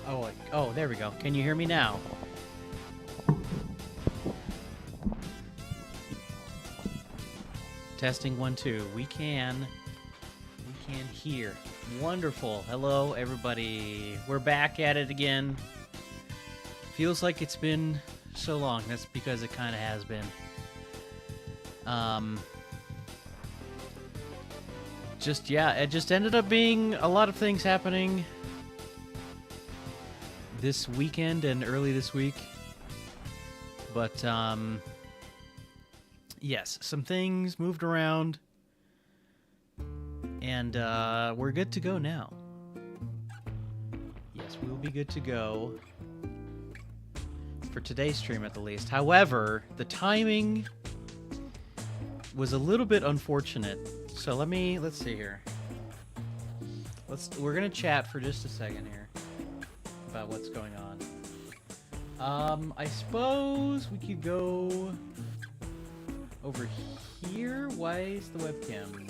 Oh, there we go. Can you hear me now? Testing 1 2. We can hear. Wonderful. Hello, everybody. We're back at it again. Feels like it's been so long. That's because it kind of has been. It just ended up being a lot of things happening this weekend and early this week. But, yes, some things moved around. And, we're good to go now. Yes, we will be good to go. For today's stream, at the least. However, the timing was a little bit unfortunate. So let's see here. We're gonna chat for just a second here about what's going on. I suppose we could go over here. Why is the webcam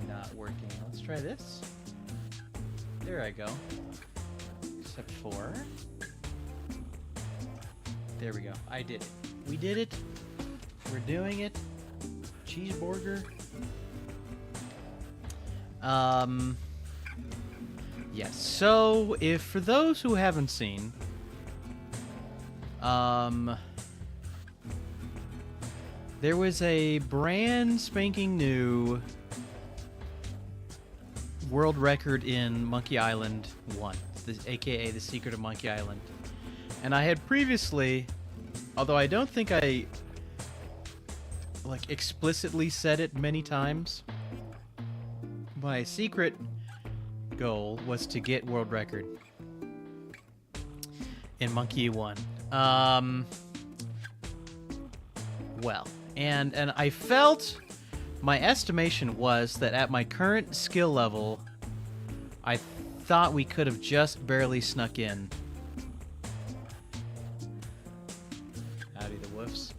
not working? Let's try this. There I go. Except for... There we go. I did it. We did it. We're doing it. Cheeseburger. Yes. So, if for those who haven't seen, there was a brand spanking new world record in Monkey Island 1, aka The Secret of Monkey Island. And I had previously, although I don't think I explicitly said it many times, my secret goal was to get world record in Monkey 1. Well, and I felt, my estimation was that at my current skill level, I thought we could have just barely snuck in. Howdy the woofs.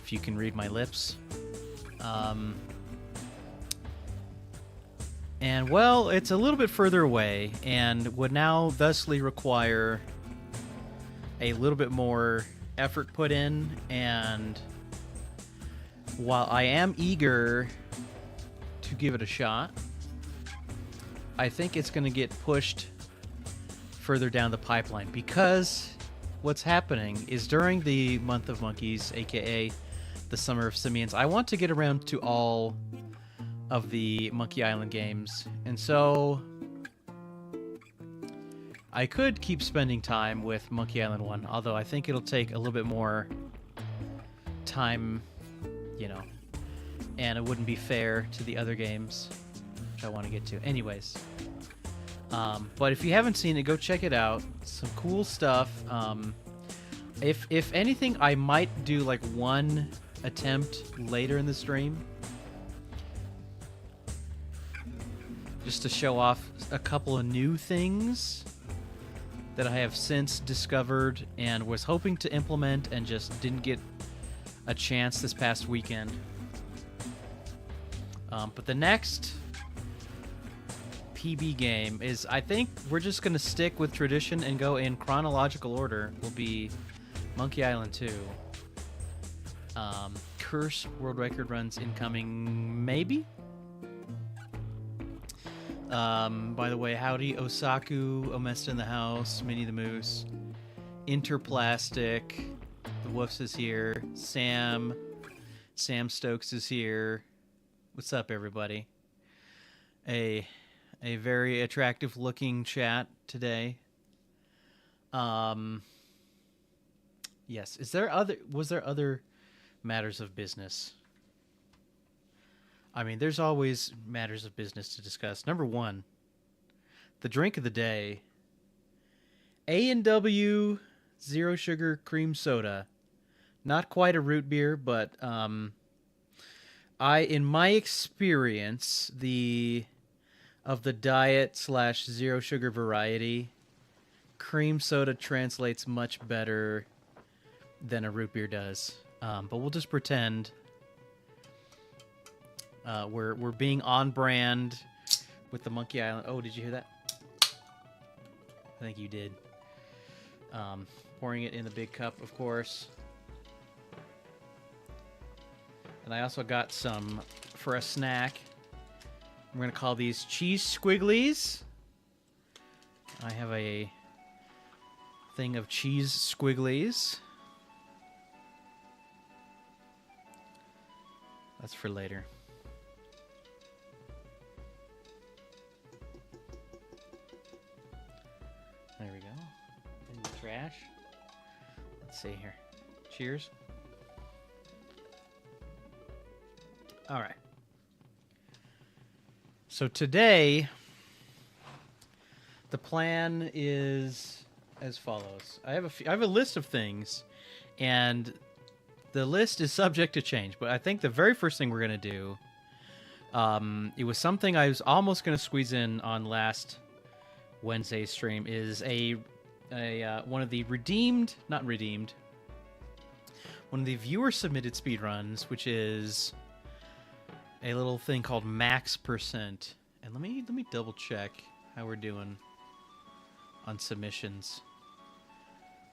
If you can read my lips. And, well, it's a little bit further away, and would now thusly require a little bit more effort put in, and while I am eager to give it a shot, I think it's going to get pushed further down the pipeline, because what's happening is during the month of monkeys, aka the Summer of Simians, I want to get around to all of the Monkey Island games, and so I could keep spending time with Monkey Island 1, although I think it'll take a little bit more time, and it wouldn't be fair to the other games, which I want to get to. Anyways, but if you haven't seen it, go check it out. Some cool stuff. If anything, I might do like one attempt later in the stream, just to show off a couple of new things that I have since discovered and was hoping to implement and just didn't get a chance this past weekend. But the next PB game is, I think we're just going to stick with tradition and go in chronological order. Will be Monkey Island 2. Curse world record runs incoming, maybe? By the way, howdy, Osaku, Omesta in the house, Minnie the Moose, Interplastic, the Woofs is here, Sam Stokes is here. What's up, everybody? A very attractive looking chat today. Yes, was there other matters of business? I mean, there's always matters of business to discuss. Number one, the drink of the day, A&W Zero Sugar Cream Soda. Not quite a root beer, but in my experience, of the diet / zero sugar variety, cream soda translates much better than a root beer does. But we'll just pretend we're being on brand with the Monkey Island. Oh, did you hear that? I think you did. Pouring it in the big cup, of course. And I also got some for a snack. I'm going to call these cheese squigglies. I have a thing of cheese squigglies. That's for later. There we go. In the trash. Let's see here. Cheers. All right. So today, the plan is as follows. I have a list of things, and the list is subject to change. But I think the very first thing we're gonna do, it was something I was almost gonna squeeze in on last Wednesday's stream, is one of the one of the viewer submitted speedruns, which is a little thing called max percent. And let me double check how we're doing on submissions.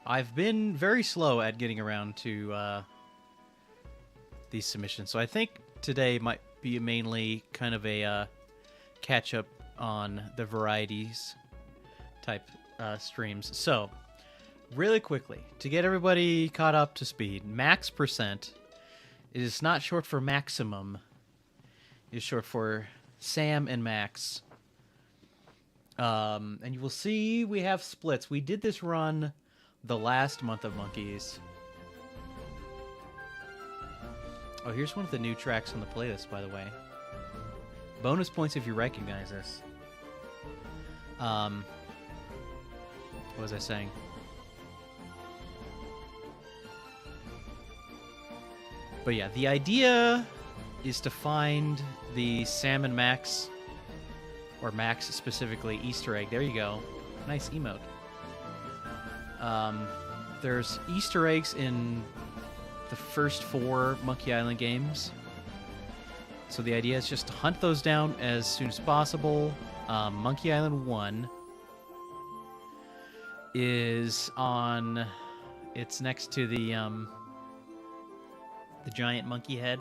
I've been very slow at getting around to these submissions, so I think today might be mainly kind of a catch up on the varieties type streams. So really quickly, to get everybody caught up to speed, max percent is not short for maximum. Is short for Sam and Max. And you will see we have splits. We did this run the last month of Monkeys. Oh, here's one of the new tracks on the playlist, by the way. Bonus points if you recognize this. What was I saying? But yeah, the idea is to find the Sam and Max, or Max specifically, Easter egg. There you go. Nice emote. There's Easter eggs in the first 4 Monkey Island games. So the idea is just to hunt those down as soon as possible. Monkey Island 1 is on... It's next to the giant monkey head.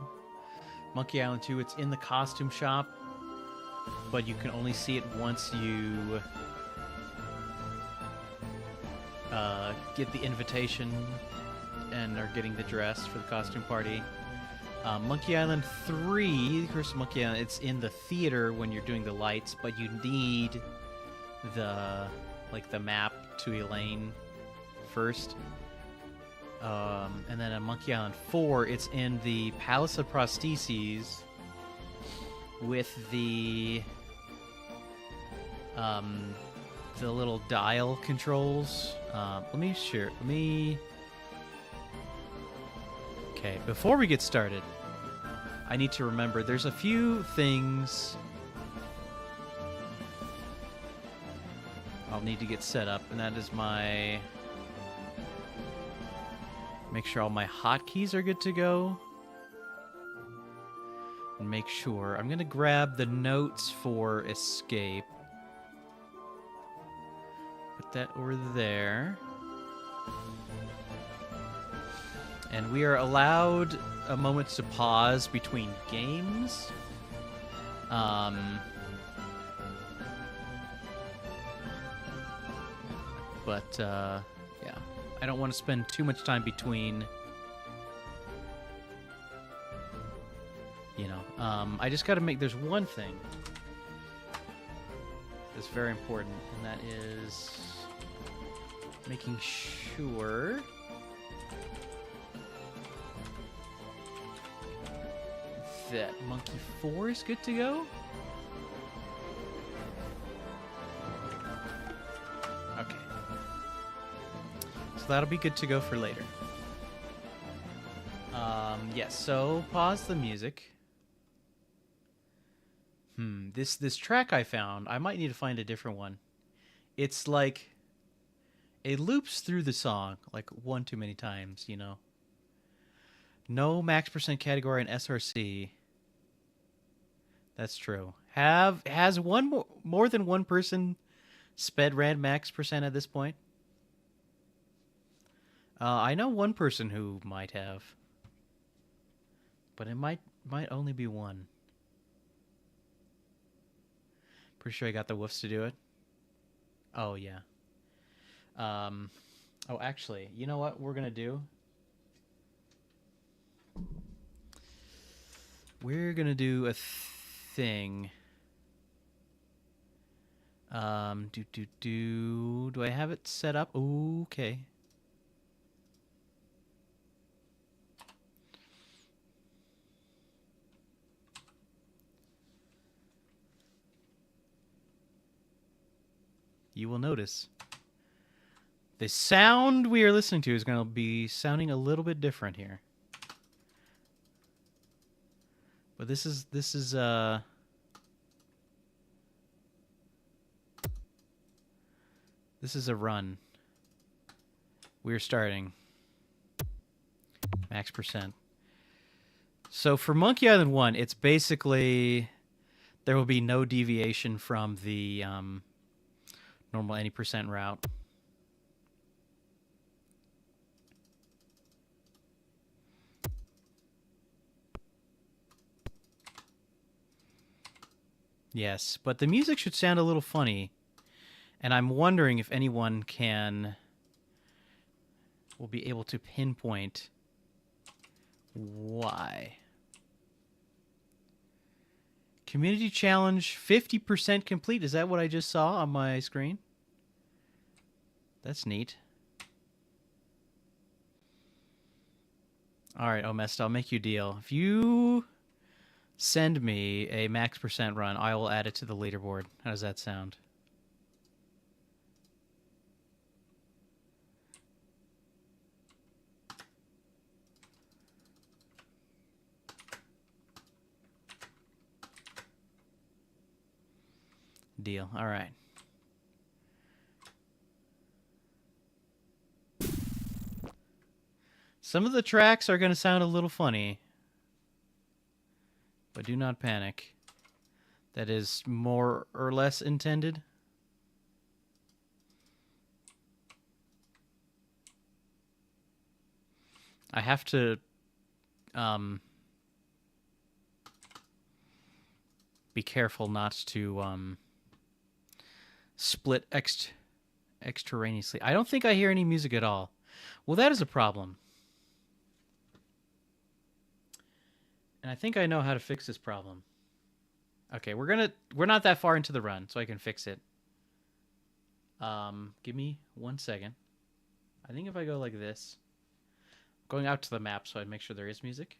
Monkey Island 2, it's in the costume shop, but you can only see it once you get the invitation and are getting the dress for the costume party. Monkey Island 3, of course, Monkey Island, it's in the theater when you're doing the lights, but you need the map to Elaine first. And then on Monkey Island 4, it's in the Palace of Prostheses with the little dial controls. Okay, before we get started, I need to remember there's a few things I'll need to get set up, and that is make sure all my hotkeys are good to go. And make sure. I'm going to grab the notes for escape. Put that over there. And we are allowed a moment to pause between games. Yeah. I don't want to spend too much time between, I just got to there's one thing that's very important, and that is making sure that Monkey 4 is good to go. Okay. So that'll be good to go for later. Yes, so pause the music. This track I found, I might need to find a different one. It's like, it loops through the song like one too many times, No max percent category in SRC. That's true. Has more than one person Sped ran max percent at this point? I know one person who might have, but it might only be one. Pretty sure I got the woofs to do it. Oh yeah. Oh, actually, you know what we're gonna do? We're gonna do a thing. Do I have it set up? Ooh, okay. You will notice the sound we are listening to is going to be sounding a little bit different here. But this is a run. We're starting max percent. So for Monkey Island 1, it's basically there will be no deviation from the normal any percent route. Yes, but the music should sound a little funny, and I'm wondering if anyone will be able to pinpoint why. Community challenge 50% complete. Is that what I just saw on my screen? That's neat. All right, Omest, I'll make you a deal. If you send me a max percent run, I will add it to the leaderboard. How does that sound? Deal. All right. Some of the tracks are going to sound a little funny, but do not panic. That is more or less intended. I have to be careful not to split extraneously. I don't think I hear any music at all. Well, that is a problem. And I think I know how to fix this problem. Okay, we're not that far into the run, so I can fix it. Give me 1 second. I think if I go like this, going out to the map so I make sure there is music.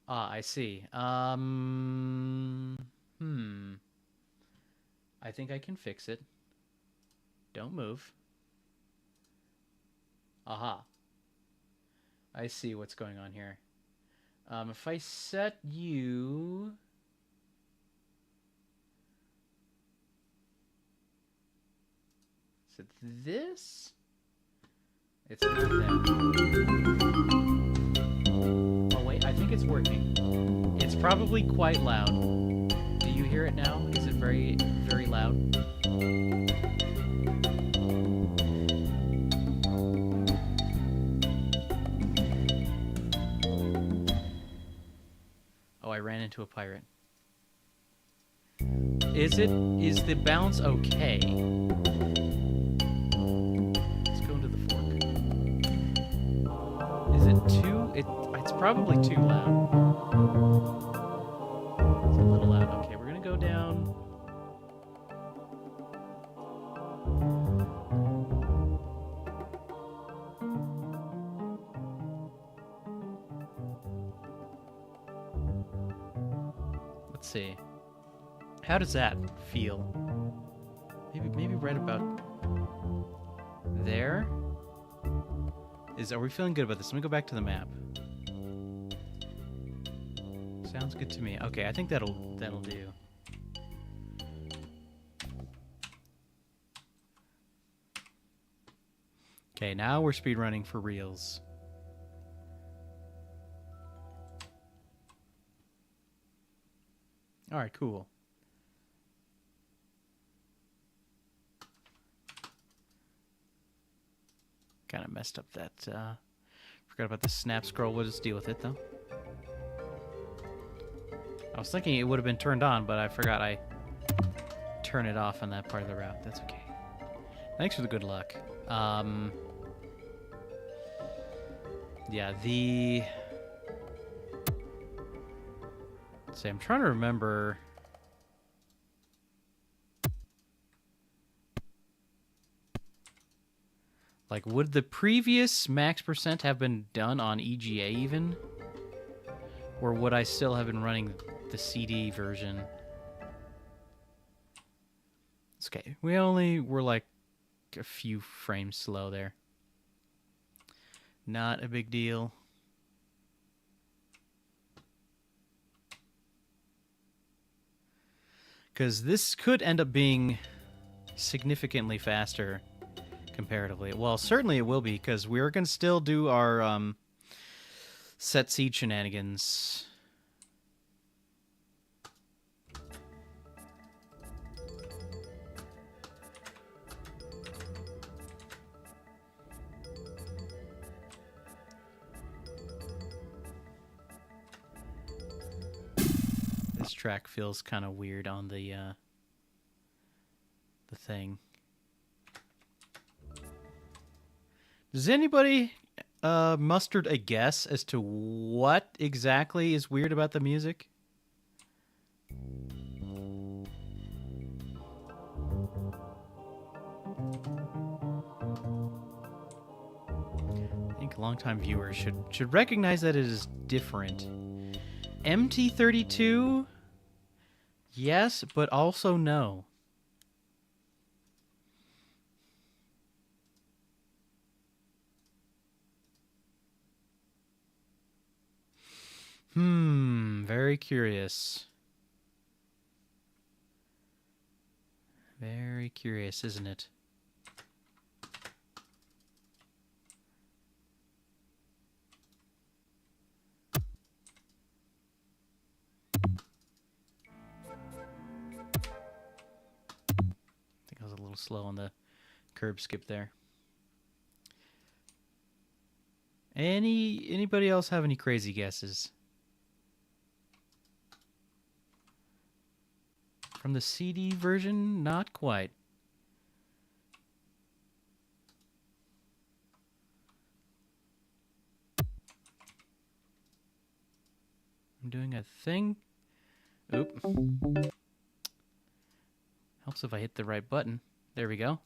Ah, I see. I think I can fix it. Don't move. Aha. I see what's going on here. If I set you... Is it this? It's not that. Oh wait, I think it's working. It's probably quite loud. Do you hear it now? Is it very, very loud? Oh, I ran into a pirate. Is the bounce okay? Let's go into the fork. Is it too... It's probably too loud. It's a little loud. Okay, we're gonna go down. Let's see. How does that feel? Maybe right about there. Are we feeling good about this? Let me go back to the map. Sounds good to me. Okay, I think that'll do. Okay, now we're speedrunning for reals. All right, cool. Kind of messed up that. Forgot about the snap scroll. We'll just deal with it, though. I was thinking it would have been turned on, but I forgot I turn it off on that part of the route. That's okay. Thanks for the good luck. Yeah, the... Let's see, I'm trying to remember... Like, would the previous max percent have been done on EGA even? Or would I still have been running the CD version? It's okay. We only were like a few frames slow there. Not a big deal. Because this could end up being significantly faster comparatively. Well, certainly it will be, because we're going to still do our set seed shenanigans. This track feels kind of weird on the thing. Does anybody mustered a guess as to what exactly is weird about the music? I think longtime viewers should recognize that it is different. MT32, yes, but also no. Very curious. Very curious, isn't it? I think I was a little slow on the curb skip there. Anybody else have any crazy guesses? From the CD version, not quite. I'm doing a thing. Oop. Helps if I hit the right button. There we go.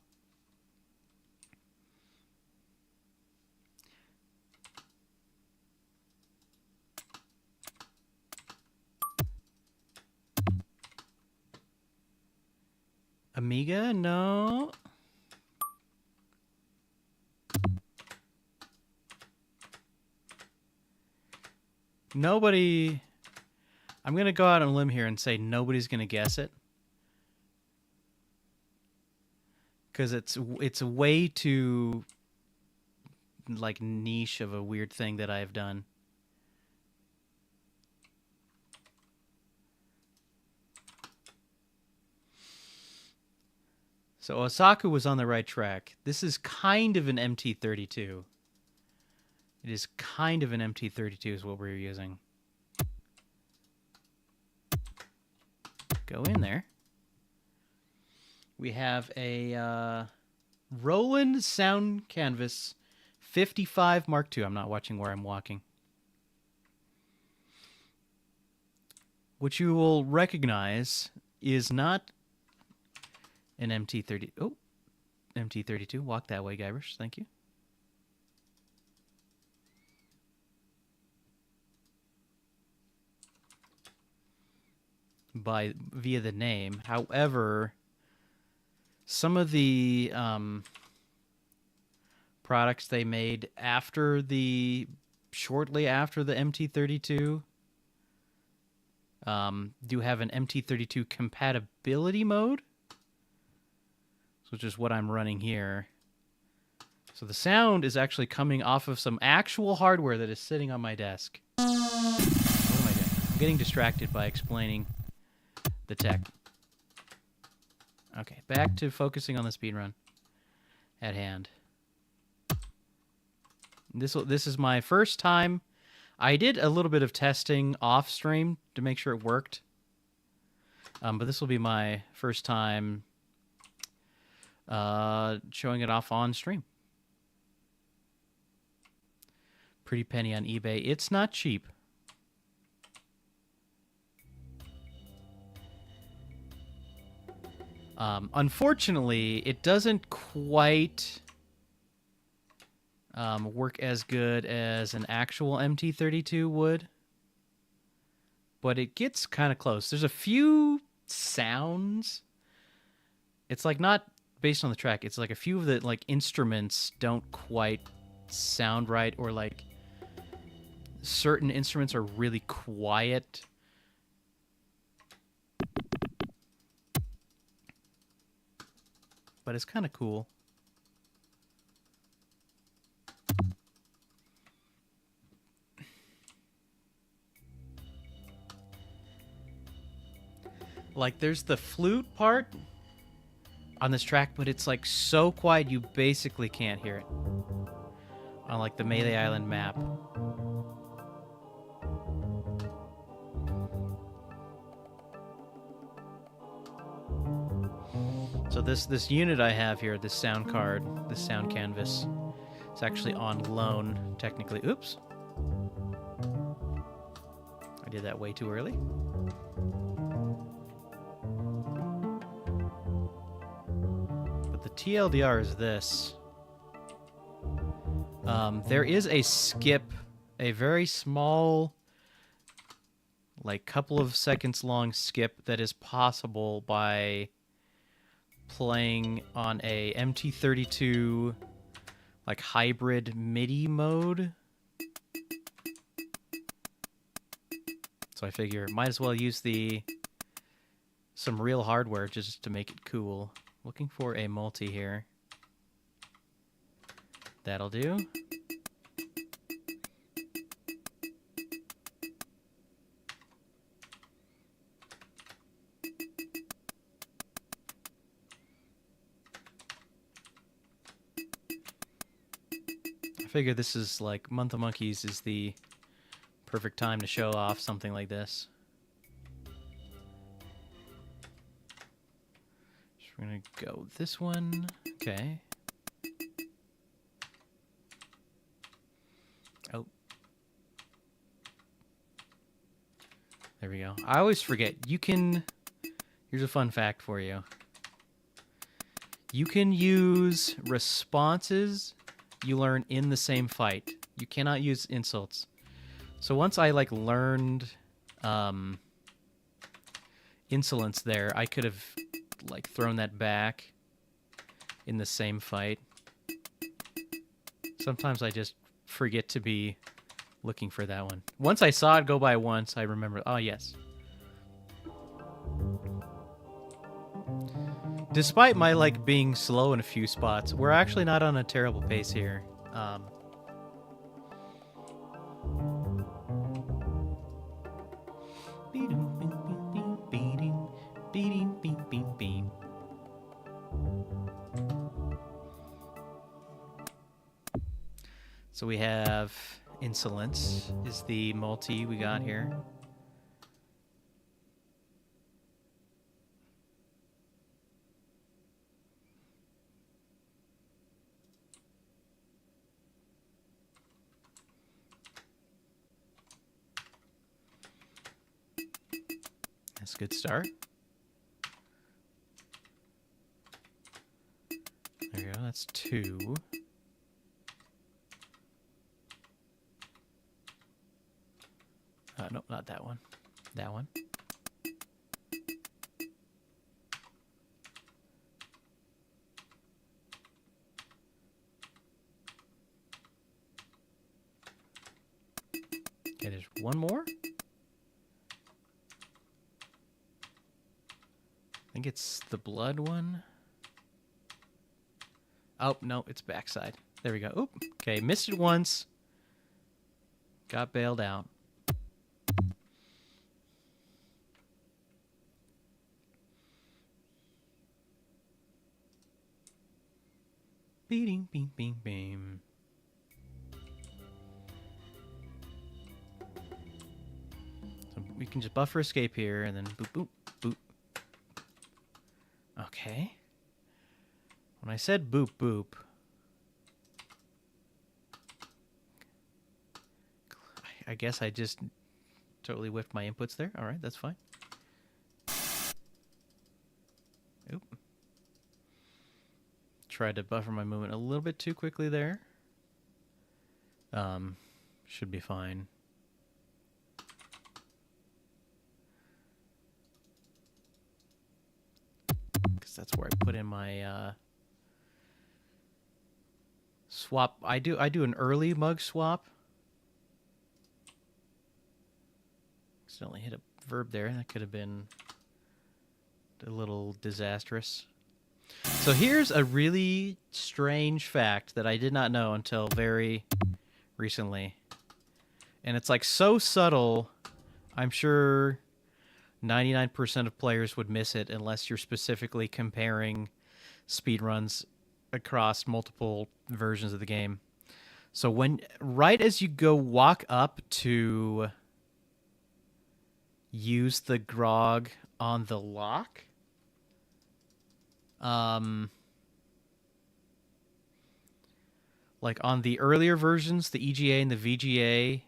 Amiga? No. Nobody... I'm going to go out on a limb here and say nobody's going to guess it. Because it's way too, like, niche of a weird thing that I've done. So Osaku was on the right track. This is kind of an MT32. It is kind of an MT32 is what we're using. Go in there. We have a Roland Sound Canvas 55 Mark II. I'm not watching where I'm walking. Which you will recognize is not an MT30. Oh, MT32. Walk that way, Guybrush. Thank you. Via the name. However, some of the products they made shortly after the MT32 do have an MT32 compatibility mode, which is what I'm running here. So the sound is actually coming off of some actual hardware that is sitting on my desk. What am I doing? I'm getting distracted by explaining the tech. Okay, back to focusing on the speedrun at hand. This is my first time. I did a little bit of testing off stream to make sure it worked. But this will be my first time showing it off on stream. Pretty penny on eBay. It's not cheap. Unfortunately, it doesn't quite work as good as an actual MT32 would, but it gets kind of close. There's a few sounds. It's like not based on the track. It's like a few of the like instruments don't quite sound right, or like certain instruments are really quiet. But it's kind of cool. Like, there's the flute part on this track, but it's like so quiet you basically can't hear it. On like the Melee Island map. So this unit I have here, this sound card, this sound canvas, it's actually on loan, technically. Oops. I did that way too early. But the TLDR is this. There is a skip, a very small, like couple of seconds long skip that is possible by playing on a MT32 like hybrid MIDI mode. So I figure might as well use some real hardware just to make it cool. Looking for a multi here. That'll do. I figure this is like Month of Monkeys is the perfect time to show off something like this. So we're gonna go this one. Okay. Oh. There we go. I always forget. You can... Here's a fun fact for you. You can use responses you learn in the same fight. You cannot use insults. So once I like learned insolence there, I could have like thrown that back in the same fight. Sometimes I just forget to be looking for that one. Once I saw it go by once, I remember, oh yes. Despite my like being slow in a few spots, we're actually not on a terrible pace here. So we have Insolence is the multi we got here. That's a good start. There you go, that's 2. Nope, not that one. That one. Okay, there's one more. I think it's the blood one. Oh, no, it's backside. There we go. Oop. Okay, missed it once. Got bailed out. Beating, beam, beam, beam. we can just buffer escape here, and then boop, boop, boop. Okay. When I said boop, boop, I guess I just totally whiffed my inputs there. All right, that's fine. Oop. Tried to buffer my movement a little bit too quickly there. Should be fine. Because that's where I put in my swap. I do an early mug swap. Accidentally hit a verb there. That could have been a little disastrous. So here's a really strange fact that I did not know until very recently. And it's like so subtle, I'm sure 99% of players would miss it unless you're specifically comparing speedruns across multiple versions of the game. So right as you go walk up to use the grog on the lock, like on the earlier versions, the EGA and the VGA,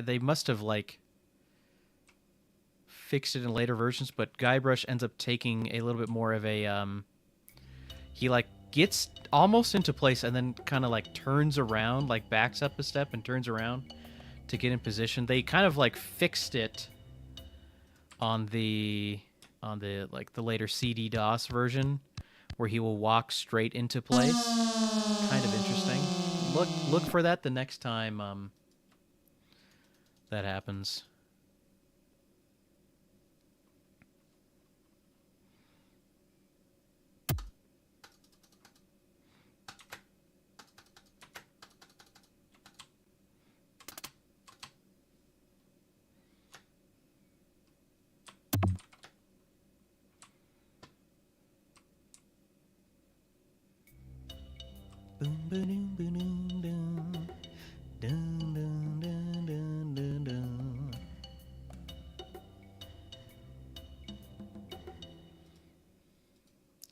they must have like fixed it in later versions, but Guybrush ends up taking a little bit more of a he like gets almost into place and then kind of like turns around, like backs up a step and turns around to get in position. They kind of like fixed it on the like the later CD DOS version, where he will walk straight into place. Kind of interesting. Look for that the next time that happens.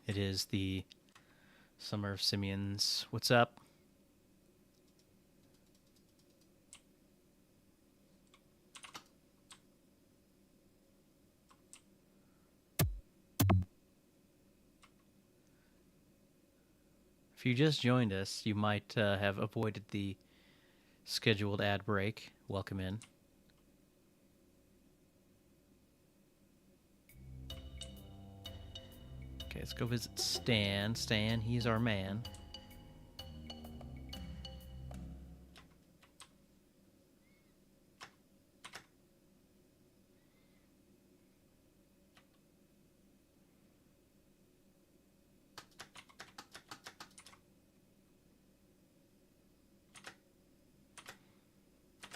It is the Summer of Simians. What's up? If you just joined us, you might have avoided the scheduled ad break. Welcome in. Okay, let's go visit Stan. Stan, he's our man.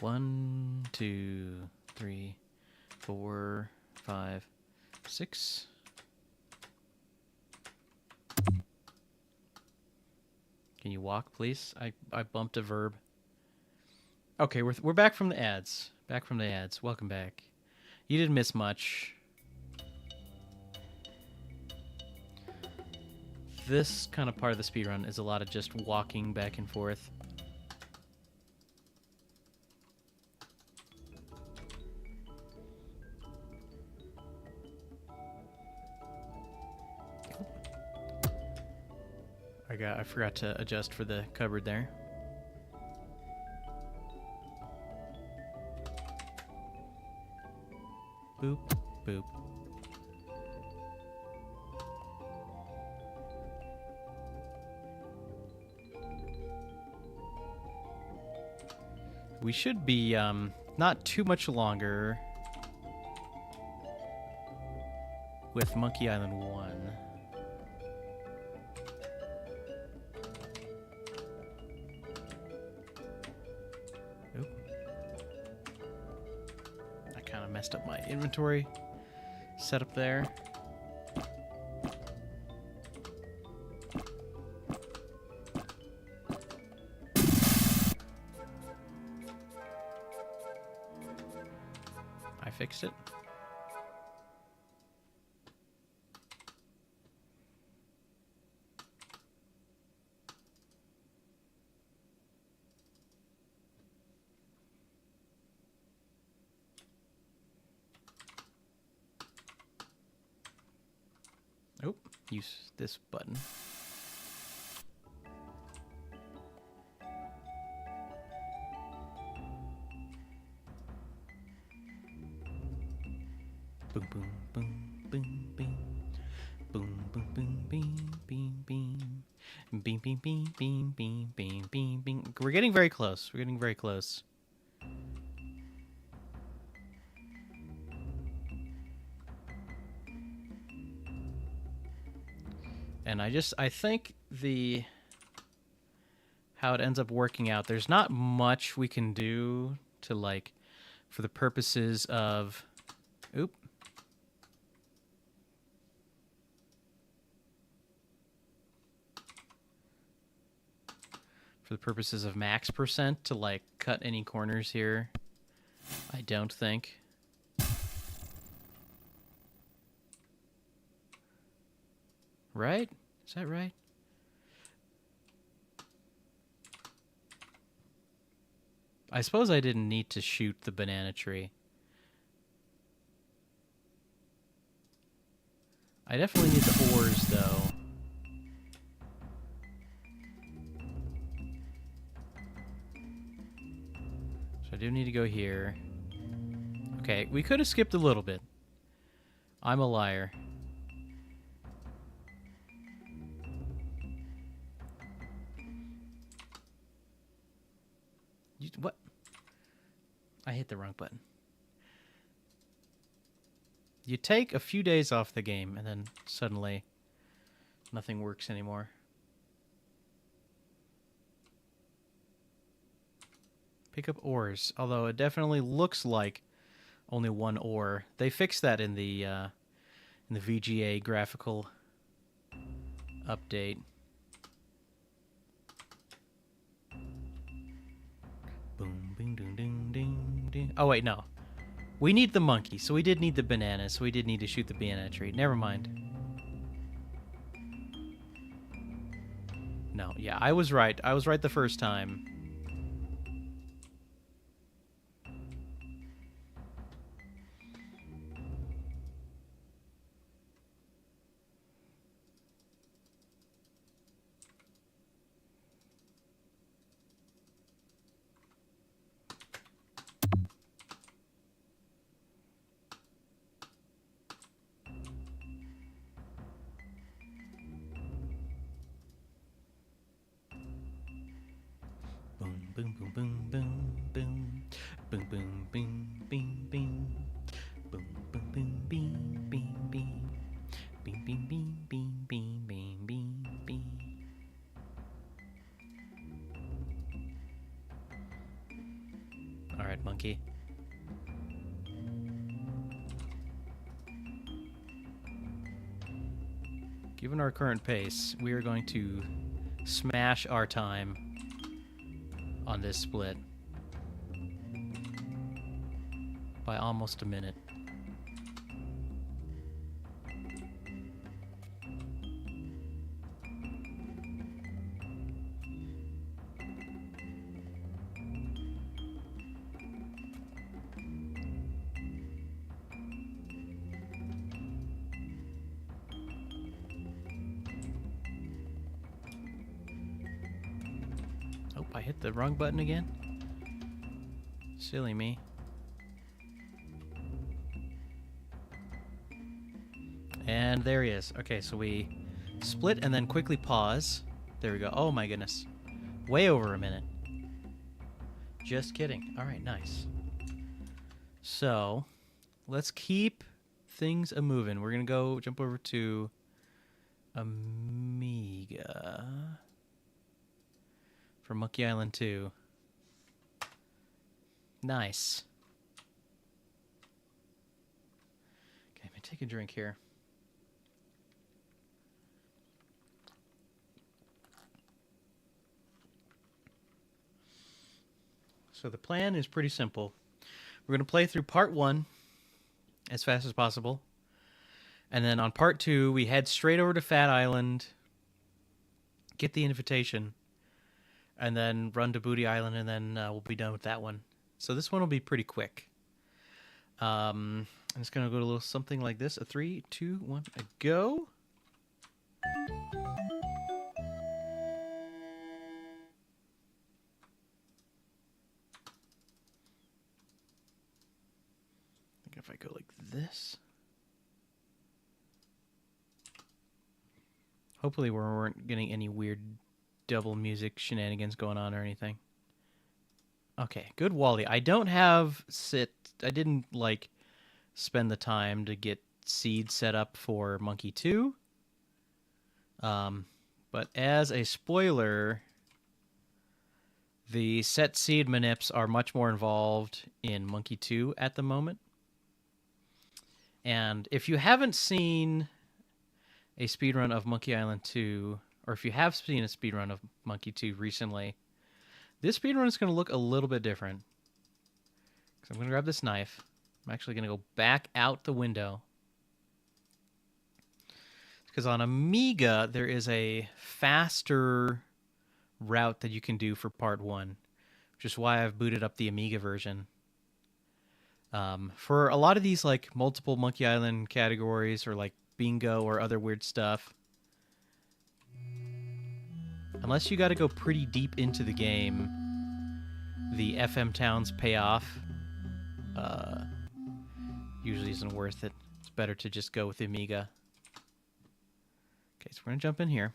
One, 2, 3, 4, 5, 6. Can you walk, please? I bumped a verb. Okay, we're back from the ads. Back from the ads. Welcome back. You didn't miss much. This kind of part of the speedrun is a lot of just walking back and forth. I forgot to adjust for the cupboard there. Boop, boop. We should be not too much longer with Monkey Island 1. Messed up my inventory setup there. I fixed it. use this button. Boom, boom, boom, boom, boom. Boom, boom, boom, beam, beam, beam. Beam, beam, beam, beam, beam, beam, beam, beam. We're getting very close. We're getting very close. And I think how it ends up working out, there's not much we can do to, like, for the purposes of, oop. For the purposes of max percent to, like, cut any corners here. I don't think. Right? Is that right? I suppose I didn't need to shoot the banana tree. I definitely need the ores, though. So I do need to go here. Okay, we could have skipped a little bit. I'm a liar. What? I hit the wrong button. You take a few days off the game, and then suddenly nothing works anymore. Pick up ores, although it definitely looks like only one ore. They fixed that in the VGA graphical update. Boom, boom, ding, ding, ding, ding. Oh wait, no. We need the monkey, so we did need the banana, so we did need to shoot the banana tree. Never mind. No, yeah, I was right. I was right the first time. Boom, boom, boom, boom, boom, boom. Boom, boom, boom, boom, boom. Boom, boom, boom, beam, beam, beam. Beam, beam, beam, beam, beam, beam, beam, beam. All right, monkey. Given our current pace, we are going to smash our time on this split by almost a minute. Oh, I hit the wrong button again? Silly me. And there he is. Okay, so we split and then quickly pause. There we go. Oh my goodness. Way over a minute. Just kidding. All right, nice. So, let's keep things a-moving. We're going to go jump over to Amiga for Monkey Island 2. Nice. Okay, I'm going to take a drink here. So the plan is pretty simple. We're going to play through part 1 as fast as possible. And then on part 2, we head straight over to Fat Island, get the invitation, and then run to Booty Island, and then we'll be done with that one. So this one will be pretty quick. I'm just going to go to a little something like this. A 3, 2, 1, a go. I think if I go like this. Hopefully we weren't getting any weird double music shenanigans going on or anything. Okay, good Wally. I don't have I didn't like spend the time to get seed set up for Monkey 2. But as a spoiler, the set seed manips are much more involved in Monkey 2 at the moment. And if you haven't seen a speedrun of Monkey Island 2, or if you have seen a speedrun of Monkey 2 recently, this speedrun is going to look a little bit different. So I'm going to grab this knife. I'm actually going to go back out the window. Because on Amiga, there is a faster route that you can do for part 1, which is why I've booted up the Amiga version. For a lot of these like multiple Monkey Island categories or like bingo or other weird stuff, unless you got to go pretty deep into the game, the FM towns payoff usually isn't worth it. It's better to just go with the Amiga. Okay, so we're going to jump in here.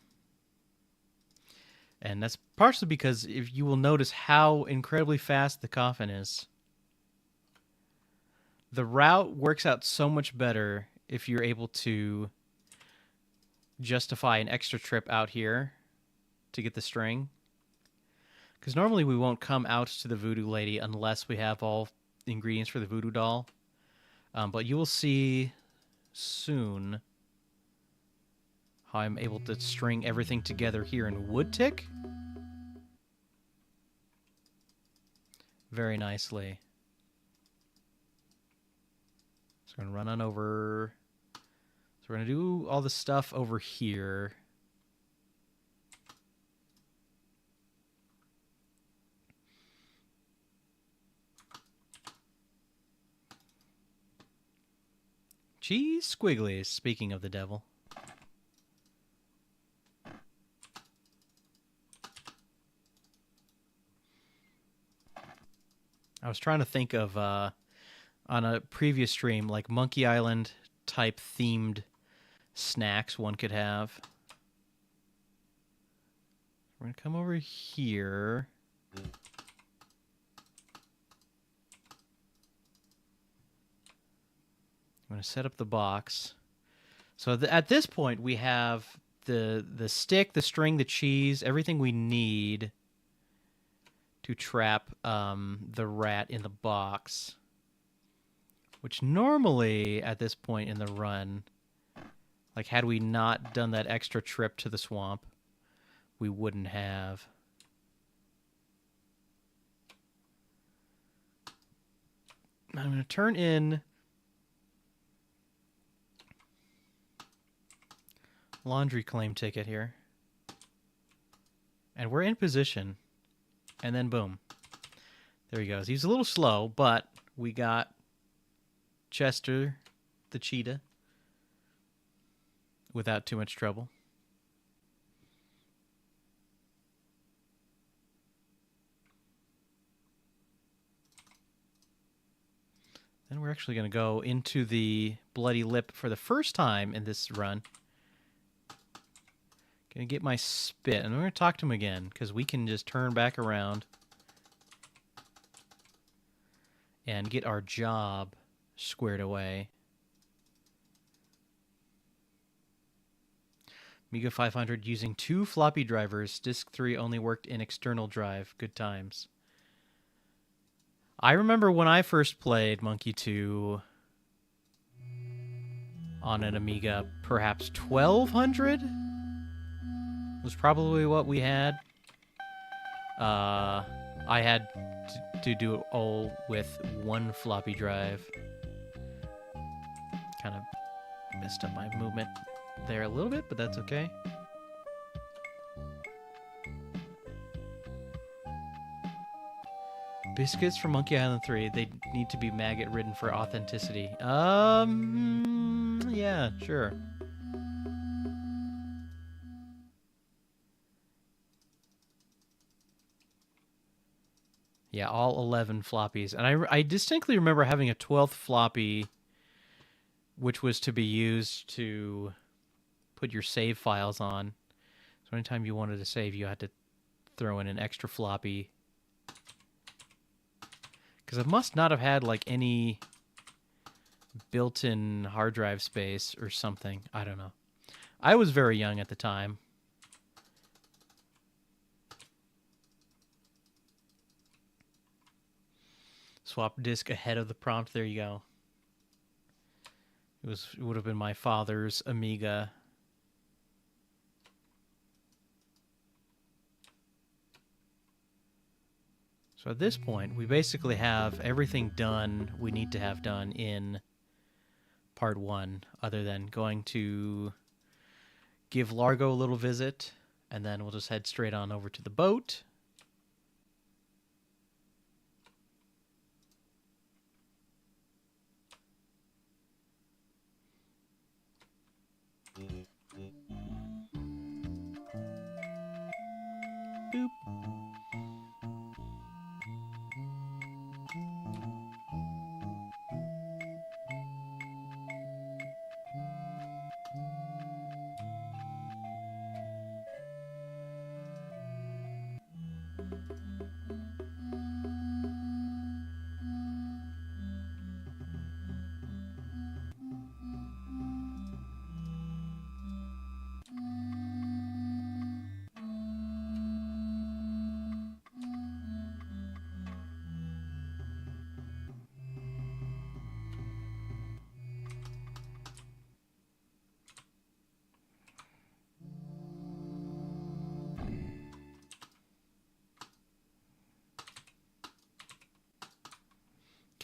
And that's partially because if you will notice how incredibly fast the coffin is. The route works out so much better if you're able to justify an extra trip out here to get the string. Because normally we won't come out to the voodoo lady unless we have all the ingredients for the voodoo doll. But you will see soon how I'm able to string everything together here in Woodtick very nicely. So we're going to run on over. So we're going to do all the stuff over here. Cheese squigglies, speaking of the devil. I was trying to think of, on a previous stream, like Monkey Island type themed snacks one could have. We're going to come over here. I'm going to set up the box. So at this point, we have the stick, the string, the cheese, everything we need to trap the rat in the box. Which normally, at this point in the run, like had we not done that extra trip to the swamp, we wouldn't have. I'm going to turn in laundry claim ticket here. And we're in position. And then boom. There he goes. He's a little slow, but we got Chester, the cheetah, without too much trouble. Then we're actually going to go into the bloody lip for the first time in this run. Going to get my spit, and we're going to talk to him again, because we can just turn back around and get our job squared away. Amiga 500 using 2 floppy drivers. Disk 3 only worked in external drive. Good times. I remember when I first played Monkey 2 on an Amiga, perhaps 1200 was probably what we had. I had to do it all with 1 floppy drive. Kind of messed up my movement there a little bit, but that's okay. Biscuits from Monkey Island 3. They need to be maggot-ridden for authenticity. Yeah, sure. Yeah, all 11 floppies. And I distinctly remember having a 12th floppy, which was to be used to put your save files on. So anytime you wanted to save, you had to throw in an extra floppy. Because it must not have had like any built-in hard drive space or something. I don't know. I was very young at the time. Swap disk ahead of the prompt. There you go. It would have been my father's Amiga. So at this point, we basically have everything done we need to have done in part 1, other than going to give Largo a little visit, and then we'll just head straight on over to the boat. Boop.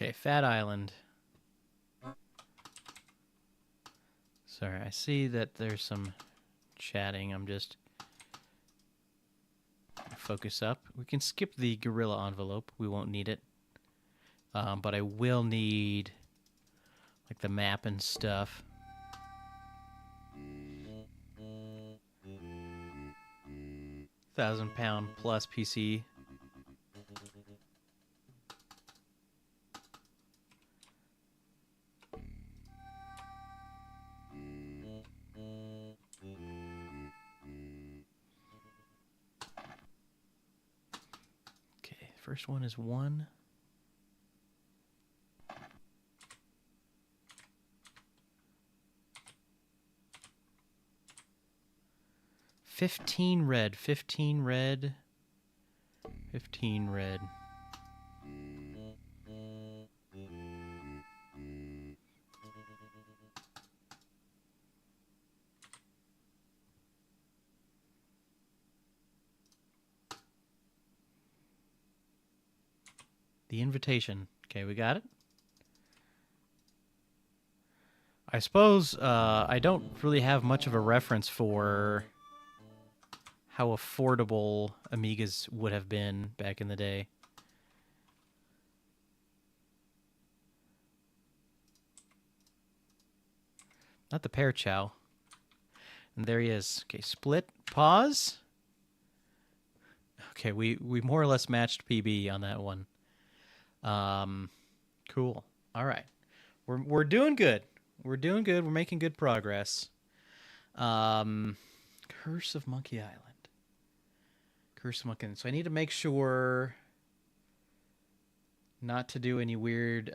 Okay, Fat Island. Sorry, I see that there's some chatting. I'm just focus up. We can skip the gorilla envelope. We won't need it. But I will need like the map and stuff. £1,000 plus PC. Okay, first one is 1. $15 red, 15 red, 15 red. The invitation. Okay, we got it. I suppose I don't really have much of a reference for how affordable Amigas would have been back in the day. Not the pear chow. And there he is. Okay, split, pause. Okay, we more or less matched PB on that one. Cool. All right, we're doing good. We're doing good. We're making good progress. Curse of Monkey Island. Curse of Monkey Island. So I need to make sure not to do any weird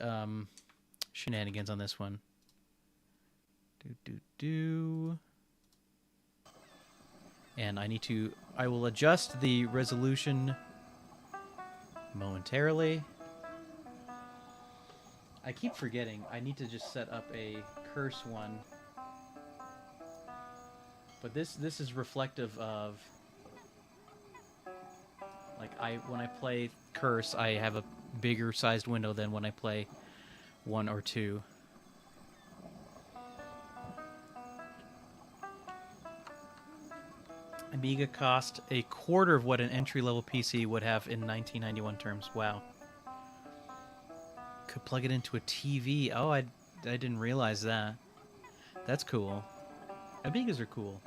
shenanigans on this one. And I will adjust the resolution momentarily. I keep forgetting. I need to just set up a curse one. But this is reflective of, like, when I play curse, I have a bigger sized window than when I play 1 or 2. Amiga cost a quarter of what an entry-level PC would have in 1991 terms. Wow. Could plug it into a TV. Oh, I didn't realize that. That's cool. Amigas are cool.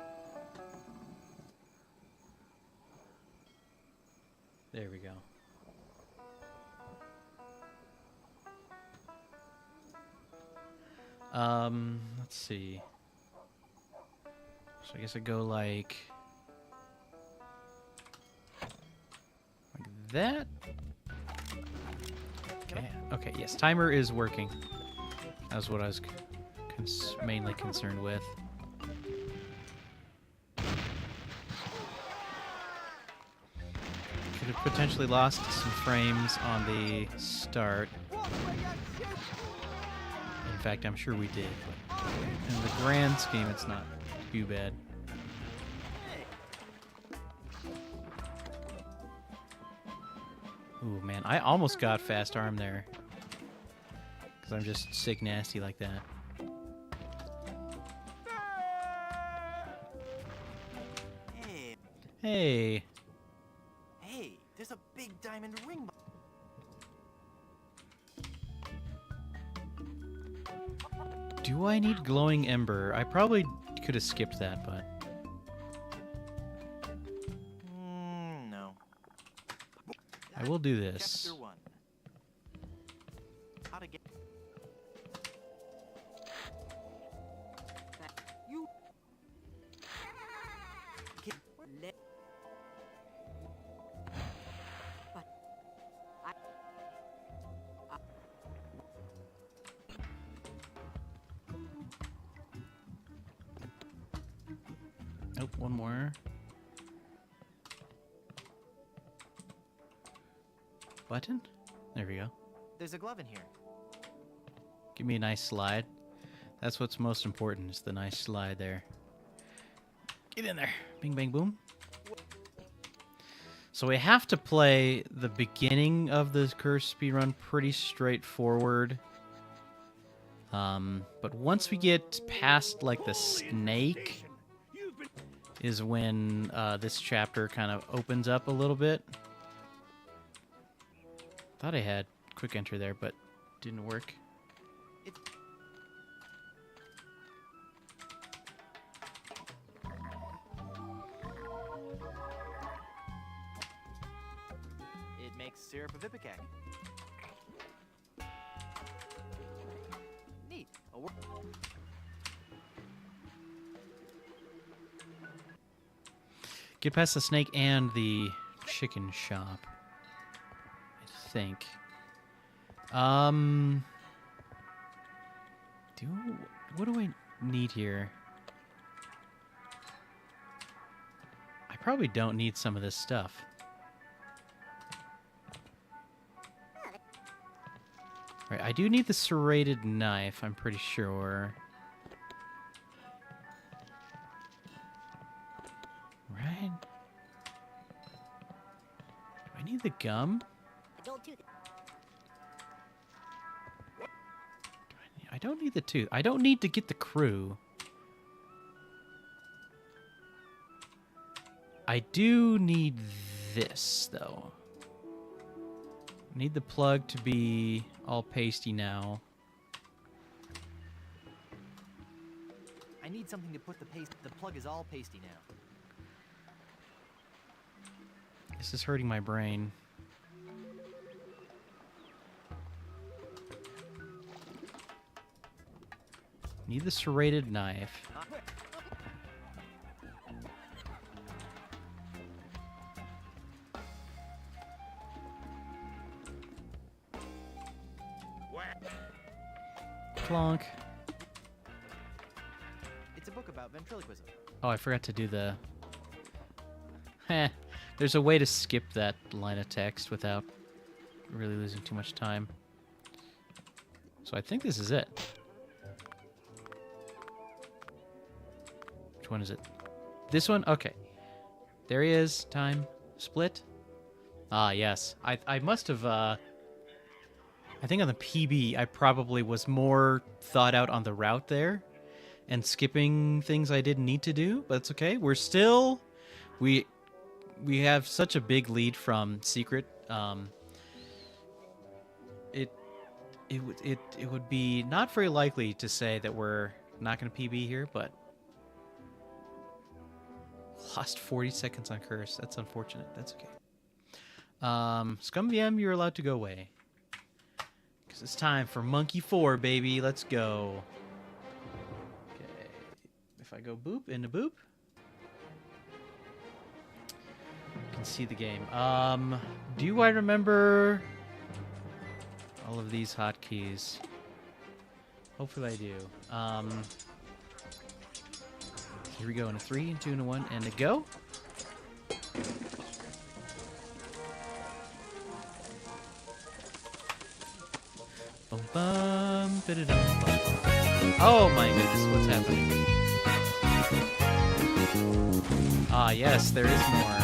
There we go. Let's see. So I guess I go like that. Okay. Okay. Yes, timer is working. That's what I was mainly concerned with. Could have potentially lost some frames on the start. In fact, I'm sure we did. But in the grand scheme, it's not too bad. Ooh, man, I almost got fast arm there. Because I'm just sick nasty like that. Hey. Hey, there's a big diamond ring. Do I need glowing ember? I probably could have skipped that, but... No. I will do this. Chapter 1. How to get... You... Nope, one more. Button? There we go. There's a glove in here. Give me a nice slide. That's what's most important, is the nice slide there. Get in there. Bing, bang, boom. So we have to play the beginning of the curse speedrun pretty straightforward. But once we get past, like, the snake is when this chapter kind of opens up a little bit. Thought I had quick enter there, but didn't work. It makes syrup of ipecac. Neat. Get past the snake and the chicken shop, I think. What do I need here? I probably don't need some of this stuff. Right, I do need the serrated knife, I'm pretty sure. Right? Do I need the gum? I don't need the tooth. I don't need to get the crew. I do need this, though. I need the plug to be all pasty now. I need something to put the paste. The plug is all pasty now. This is hurting my brain. Need the serrated knife. Clonk. It's a book about ventriloquism. Oh, I forgot to do the... Heh. There's a way to skip that line of text without really losing too much time. So I think this is it. Which one is it? This one? Okay. There he is. Time. Split. Ah, yes. I must have... I think on the PB, I probably was more thought out on the route there and skipping things I didn't need to do, but it's okay. We're still... We have such a big lead from Secret. It would be not very likely to say that we're not going to PB here, but lost 40 seconds on Curse. That's unfortunate. That's okay. Scum VM, you're allowed to go away. Because it's time for Monkey 4, baby. Let's go. if I go boop into boop, you can see the game. Do I remember all of these hotkeys? Hopefully I do. Here we go in a 3, 2, and a 1, and a go. Bum, bum, ba-da-dum, bum, bum. Oh my goodness, what's happening? Ah, yes, there is more.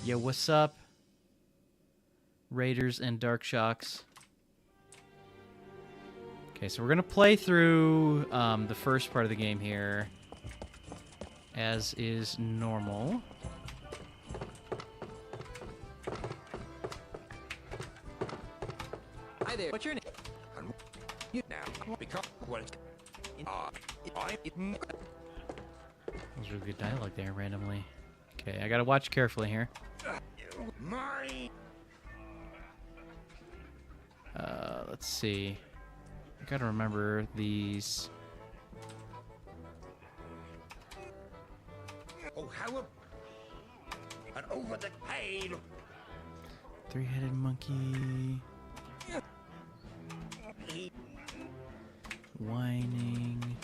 Yo, what's up? Raiders and Dark Shocks. Okay, so we're gonna play through the first part of the game here, as is normal. Hi there. What's your name? You now because what? That was really good dialogue there, randomly. Okay, I gotta watch carefully here. My Let's see. I gotta remember these. oh how and over the pain. Three-headed monkey. Whining.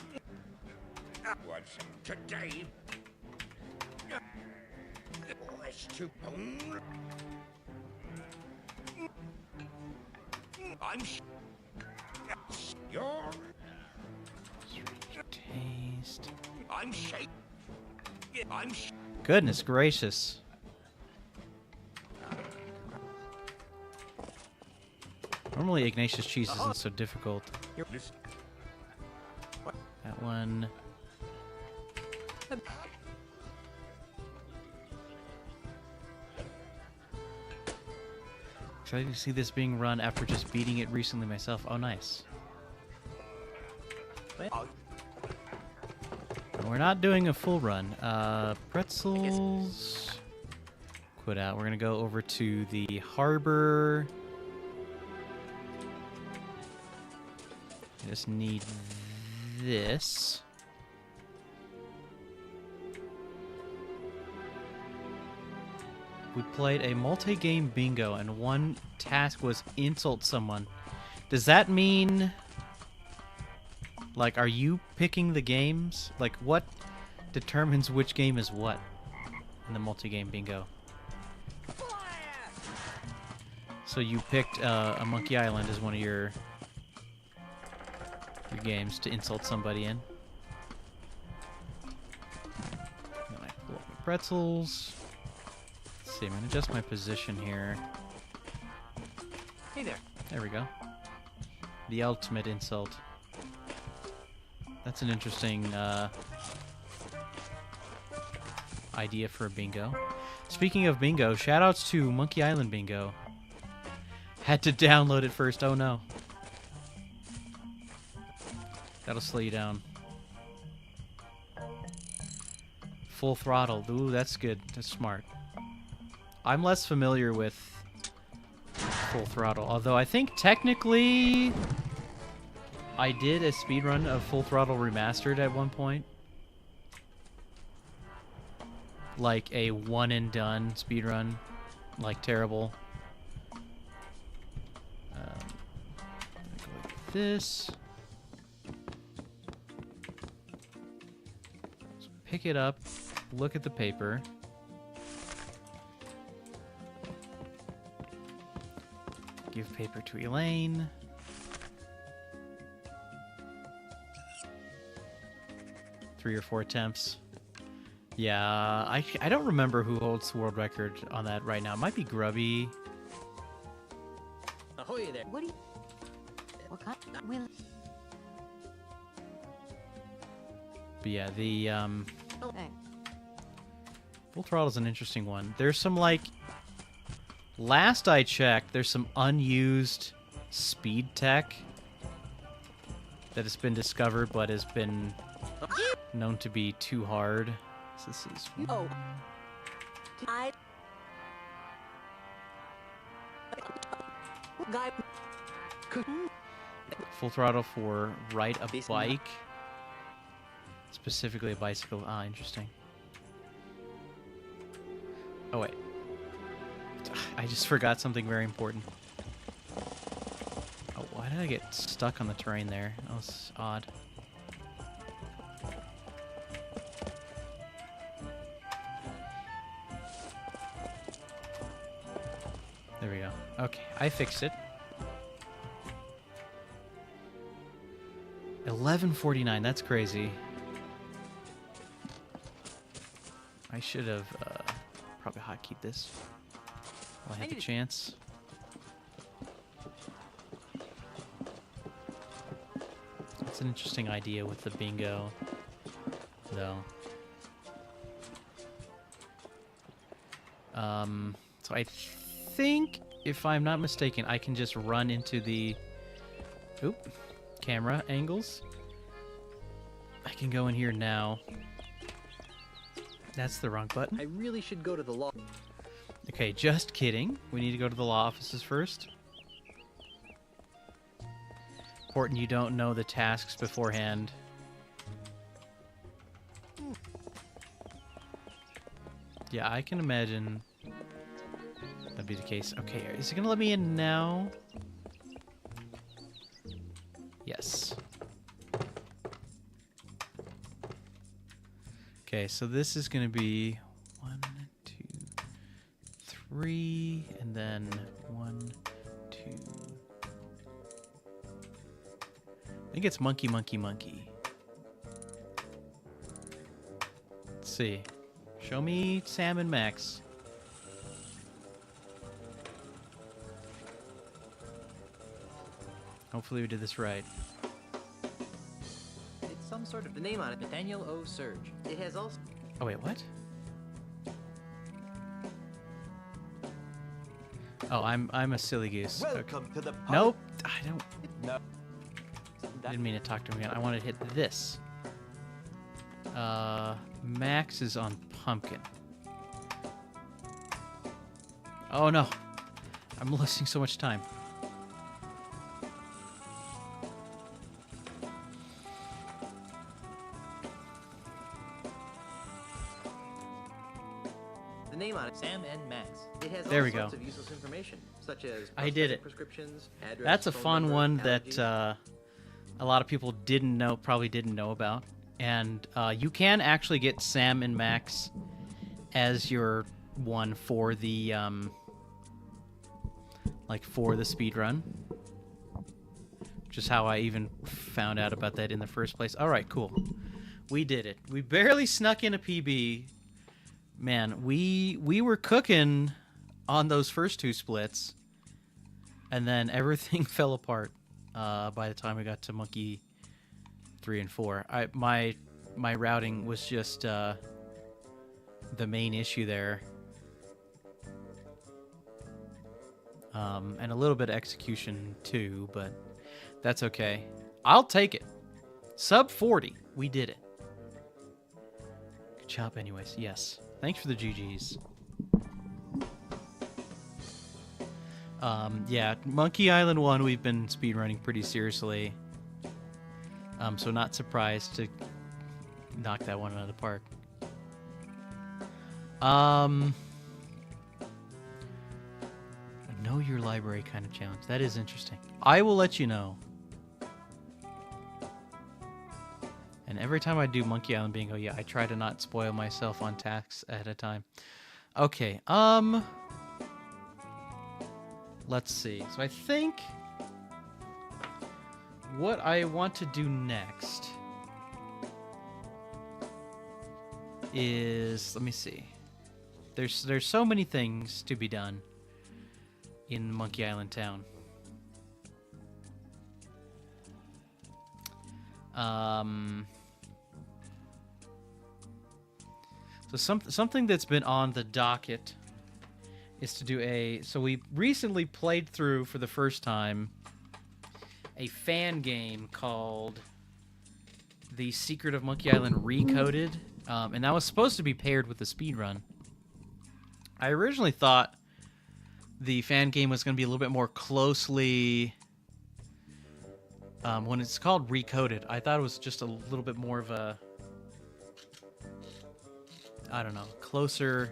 What's today? Flesh to bone. I'm you're Taste. I'm shake. I'm Goodness gracious. Normally Ignatius cheese isn't so difficult. That one. Excited to see this being run after just beating it recently myself. Oh, nice. We're not doing a full run. Pretzels. Quit out. We're gonna go over to the harbor. I just need this. We played a multi-game bingo, and one task was insult someone. Does that mean, like, are you picking the games? Like, what determines which game is what in the multi-game bingo? So you picked a Monkey Island as one of your games to insult somebody in. Then I pull up my pretzels. See, I'm gonna adjust my position here. Hey there. There we go. The ultimate insult. That's an interesting idea for a bingo. Speaking of bingo, shoutouts to Monkey Island Bingo. Had to download it first. Oh no. That'll slow you down. Full throttle. Ooh, that's good. That's smart. I'm less familiar with Full Throttle, although I think technically I did a speedrun of Full Throttle Remastered at one point. Like a one and done speedrun. Like terrible. Go like this. So pick it up, look at the paper. Give paper to Elaine. Three or four attempts. Yeah, I don't remember who holds the world record on that right now. It might be Grubby. Ahoy there. What do you... What kind... Will... But yeah, the Hey. Full Throttle is an interesting one. There's some, like, last I checked, there's some unused speed tech that has been discovered but has been known to be too hard. So this is... Oh. I... Guy... Full throttle for ride a bike. Specifically a bicycle. Ah, interesting. Oh, wait. I just forgot something very important. Oh, why did I get stuck on the terrain there? That was odd. There we go. Okay, I fixed it. 11:49. That's crazy. I should have probably hotkeyed this while I had the chance. That's an interesting idea with the bingo, though. So I think, if I'm not mistaken, I can just run into the camera angles. I can go in here now. That's the wrong button. I really should go to the law. Okay, just kidding. We need to go to the law offices first. Important you don't know the tasks beforehand. Yeah, I can imagine that'd be the case. Okay, is it gonna let me in now? Yes. Okay, so this is gonna be 1, 2, 3, and then 1, 2. I think it's monkey, monkey, monkey. Let's see. Show me Sam and Max. Hopefully we did this right. It's some sort of the name on it. Nathaniel O. Surge. It has also. Oh wait, what? Oh, I'm a silly goose. Welcome to the pub. Nope, I don't. No. Didn't mean to talk to him again. I wanted to hit this. Max is on pumpkin. Oh no, I'm wasting so much time. The name on it, Sam and Max. It has There all we go. sorts of useless information, such as I did it. prescriptions, address, That's a phone fun number, one allergies. that a lot of people probably didn't know about. And you can actually get Sam and Max as your one for the for the speed run. Which is how I even found out about that in the first place. All right, cool. We did it. We barely snuck in a PB. Man, we were cooking on those first two splits, and then everything fell apart by the time we got to Monkey 3 and 4. My routing was just the main issue there, and a little bit of execution too, but that's okay. I'll take it. Sub 40. We did it. Good job anyways. Yes. Thanks for the GGs. Yeah, Monkey Island 1 we've been speedrunning pretty seriously. So not surprised to knock that one out of the park. Know your library kind of challenge. That is interesting. I will let you know. And every time I do Monkey Island Bingo, yeah, I try to not spoil myself on tasks ahead of time. Okay, let's see. So I think what I want to do next is, let me see. There's so many things to be done in Monkey Island Town. So something that's been on the docket is to do so we recently played through for the first time a fan game called The Secret of Monkey Island Recoded, and that was supposed to be paired with the speedrun. I originally thought the fan game was going to be a little bit more closely When it's called Recoded, I thought it was just a little bit more of a, I don't know, closer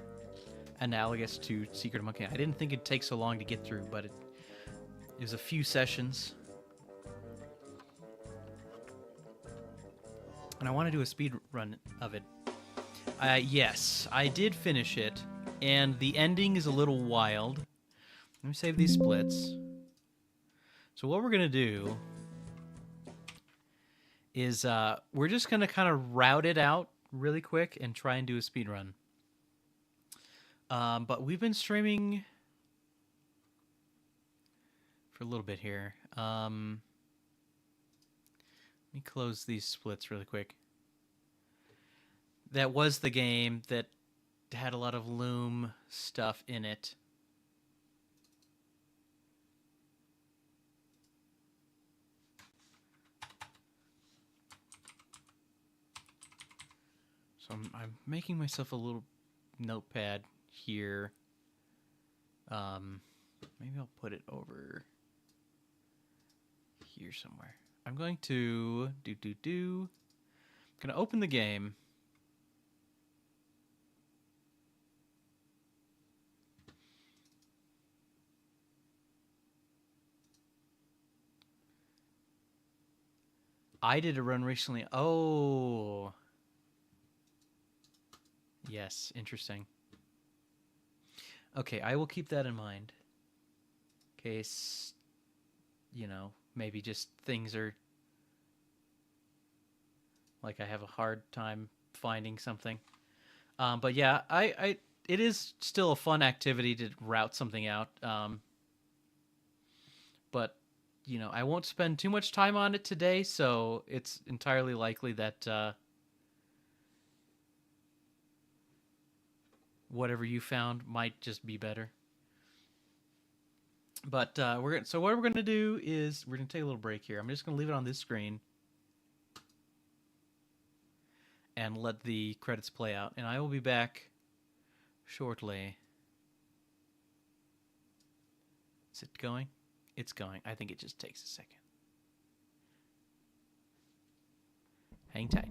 analogous to Secret of Monkey. I didn't think it'd take so long to get through, but it was a few sessions. And I want to do a speed run of it. Yes, I did finish it, and the ending is a little wild. Let me save these splits. So what we're going to do is we're just going to kind of route it out really quick and try and do a speed run. But we've been streaming for a little bit here. Let me close these splits really quick. That was the game that had a lot of Loom stuff in it. So I'm making myself a little notepad here. Maybe I'll put it over here somewhere. I'm going to I'm going to open the game. I did a run recently. Oh. Yes, interesting. Okay, I will keep that in mind. In case, maybe just things are like I have a hard time finding something. But yeah, it is still a fun activity to route something out. But I won't spend too much time on it today, so it's entirely likely that whatever you found might just be better. But so what we're gonna do is we're gonna take a little break here. I'm just gonna leave it on this screen and let the credits play out, and I will be back shortly. Is it going? It's going. I think it just takes a second. Hang tight.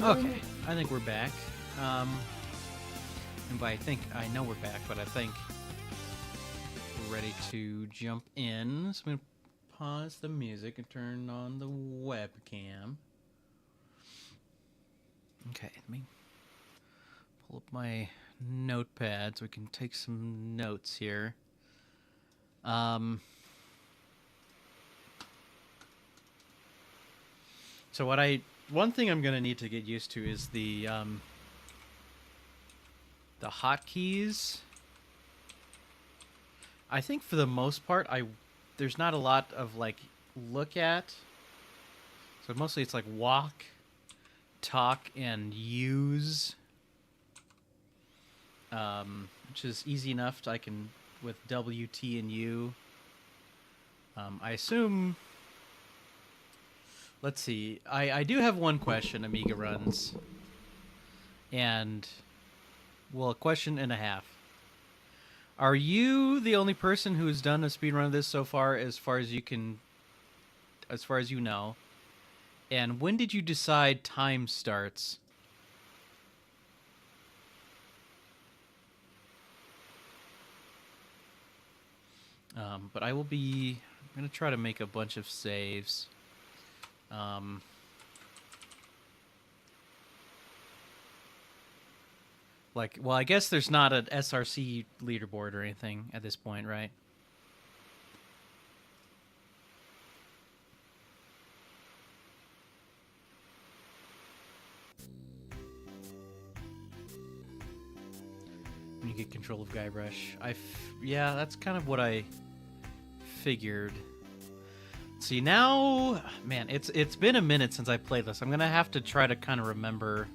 Okay, I think we're back. And by I think, I know we're back, but I think we're ready to jump in. So I'm going to pause the music and turn on the webcam. Okay, let me pull up my notepad so we can take some notes here. So one thing I'm gonna need to get used to is the hotkeys. I think for the most part, there's not a lot of like look at. So mostly it's like walk, talk, and use. Which is easy enough. I can with W, T, and U. I assume. Let's see. I do have one question, Amiga runs. And, well, a question and a half. Are you the only person who's done a speedrun of this so far as far as you know? And when did you decide time starts? But I'm going to try to make a bunch of saves. Well, I guess there's not an SRC leaderboard or anything at this point, right? When you get control of Guybrush. Yeah, that's kind of what I figured. See, now, man, it's been a minute since I played this. I'm going to have to try to kind of remember.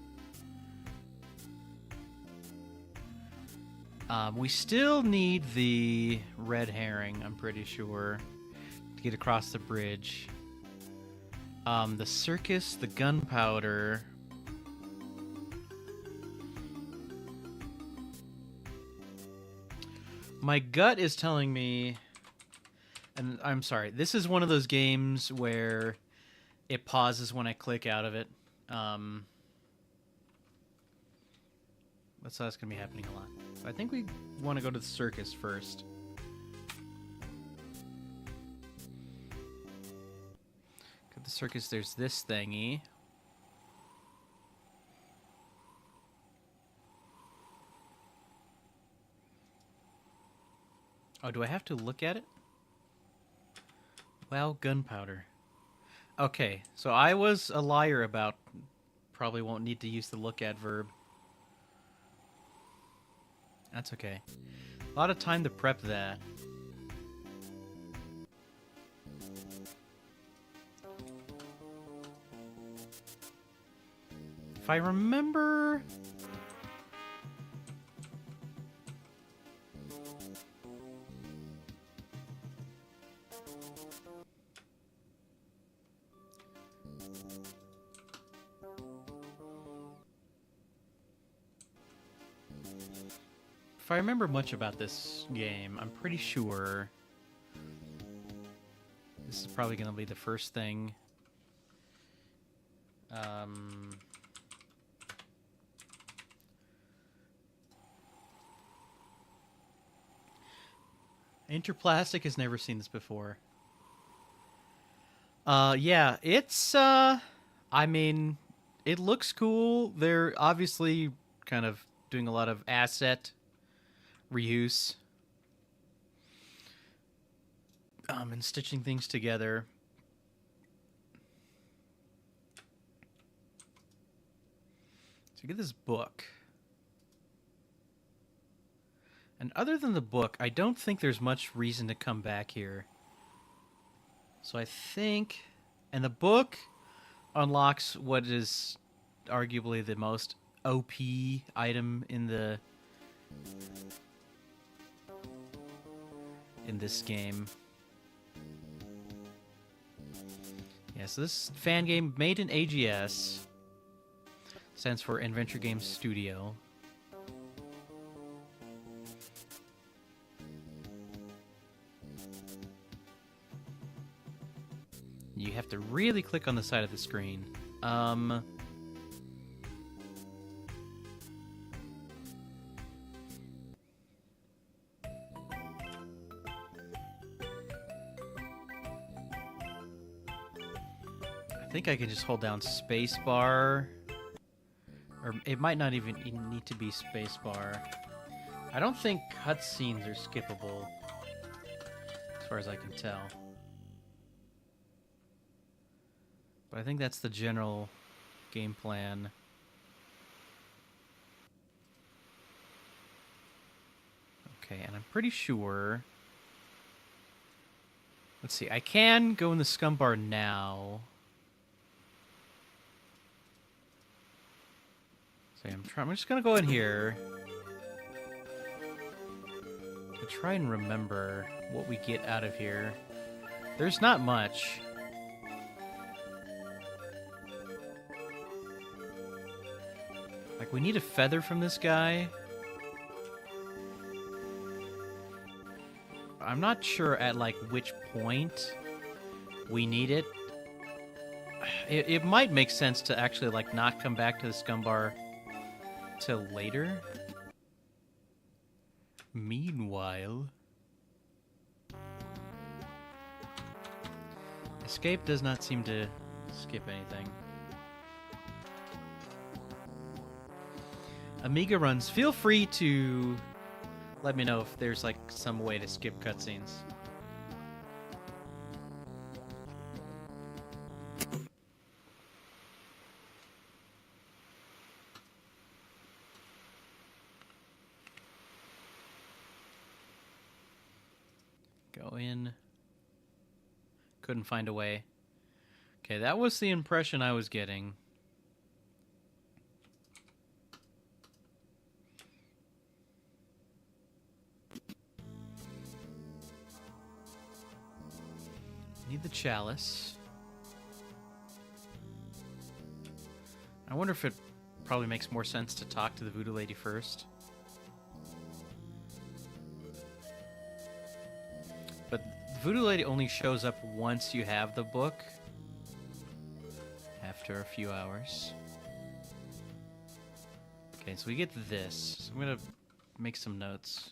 We still need the red herring, I'm pretty sure, to get across the bridge. The circus, the gunpowder. My gut is telling me, and I'm sorry, this is one of those games where it pauses when I click out of it. That's going to be happening a lot. I think we want to go to the circus first. At the circus, there's this thingy. Oh, do I have to look at it? Well, gunpowder. Okay, so I was a liar about probably won't need to use the look at verb. That's okay. A lot of time to prep that. If I remember... If I remember much about this game, I'm pretty sure this is probably going to be the first thing. Interplastic has never seen this before. Yeah, it's, I mean, it looks cool. They're obviously kind of doing a lot of asset reuse. And stitching things together. So get this book. And other than the book, I don't think there's much reason to come back here. So I think... And the book unlocks what is arguably the most OP item in this game. Yeah, so this fan game made in AGS stands for Adventure Games Studio. You have to really click on the side of the screen. think I can just hold down spacebar. Or it might not even need to be spacebar. I don't think cutscenes are skippable, as far as I can tell. But I think that's the general game plan. Okay, and I'm pretty sure... Let's see, I can go in the scum bar now. So I'm just gonna go in here to try and remember what we get out of here. There's not much. Like, we need a feather from this guy. I'm not sure at, like, which point we need it. It might make sense to actually, like, not come back to the scum bar till later. Meanwhile... Escape does not seem to skip anything. Amiga runs, feel free to let me know if there's like some way to skip cutscenes. Go in. Couldn't find a way. Okay, that was the impression I was getting. Need the chalice. I wonder if it probably makes more sense to talk to the voodoo lady first. But the voodoo lady only shows up once you have the book. After a few hours. Okay, so we get this. So I'm gonna make some notes.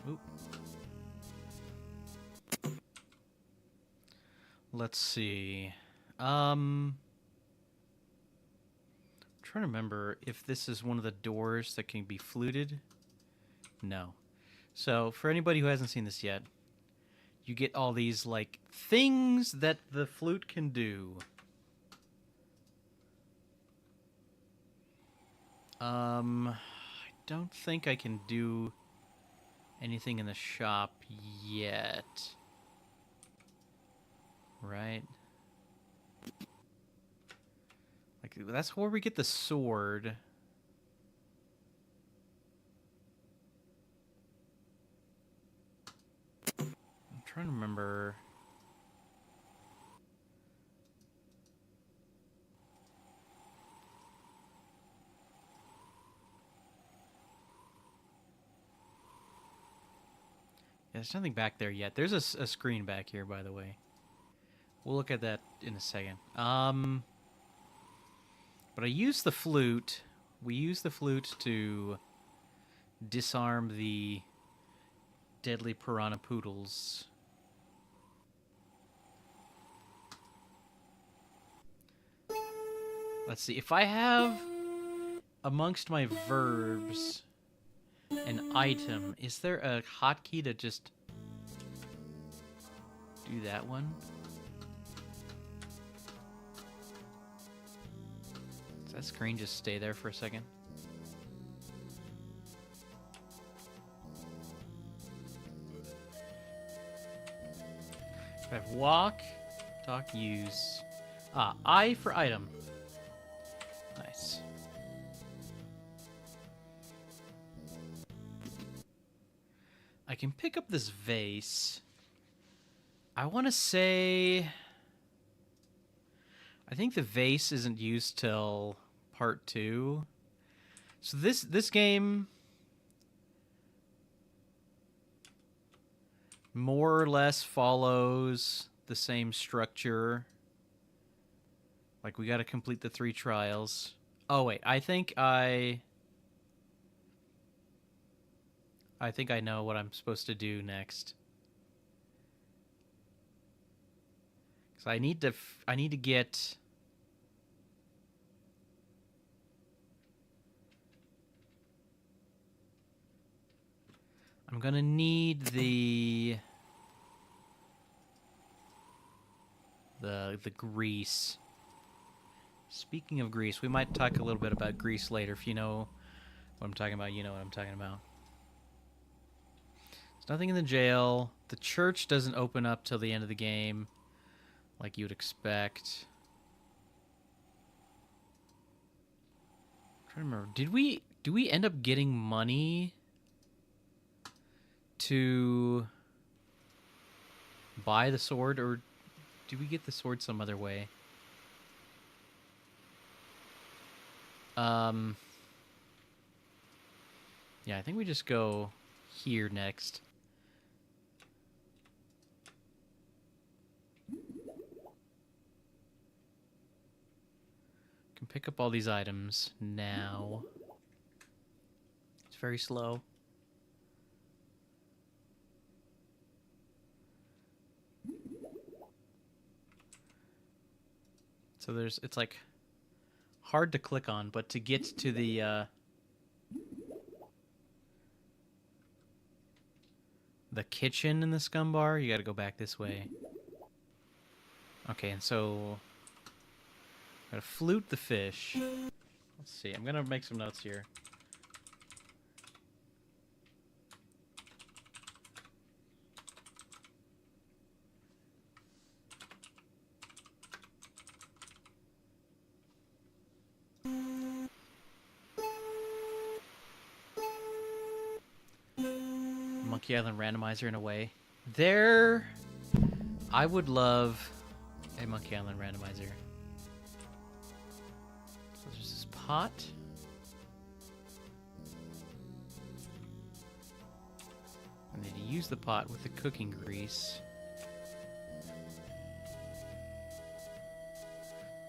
Oop. Let's see. I'm trying to remember if this is one of the doors that can be fluted. No. So, for anybody who hasn't seen this yet, you get all these, like, things that the flute can do. I don't think I can do anything in the shop yet. Right? Like, that's where we get the sword. I'm trying to remember. Yeah, there's nothing back there yet. There's a screen back here, by the way. We'll look at that in a second. But I use the flute. We use the flute to disarm the deadly piranha poodles. Let's see. If I have amongst my verbs an item, is there a hotkey to just do that one? Does that screen just stay there for a second? I have walk, talk, use. Ah, I for item. Nice. I can pick up this vase. I want to say... I think the vase isn't used till part 2. So this game more or less follows the same structure. Like, we got to complete the 3 trials. Oh, wait. I think I know what I'm supposed to do next. Because I need to get... I'm gonna need the grease. Speaking of grease, we might talk a little bit about grease later. If you know what I'm talking about, you know what I'm talking about. There's nothing in the jail. The church doesn't open up till the end of the game, like you would expect. I'm trying to remember. Do we end up getting money to buy the sword, or do we get the sword some other way? Yeah, I think we just go here next. Can pick up all these items now. It's very slow. So it's like hard to click on, but to get to the kitchen in the scum bar, you gotta go back this way. Okay, and so gotta flute the fish. Let's see, I'm gonna make some notes here. Monkey Island randomizer in a way. I would love a Monkey Island randomizer. So there's this pot. I need to use the pot with the cooking grease.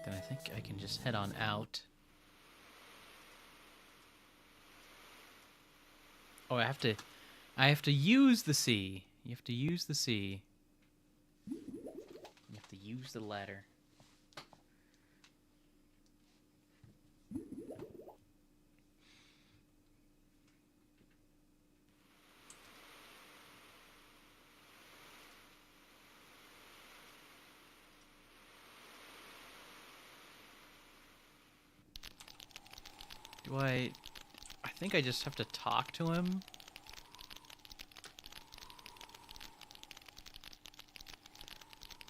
Then I think I can just head on out. Oh, I have to use the sea. You have to use the sea. You have to use the ladder. I think I just have to talk to him.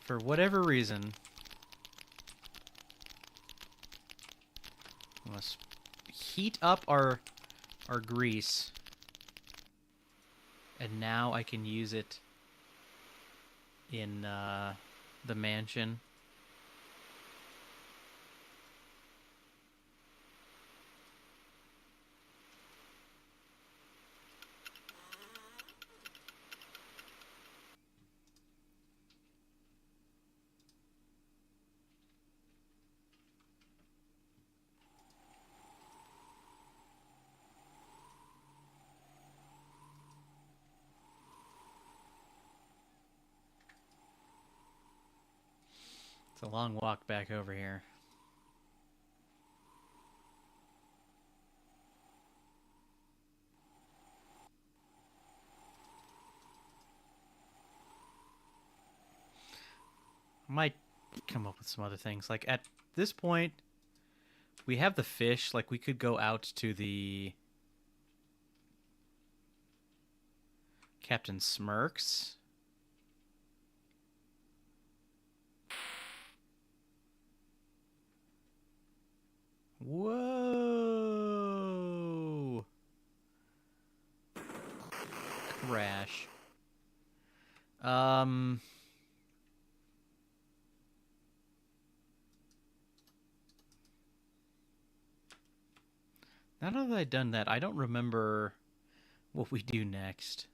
For whatever reason. Let's heat up our grease. And now I can use it in the mansion. It's a long walk back over here. I might come up with some other things. Like, at this point, we have the fish. Like, we could go out to the Captain Smirks. Whoa! Crash. Now that I've done that, I don't remember what we do next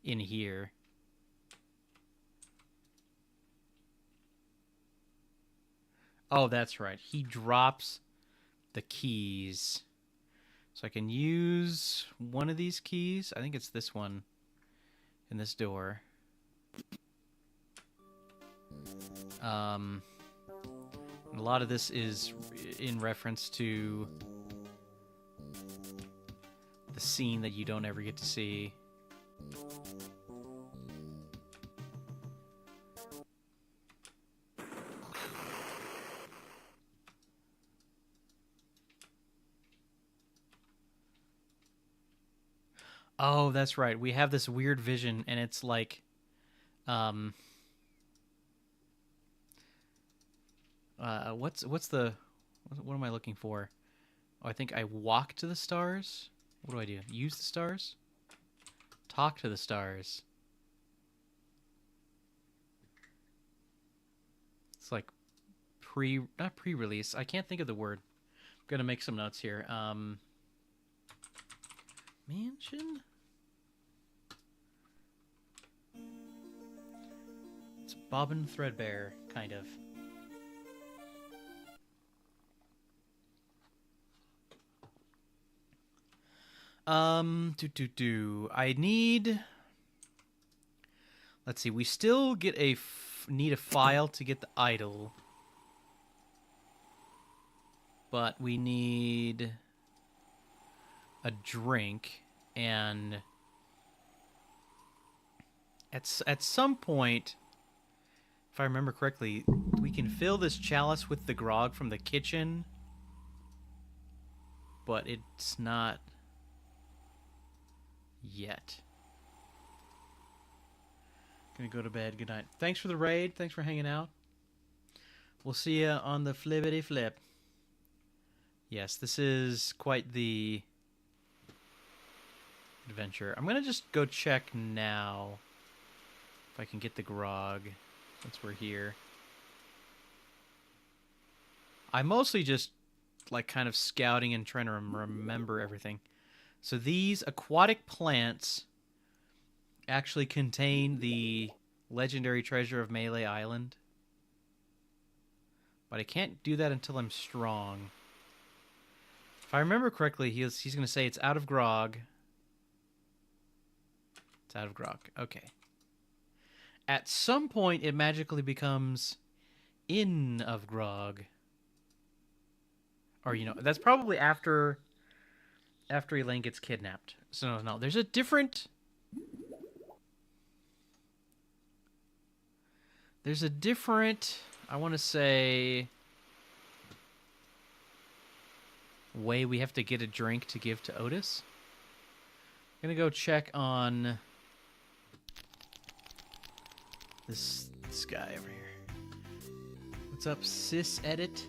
in here. Oh, that's right. He drops the keys. So I can use one of these keys. I think it's this one in this door. A lot of this is in reference to the scene that you don't ever get to see. Oh, that's right. We have this weird vision, and it's like, what's the, what am I looking for? Oh, I think I walk to the stars. What do I do? Use the stars? Talk to the stars. It's like not pre-release. I can't think of the word. I'm gonna make some notes here. Mansion? It's Bobbin Threadbare, kind of. I need... Let's see, we still get need a file to get the idol. But we need a drink, and at some point, if I remember correctly, we can fill this chalice with the grog from the kitchen, but it's not yet. Gonna go to bed. Good night. Thanks for the raid. Thanks for hanging out. We'll see you on the flippity flip. Yes, this is quite the adventure. I'm gonna just go check now if I can get the grog since we're here. I'm mostly just like kind of scouting and trying to remember everything. So these aquatic plants actually contain the legendary treasure of Melee Island. But I can't do that until I'm strong. If I remember correctly, he's going to say it's out of grog. It's out of grog. Okay. At some point, it magically becomes in of grog. Or, you know, that's probably after Elaine gets kidnapped. So, no, there's a different... I want to say, way we have to get a drink to give to Otis. I'm going to go check on this guy over here. What's up, Sis Edit?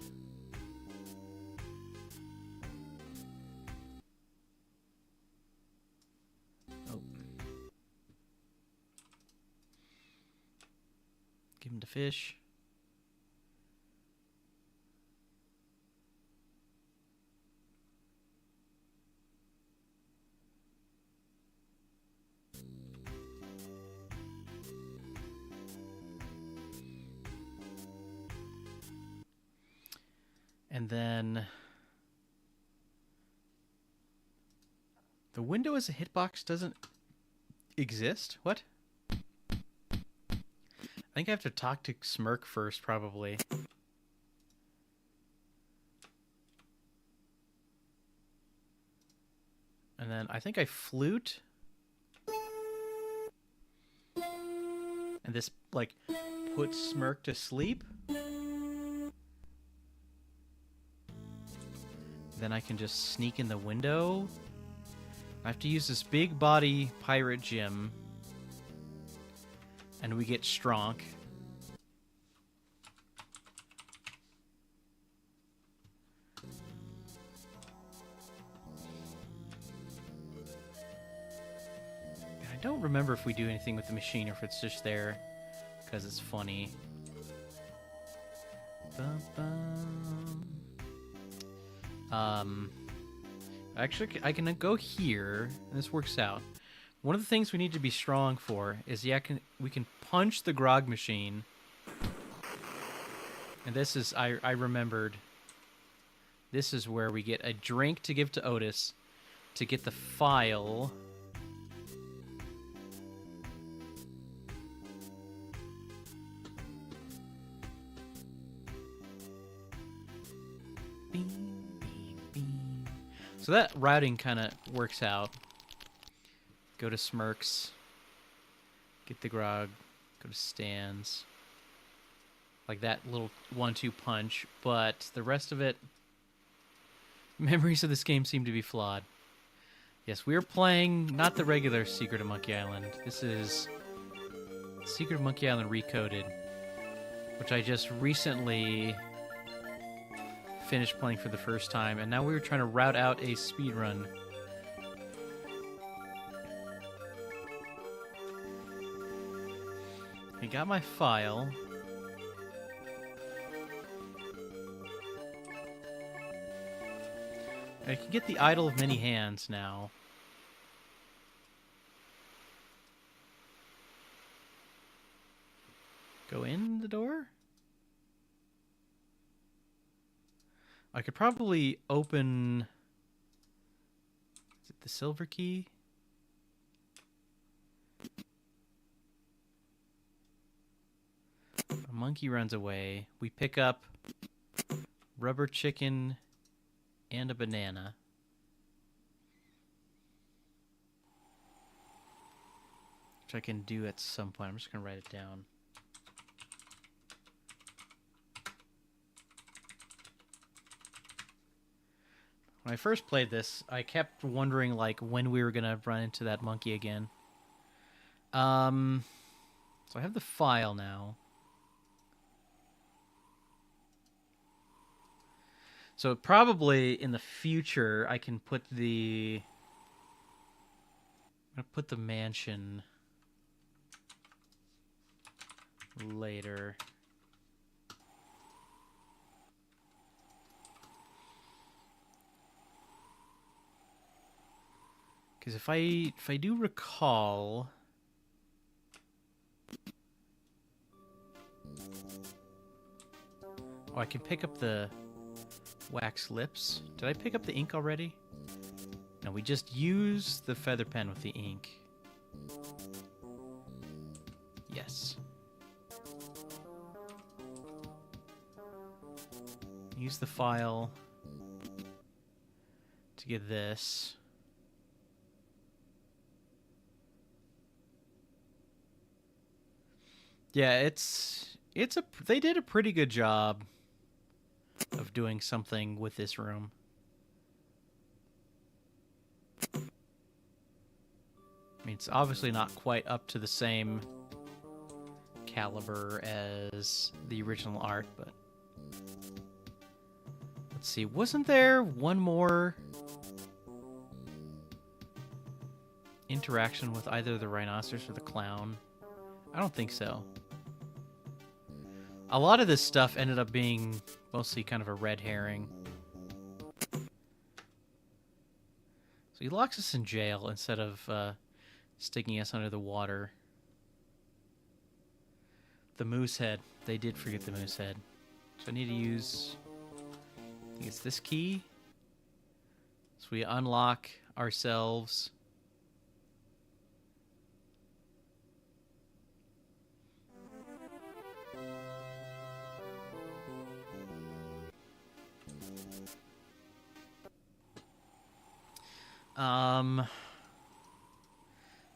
Oh. Give him the fish. And then the window as a hitbox doesn't exist? What? I think I have to talk to Smirk first, probably. And then I think I flute. And this, like, puts Smirk to sleep. Then I can just sneak in the window. I have to use this big body pirate gem. And we get Stronk. And I don't remember if we do anything with the machine or if it's just there because it's funny. Bum, bum. Actually, I can go here, and this works out. One of the things we need to be strong for is we can punch the grog machine And this is, I remembered, this is where we get a drink to give to Otis to get the file. Bing, bing, bing. So that routing kind of works out. Go to Smirks. Get the grog. Go to Stan's. Like that little 1-2 punch. But the rest of it... Memories of this game seem to be flawed. Yes, we are playing not the regular Secret of Monkey Island. This is Secret of Monkey Island Recoded, which I just recently finished playing for the first time, and now we were trying to route out a speedrun. I got my file. I can get the Idol of Many Hands now. Go in the door? I could probably open... Is it the silver key? A monkey runs away. We pick up rubber chicken and a banana. Which I can do at some point. I'm just going to write it down. When I first played this, I kept wondering like when we were going to run into that monkey again. So I have the file now. So probably in the future I can put the... I'm going to put the mansion later. Because if I do recall... Oh, I can pick up the wax lips. Did I pick up the ink already? No, we just use the feather pen with the ink. Yes. Use the file to get this. Yeah, they did a pretty good job of doing something with this room. I mean, it's obviously not quite up to the same caliber as the original art, but let's see. Wasn't there one more interaction with either the rhinoceros or the clown? I don't think so. A lot of this stuff ended up being mostly kind of a red herring. So he locks us in jail instead of sticking us under the water. The moose head. They did forget the moose head. So I need to use... I think it's this key. So we unlock ourselves...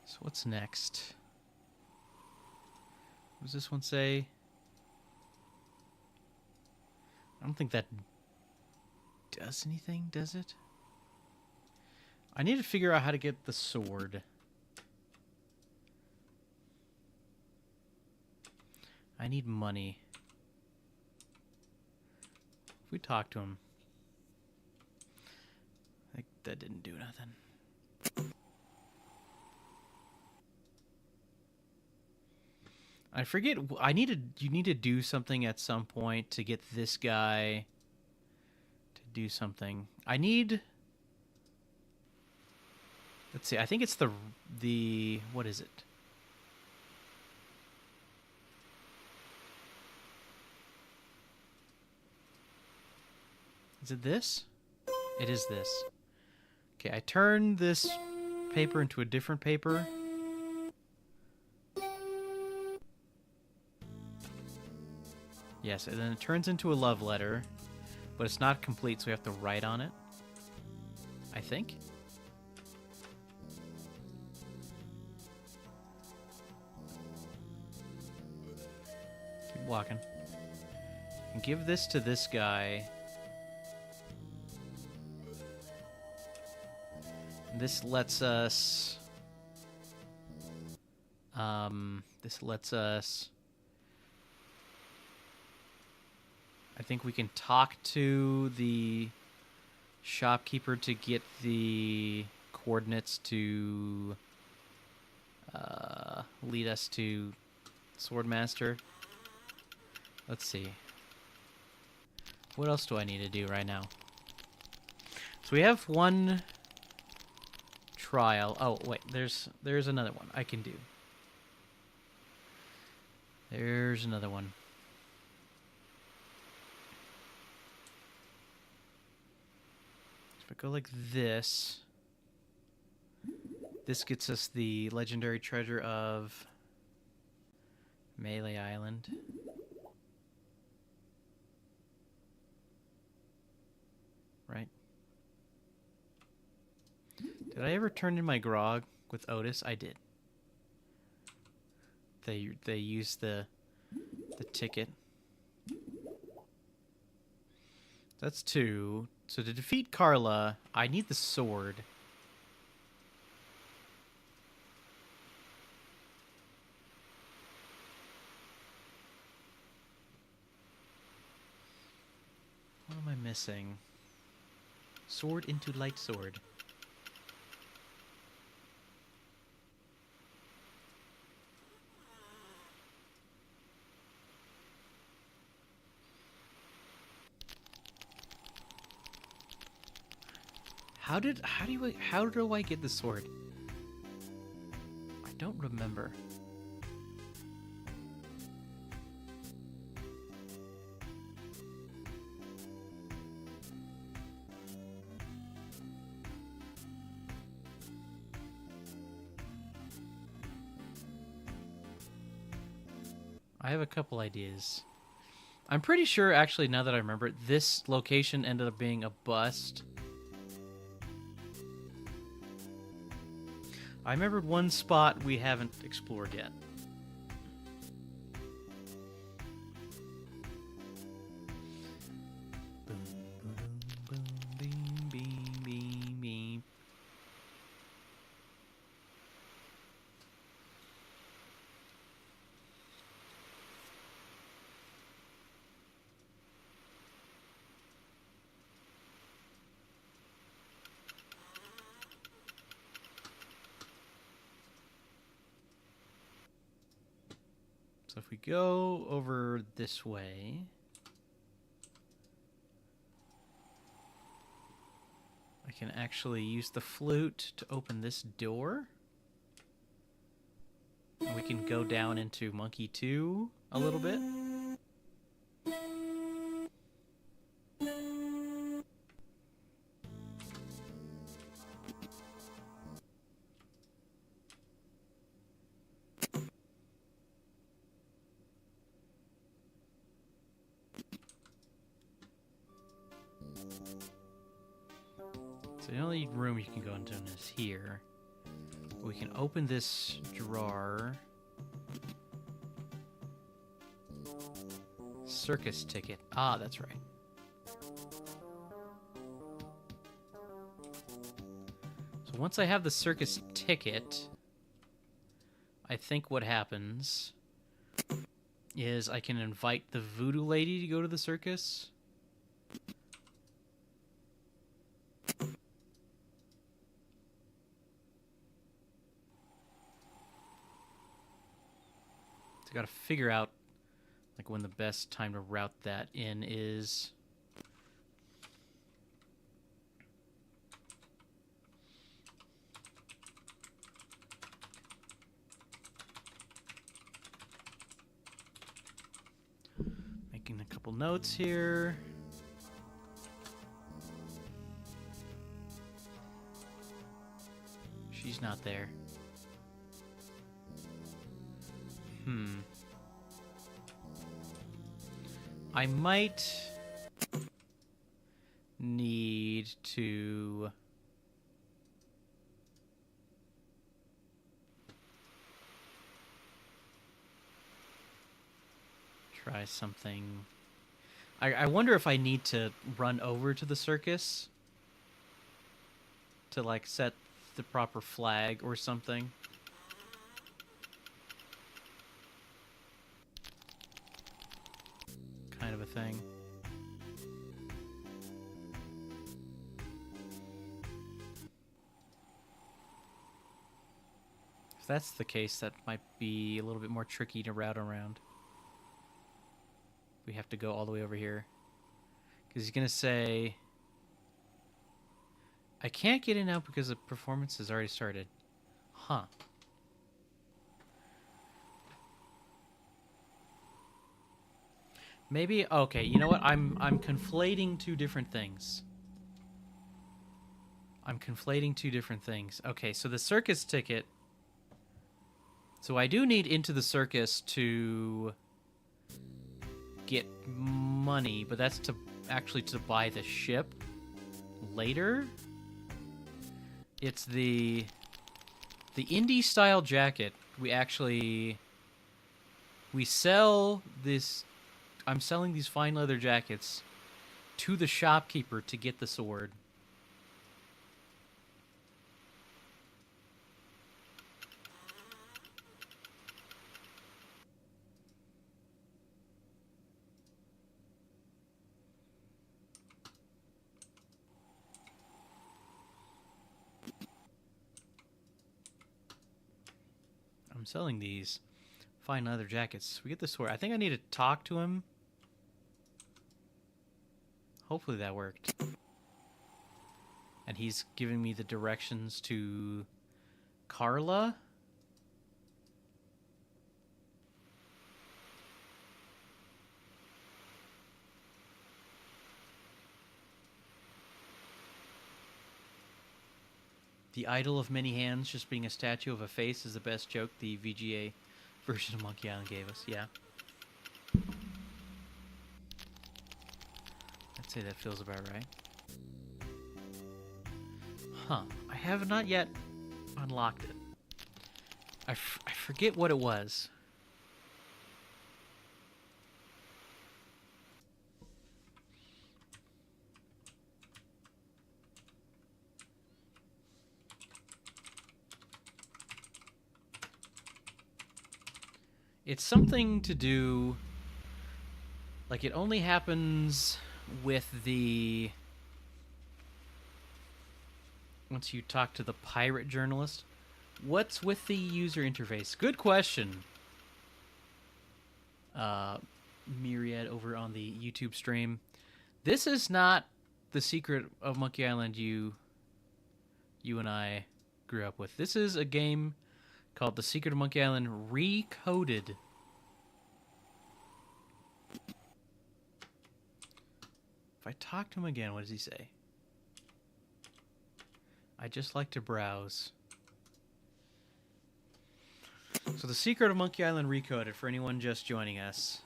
So what's next? What does this one say? I don't think that does anything, does it? I need to figure out how to get the sword. I need money. If we talk to him. That didn't do nothing. I forget. You need to do something at some point to get this guy to do something. I need. Let's see. I think it's the what is it? Is it this? It is this. Okay, I turn this paper into a different paper. Yes, and then it turns into a love letter, but it's not complete, so we have to write on it. I think. Keep walking. And give this to this guy. This lets us... I think we can talk to the shopkeeper to get the coordinates to lead us to Swordmaster. Let's see. What else do I need to do right now? So we have one trial. Oh, wait, there's another one I can do. There's another one. If I go like this, this gets us the legendary treasure of Melee Island. Right? Did I ever turn in my grog with Otis? I did. They used the ticket. That's 2. So to defeat Carla, I need the sword. What am I missing? Sword into light sword. How do I get the sword? I don't remember. I have a couple ideas. I'm pretty sure, actually, now that I remember it, this location ended up being a bust. I remembered one spot we haven't explored yet. Boom, boom, boom, beam, beam, beam, beam. So if we go over this way, I can actually use the flute to open this door. And we can go down into Monkey 2 a little bit. So the only room you can go into is here. We can open this drawer. Circus ticket. Ah, that's right. So once I have the circus ticket, I think what happens is I can invite the voodoo lady to go to the circus. So I gotta figure out like when the best time to route that in is. Making a couple notes here. She's not there. I might need to try something. I wonder if I need to run over to the circus to like set the proper flag or something. Kind of a thing. If that's the case, that might be a little bit more tricky to route around. We have to go all the way over here. Because he's going to say, I can't get in now because the performance has already started. Huh. Maybe, okay, you know what? I'm conflating two different things. Okay, so the circus ticket. So I do need into the circus to get money, but that's to actually to buy the ship later. It's the indie style jacket. We sell this. I'm selling these fine leather jackets to the shopkeeper to get the sword. I'm selling these fine leather jackets. We get the sword. I think I need to talk to him. Hopefully that worked. And he's giving me the directions to Carla. The idol of many hands just being a statue of a face is the best joke the VGA version of Monkey Island gave us. Yeah. I'd say that feels about right. Huh. I have not yet unlocked it. I forget what it was. It's something to do... Like, it only happens with the... Once you talk to the pirate journalist. What's with the user interface? Good question. Myriad over on the YouTube stream. This is not the secret of Monkey Island you and I grew up with. This is a game called The Secret of Monkey Island Recoded. If I talk to him again, what does he say? I just like to browse. So The Secret of Monkey Island Recoded, for anyone just joining us,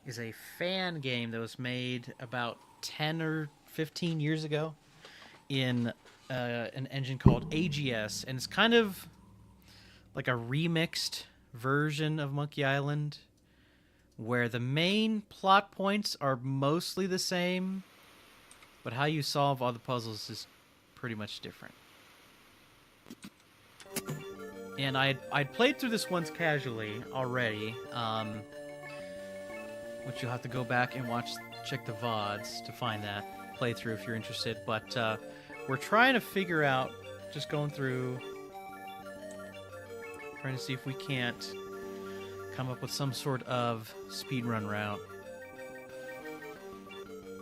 is a fan game that was made about 10 or 15 years ago in an engine called AGS, and it's kind of like a remixed version of Monkey Island, where the main plot points are mostly the same, but how you solve all the puzzles is pretty much different. And I'd played through this once casually already, which you'll have to go back and check the VODs to find that playthrough if you're interested. But we're trying to figure out, just going through, trying to see if we can't come up with some sort of speedrun route.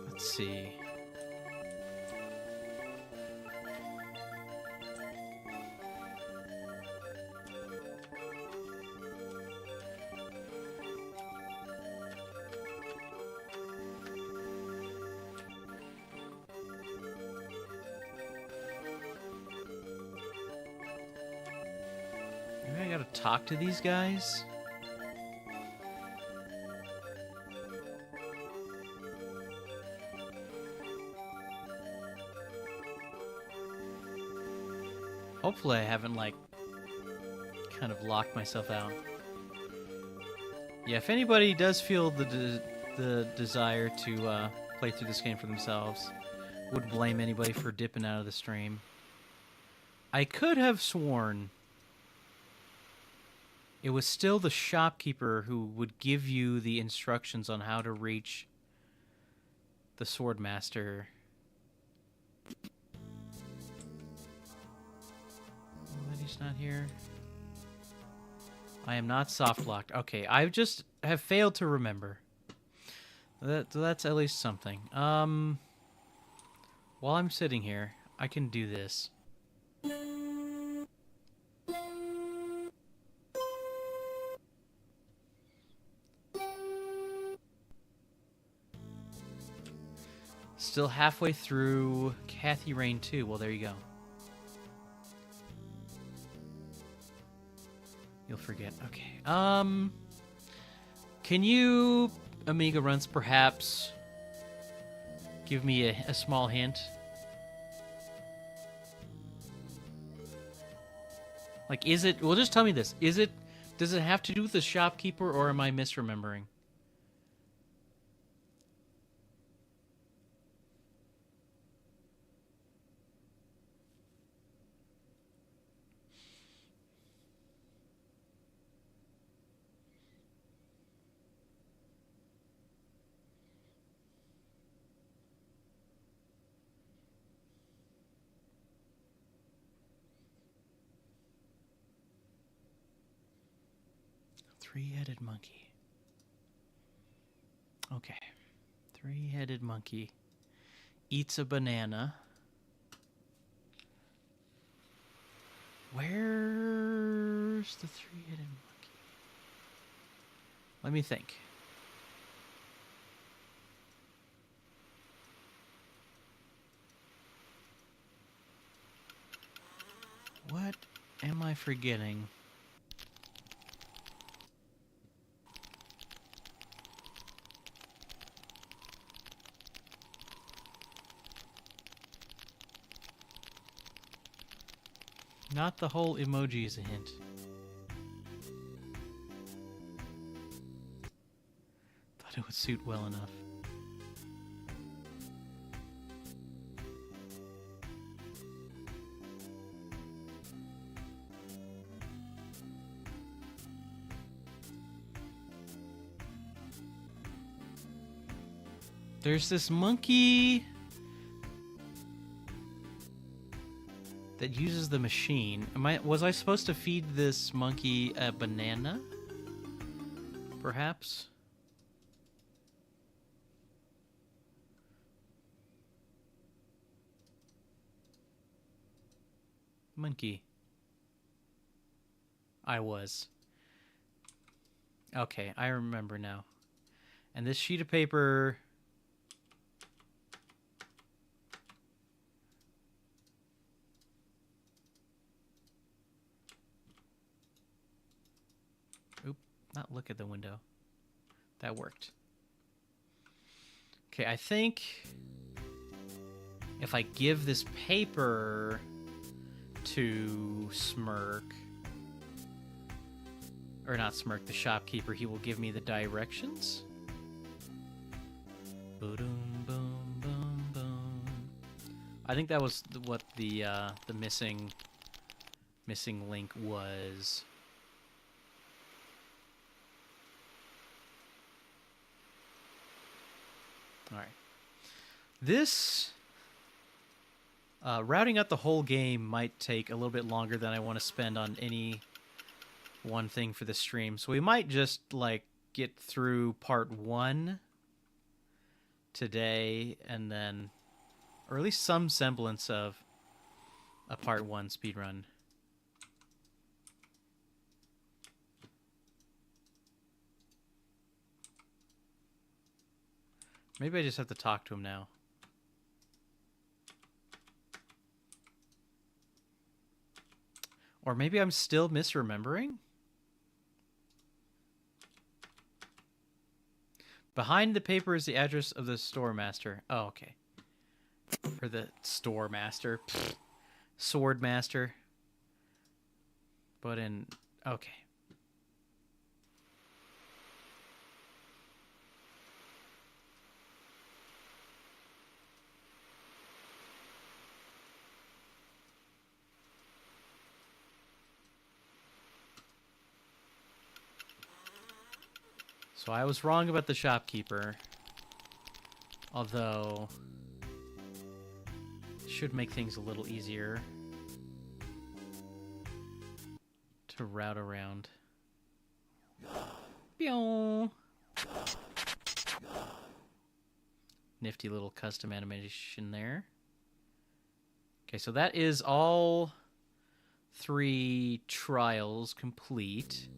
Let's see. gotta talk to these guys? Hopefully I haven't, like, kind of locked myself out. Yeah, if anybody does feel the desire to play through this game for themselves, wouldn't blame anybody for dipping out of the stream. I could have sworn it was still the shopkeeper who would give you the instructions on how to reach the Swordmaster. But he's not here. I am not soft locked. Okay, I just have failed to remember. That's at least something. While I'm sitting here, I can do this. Still halfway through Kathy Rain 2. Well, there you go. You'll forget. Okay. Can you, Amiga Runs, perhaps give me a small hint? Like, is it... Well, just tell me this. Is it... Does it have to do with the shopkeeper, or am I misremembering? Three-headed monkey. Okay. Three-headed monkey eats a banana. Where's the three-headed monkey? Let me think. What am I forgetting? Not the whole emoji is a hint. Thought it would suit well enough. There's this monkey that uses the machine. Was I supposed to feed this monkey a banana? Perhaps? Monkey. I was. Okay, I remember now. And this sheet of paper... Not look at the window. That worked. Okay, I think if I give this paper to Smirk, or not Smirk, the shopkeeper, he will give me the directions. Boom, boom, boom, boom. I think that was what the missing link was. All right. This routing out the whole game might take a little bit longer than I want to spend on any one thing for the stream. So we might just like get through part 1 today and then, or at least some semblance of a part 1 speedrun. Maybe I just have to talk to him now. Or maybe I'm still misremembering? Behind the paper is the address of the store master. Oh, okay. Or the store master. Pfft. Sword master. But in... Okay. So I was wrong about the shopkeeper. Although... should make things a little easier to route around. Pew! Nifty little custom animation there. Okay, so that is all 3 trials complete.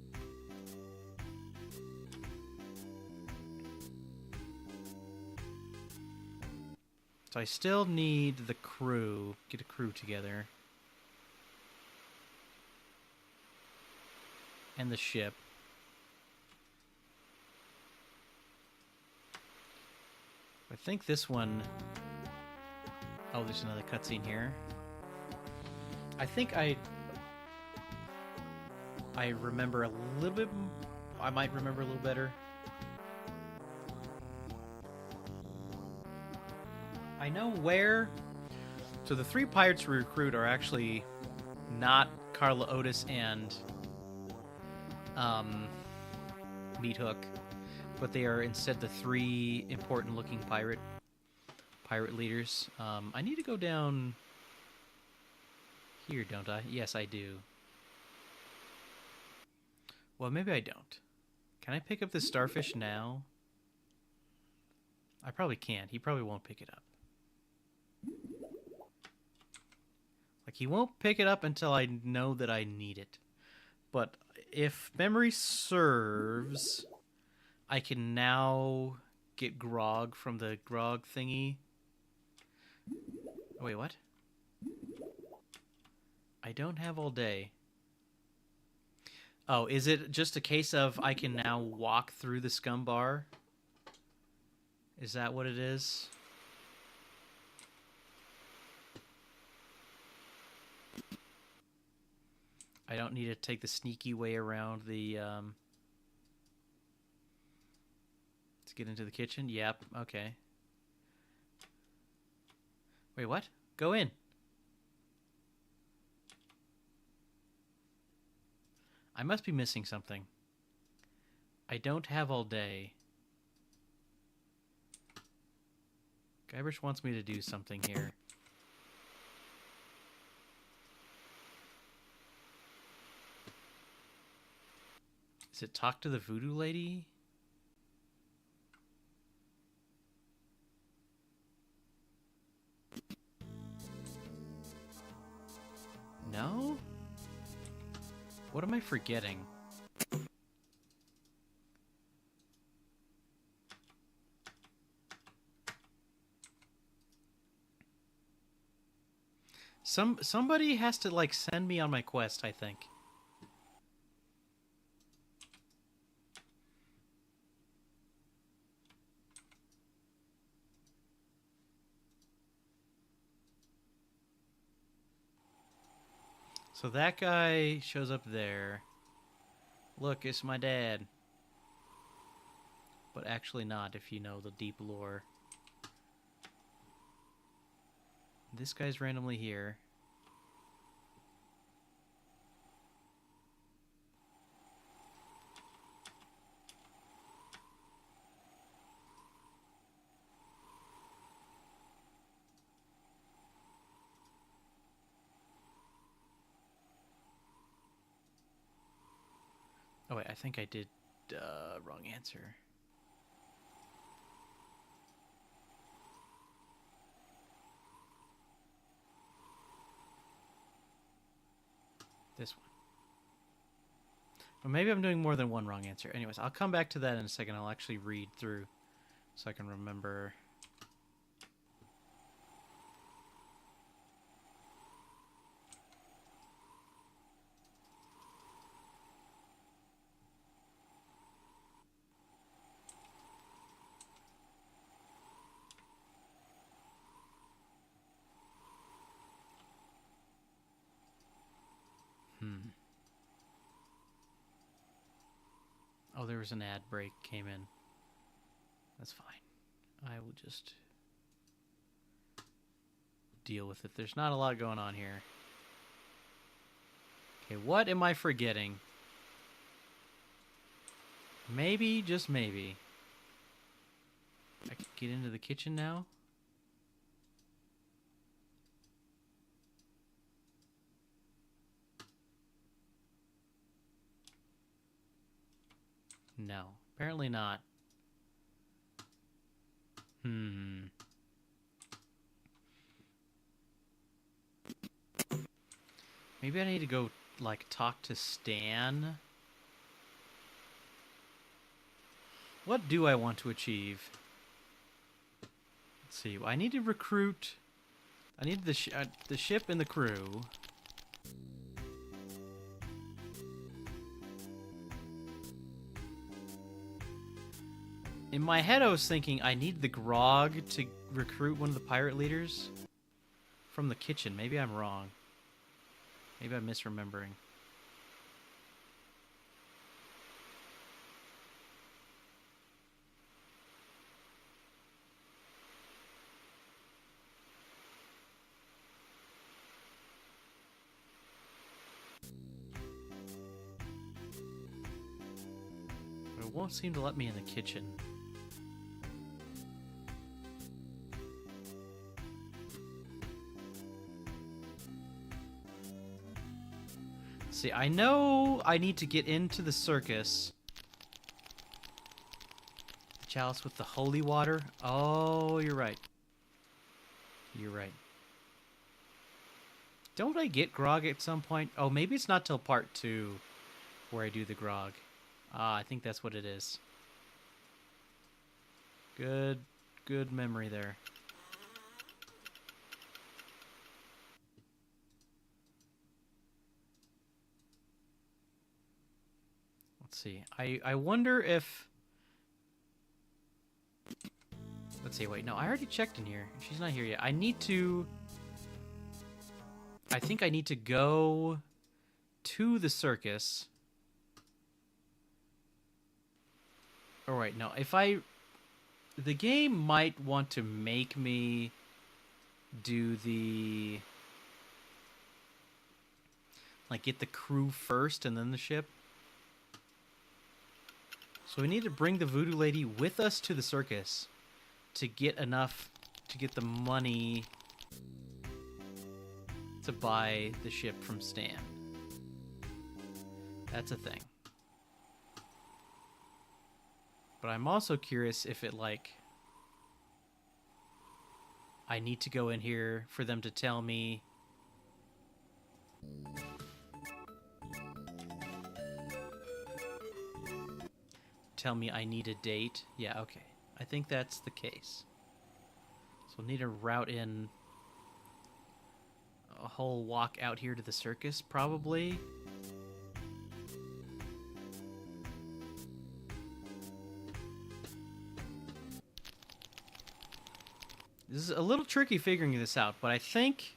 So I still need the crew. Get a crew together. And the ship. I think this one... Oh, there's another cutscene here. I think I remember a little bit... I might remember a little better. I know where... So the 3 pirates we recruit are actually not Carla Otis and Meat Hook, but they are instead the 3 important-looking pirate leaders. I need to go down here, don't I? Yes, I do. Well, maybe I don't. Can I pick up this starfish now? I probably can't. He probably won't pick it up. Like, he won't pick it up until I know that I need it. But if memory serves, I can now get grog from the grog thingy. Oh, wait, what? I don't have all day. Oh, is it just a case of I can now walk through the scum bar? Is that what it is? I don't need to take the sneaky way around the, to get into the kitchen? Yep, okay. Wait, what? Go in. I must be missing something. I don't have all day. Guybrush wants me to do something here. Is it talk to the voodoo lady? No? What am I forgetting? Somebody has to, like, send me on my quest, I think. So that guy shows up there. Look, it's my dad. But actually not, if you know the deep lore. This guy's randomly here. Oh wait, I think I did wrong answer. This one. Well, maybe I'm doing more than one wrong answer. Anyways, I'll come back to that in a second. I'll actually read through so I can remember. Oh, there was an ad break came in. That's fine. I will just deal with it. There's not a lot going on here. Okay, what am I forgetting? Maybe, just maybe, I can get into the kitchen now? No, apparently not. Maybe I need to go, like, talk to Stan. What do I want to achieve? Let's see. I need to recruit. I need the ship and the crew. In my head, I was thinking I need the grog to recruit one of the pirate leaders from the kitchen. Maybe I'm wrong. Maybe I'm misremembering. But it won't seem to let me in the kitchen. See, I know I need to get into the circus. The chalice with the holy water. Oh, you're right. You're right. Don't I get grog at some point? Oh, maybe it's not till part 2 where I do the grog. Ah, I think that's what it is. Good memory there. Let's see. I wonder if... Let's see, wait, no, I already checked in here. She's not here yet. I need to... I think I need to go to the circus. Oh, wait, no, if I... The game might want to make me do the... Like, get the crew first and then the ship. So we need to bring the voodoo lady with us to the circus to get enough to get the money to buy the ship from Stan. That's a thing. But I'm also curious if it, like... I need to go in here for them to tell me... Tell me I need a date. Yeah, okay. I think that's the case. So we'll need to route in a whole walk out here to the circus, probably. This is a little tricky figuring this out, but I think...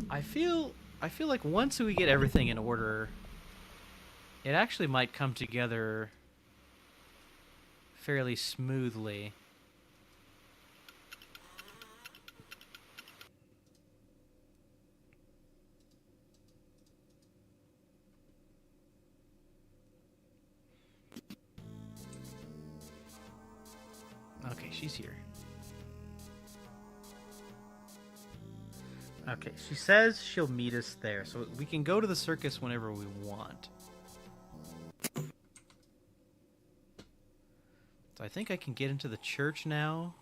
I feel like once we get everything in order, it actually might come together fairly smoothly. Okay, she's here. Okay, she says she'll meet us there, so we can go to the circus whenever we want. So I think I can get into the church now.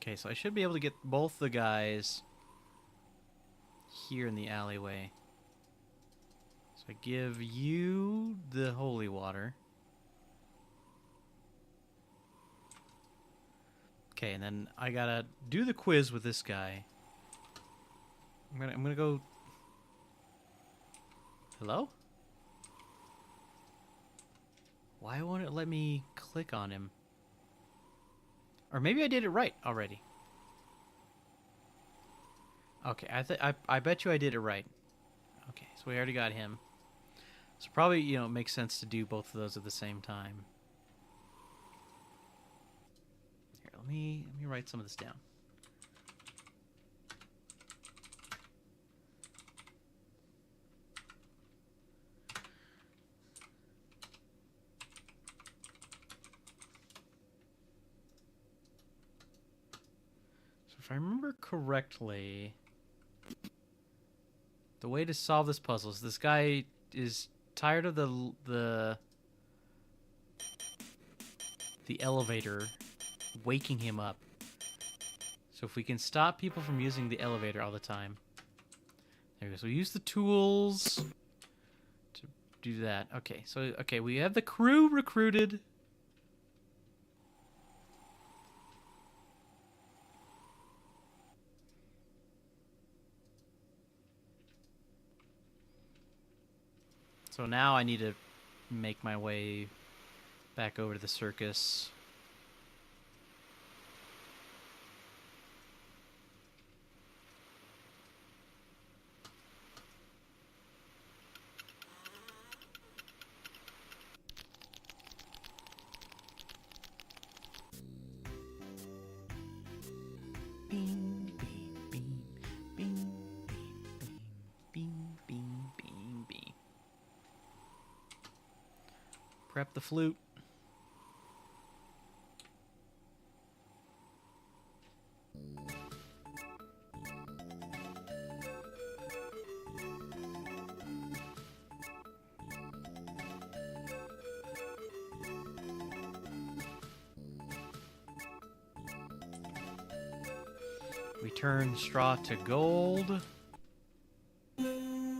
Okay, so I should be able to get both the guys here in the alleyway. So I give you the holy water. Okay, and then I gotta do the quiz with this guy. I'm gonna go. Hello? Why won't it let me click on him? Or maybe I did it right already. Okay, I bet you I did it right. Okay, so we already got him. So probably, you know, it makes sense to do both of those at the same time. Here, let me write some of this down. So if I remember correctly, the way to solve this puzzle is this guy is tired of the elevator waking him up. So if we can stop people from using the elevator all the time. There we go. So we use the tools to do that. Okay, so we have the crew recruited. So now I need to make my way back over to the circus. Bing, bing, bing, bing, bing, bing, bing, bing, bing. Prep the flute. We turn straw to gold. Toot.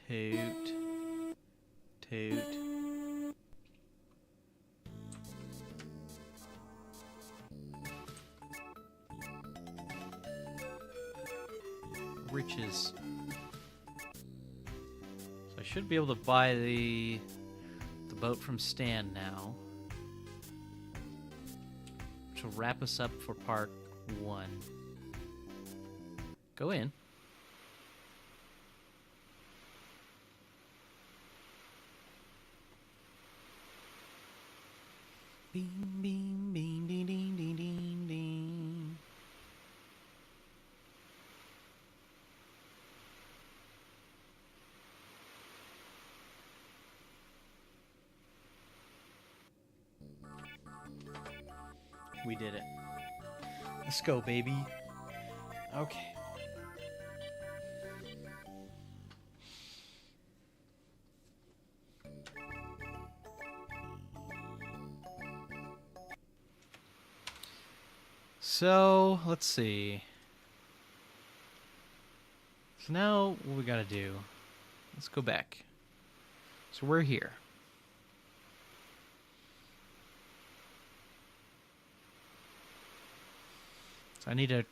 Toot. Toot. Riches. So I should be able to buy the boat from Stan now. Which will wrap us up for part 1. Go in. Bing, bing, bing, ding, ding, ding, ding, ding. We did it. Let's go, baby. Okay. So, let's see. So now, what we gotta do? Let's go back. So we're here. So I need to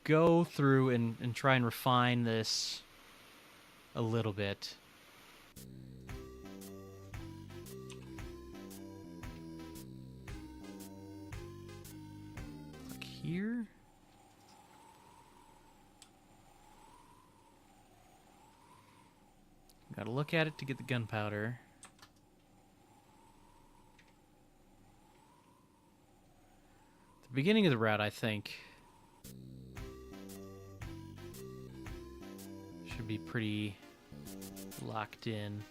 go through and try and refine this a little bit. Like here. Gotta look at it to get the gunpowder. The beginning of the route, I think, should be pretty locked in.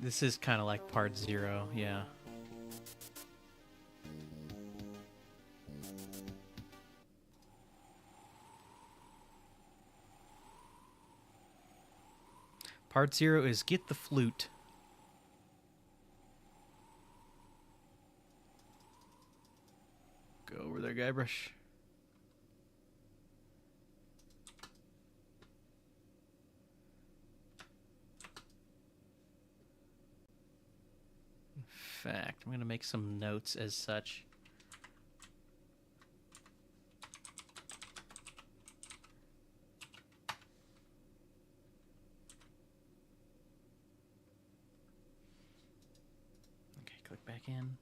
This is kind of like part 0, yeah. Part 0 is get the flute. Go over there, Guybrush. In fact, I'm going to make some notes as such. Okay, click back in.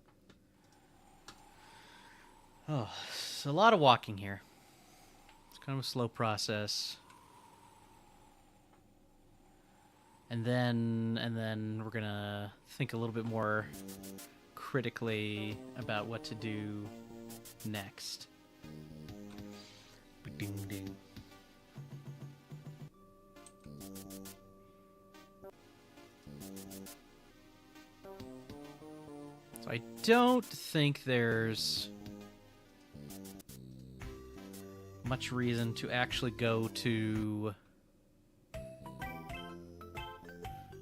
Oh, it's a lot of walking here. It's kind of a slow process. And then we're gonna think a little bit more critically about what to do next. Ding ding. So I don't think there's much reason to actually go to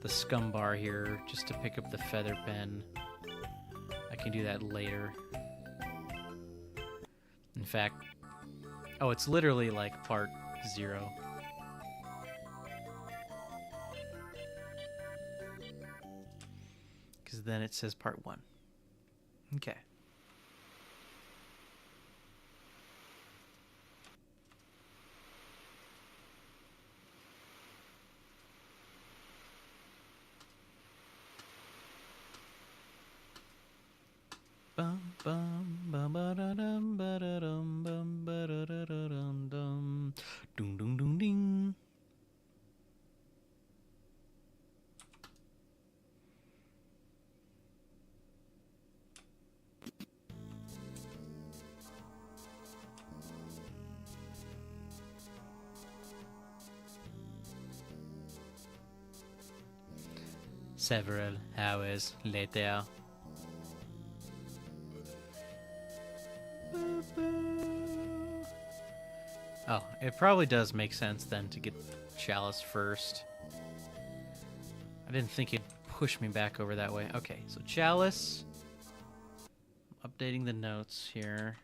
the scum bar here just to pick up the feather pen. I can do that later. In fact, oh, it's literally like part 0. Because then it says part 1. Okay. Bum bum bum ba da dum ba da dum bum ba da da da dum dum dum dum dum ding. Several hours later. Oh, it probably does make sense then to get Chalice first. I didn't think it'd push me back over that way. Okay, so Chalice. Updating the notes here.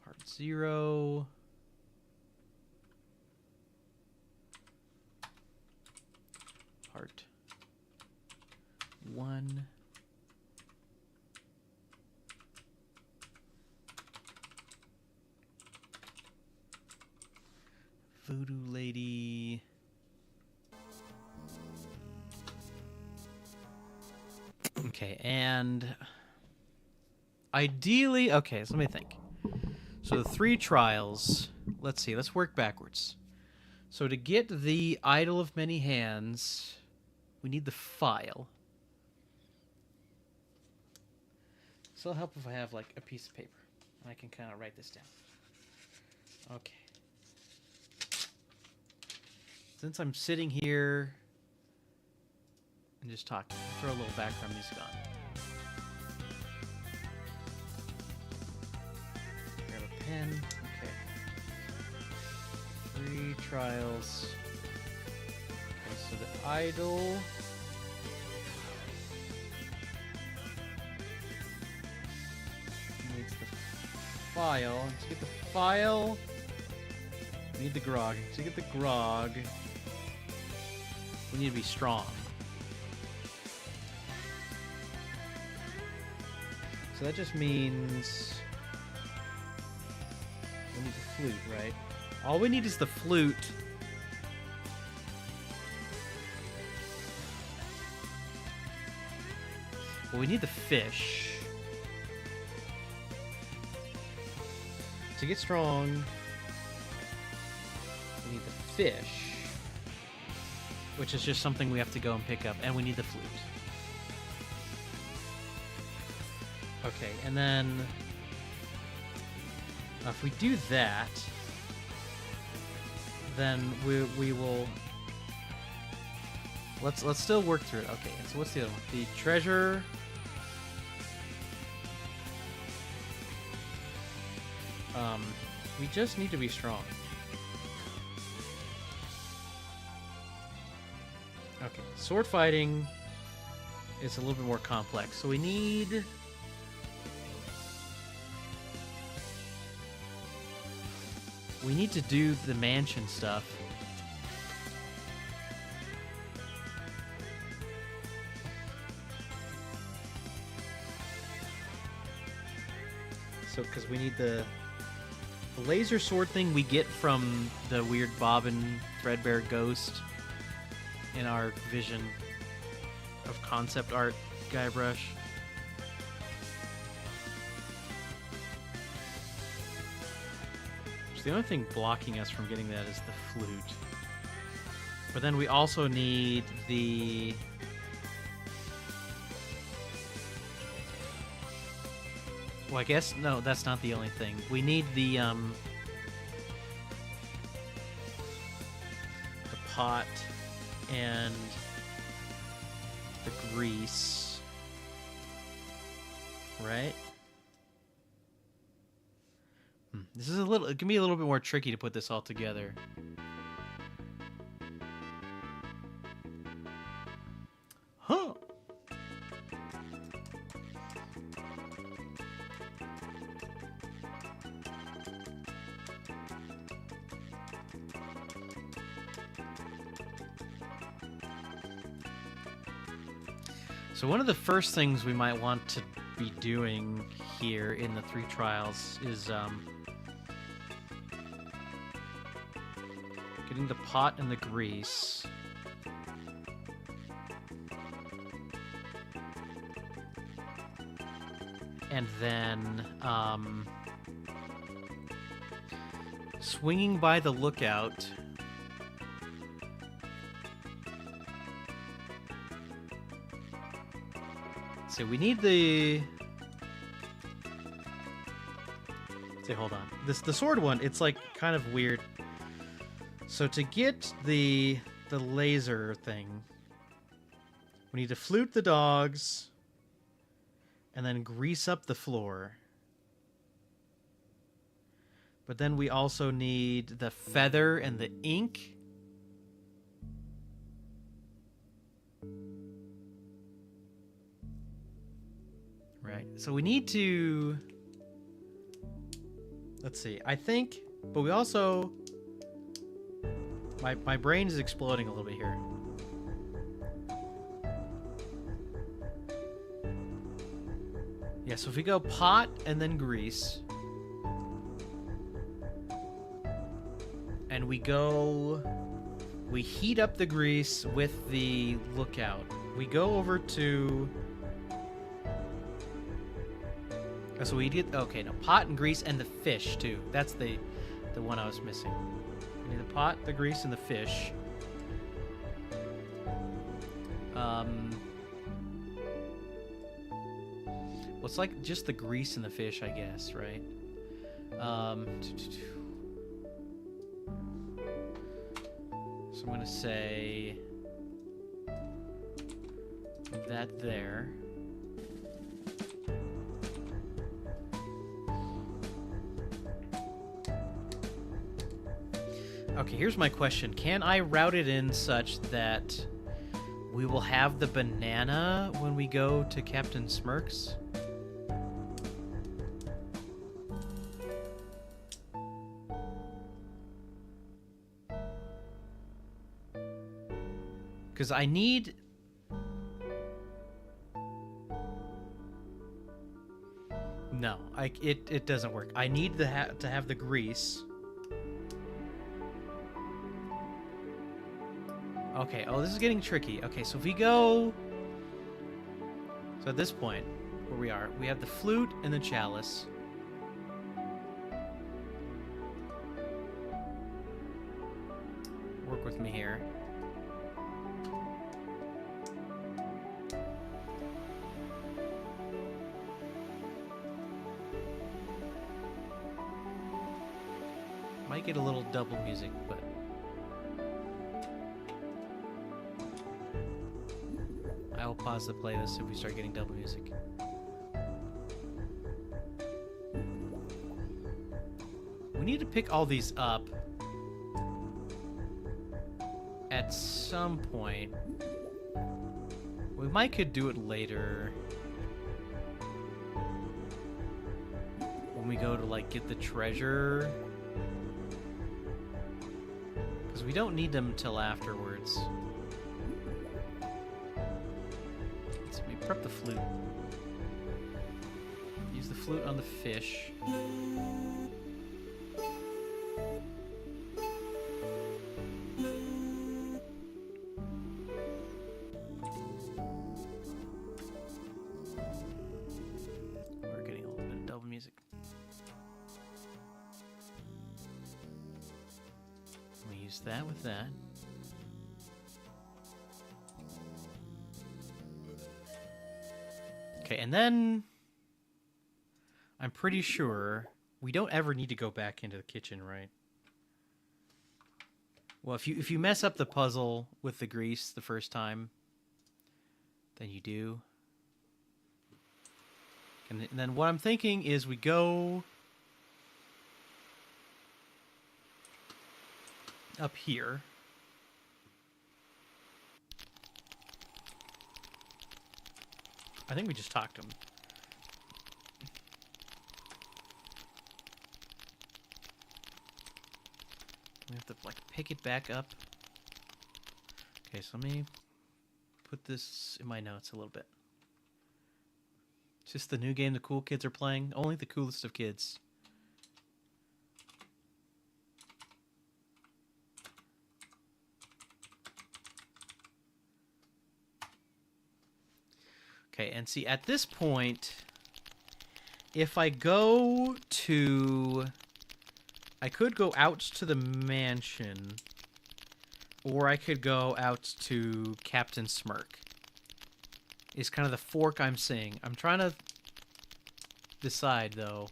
Part 0. Part 1. Voodoo Lady. Okay, and ideally, okay, so let me think. So the 3 trials, let's see, let's work backwards. So to get the Idol of Many Hands, we need the file. So it'll help if I have like a piece of paper and I can kind of write this down. Okay. Since I'm sitting here and just talking, I'll throw a little background music on. Grab a pen. Okay. 3 trials. Okay, so the idol. Needs the file. To get the file, we need the grog. To get the grog, we need to be strong. So that just means we need the flute, right? All we need is the flute. Well, we need the fish. To get strong, we need the fish, which is just something we have to go and pick up, and we need the flute. Okay, and then if we do that, then we will. Let's still work through it. Okay, so what's the other one? The treasure. We just need to be strong. Okay, sword fighting. it's a little bit more complex. So we need... We need to do the mansion stuff. So, because we need the laser sword thing we get from the weird Bob and Threadbare ghost in our vision of concept art Guybrush. So the only thing blocking us from getting that is the flute. But then we also need the... Well, I guess, no, that's not the only thing. We need the pot and the grease, right? This is it can be a little bit more tricky to put this all together. Huh. So one of the first things we might want to be doing here in the 3 trials is getting the pot and the grease. And then swinging by the lookout. So we need the... Say, hold on. The sword one, it's like kind of weird. So to get the laser thing, we need to flute the dogs and then grease up the floor. But then we also need the feather and the ink. Right. So we need to... Let's see. I think... But we also... My brain is exploding a little bit here. Yeah, so if we go pot and then grease... And we heat up the grease with the lookout. We go over to... So we get... Okay, no, pot and grease and the fish, too. That's the one I was missing. We need the pot, the grease, and the fish. Well, it's like just the grease and the fish, I guess, right? So I'm gonna say that there. Okay, here's my question. Can I route it in such that we will have the banana when we go to Captain Smirk's? Because I need... No, it doesn't work. I need to have the grease. Okay, oh, this is getting tricky. Okay, so if we go... So at this point, where we are, we have the flute and the chalice. Work with me here. Might get a little double music, but... I will pause the playlist if we start getting double music. We need to pick all these up at some point. We might could do it later. When we go to, like, get the treasure. Because we don't need them till afterwards. Let's maybe prep the flute. Use the flute on the fish. We're getting a little bit of double music. We use that with that. Okay, and then I'm pretty sure we don't ever need to go back into the kitchen, right? Well, if you mess up the puzzle with the grease the first time, then you do. And then what I'm thinking is we go up here. I think we just talked to him. We have to, like, pick it back up. Okay, so let me put this in my notes a little bit. It's just the new game the cool kids are playing. Only the coolest of kids. Okay, and see, at this point, if I go to... I could go out to the mansion, or I could go out to Captain Smirk. Is kind of the fork I'm seeing. I'm trying to decide, though,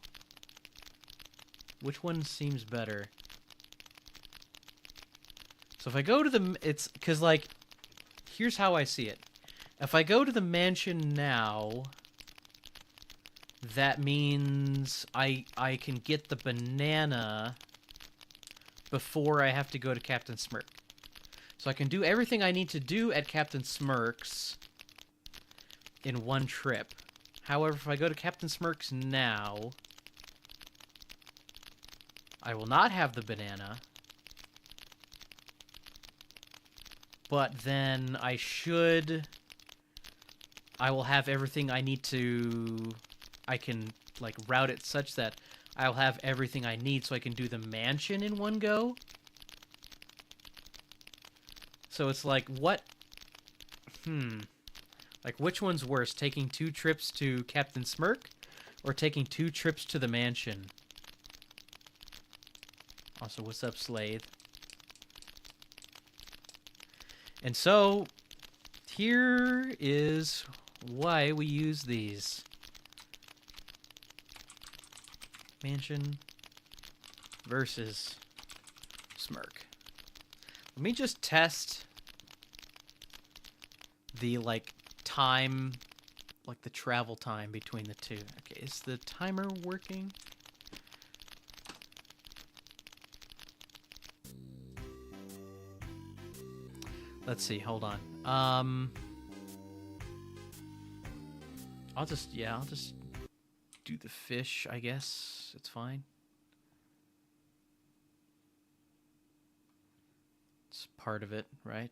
which one seems better. So if I go to the... It's... Because, like, here's how I see it. If I go to the mansion now, that means I can get the banana before I have to go to Captain Smirk. So I can do everything I need to do at Captain Smirk's in one trip. However, if I go to Captain Smirk's now, I will not have the banana. But then I will have everything I need to... I can, like, route it such that I'll have everything I need so I can do the mansion in one go. So it's like, what... Like, which one's worse? Taking 2 trips to Captain Smirk or taking 2 trips to the mansion? Also, what's up, Slade? And so, here is why we use these. Mansion versus Smirk. Let me just test the, like, time, like the travel time between the two. Okay, is the timer working? Let's see, hold on. I'll just do the fish, I guess. It's fine. It's part of it, right?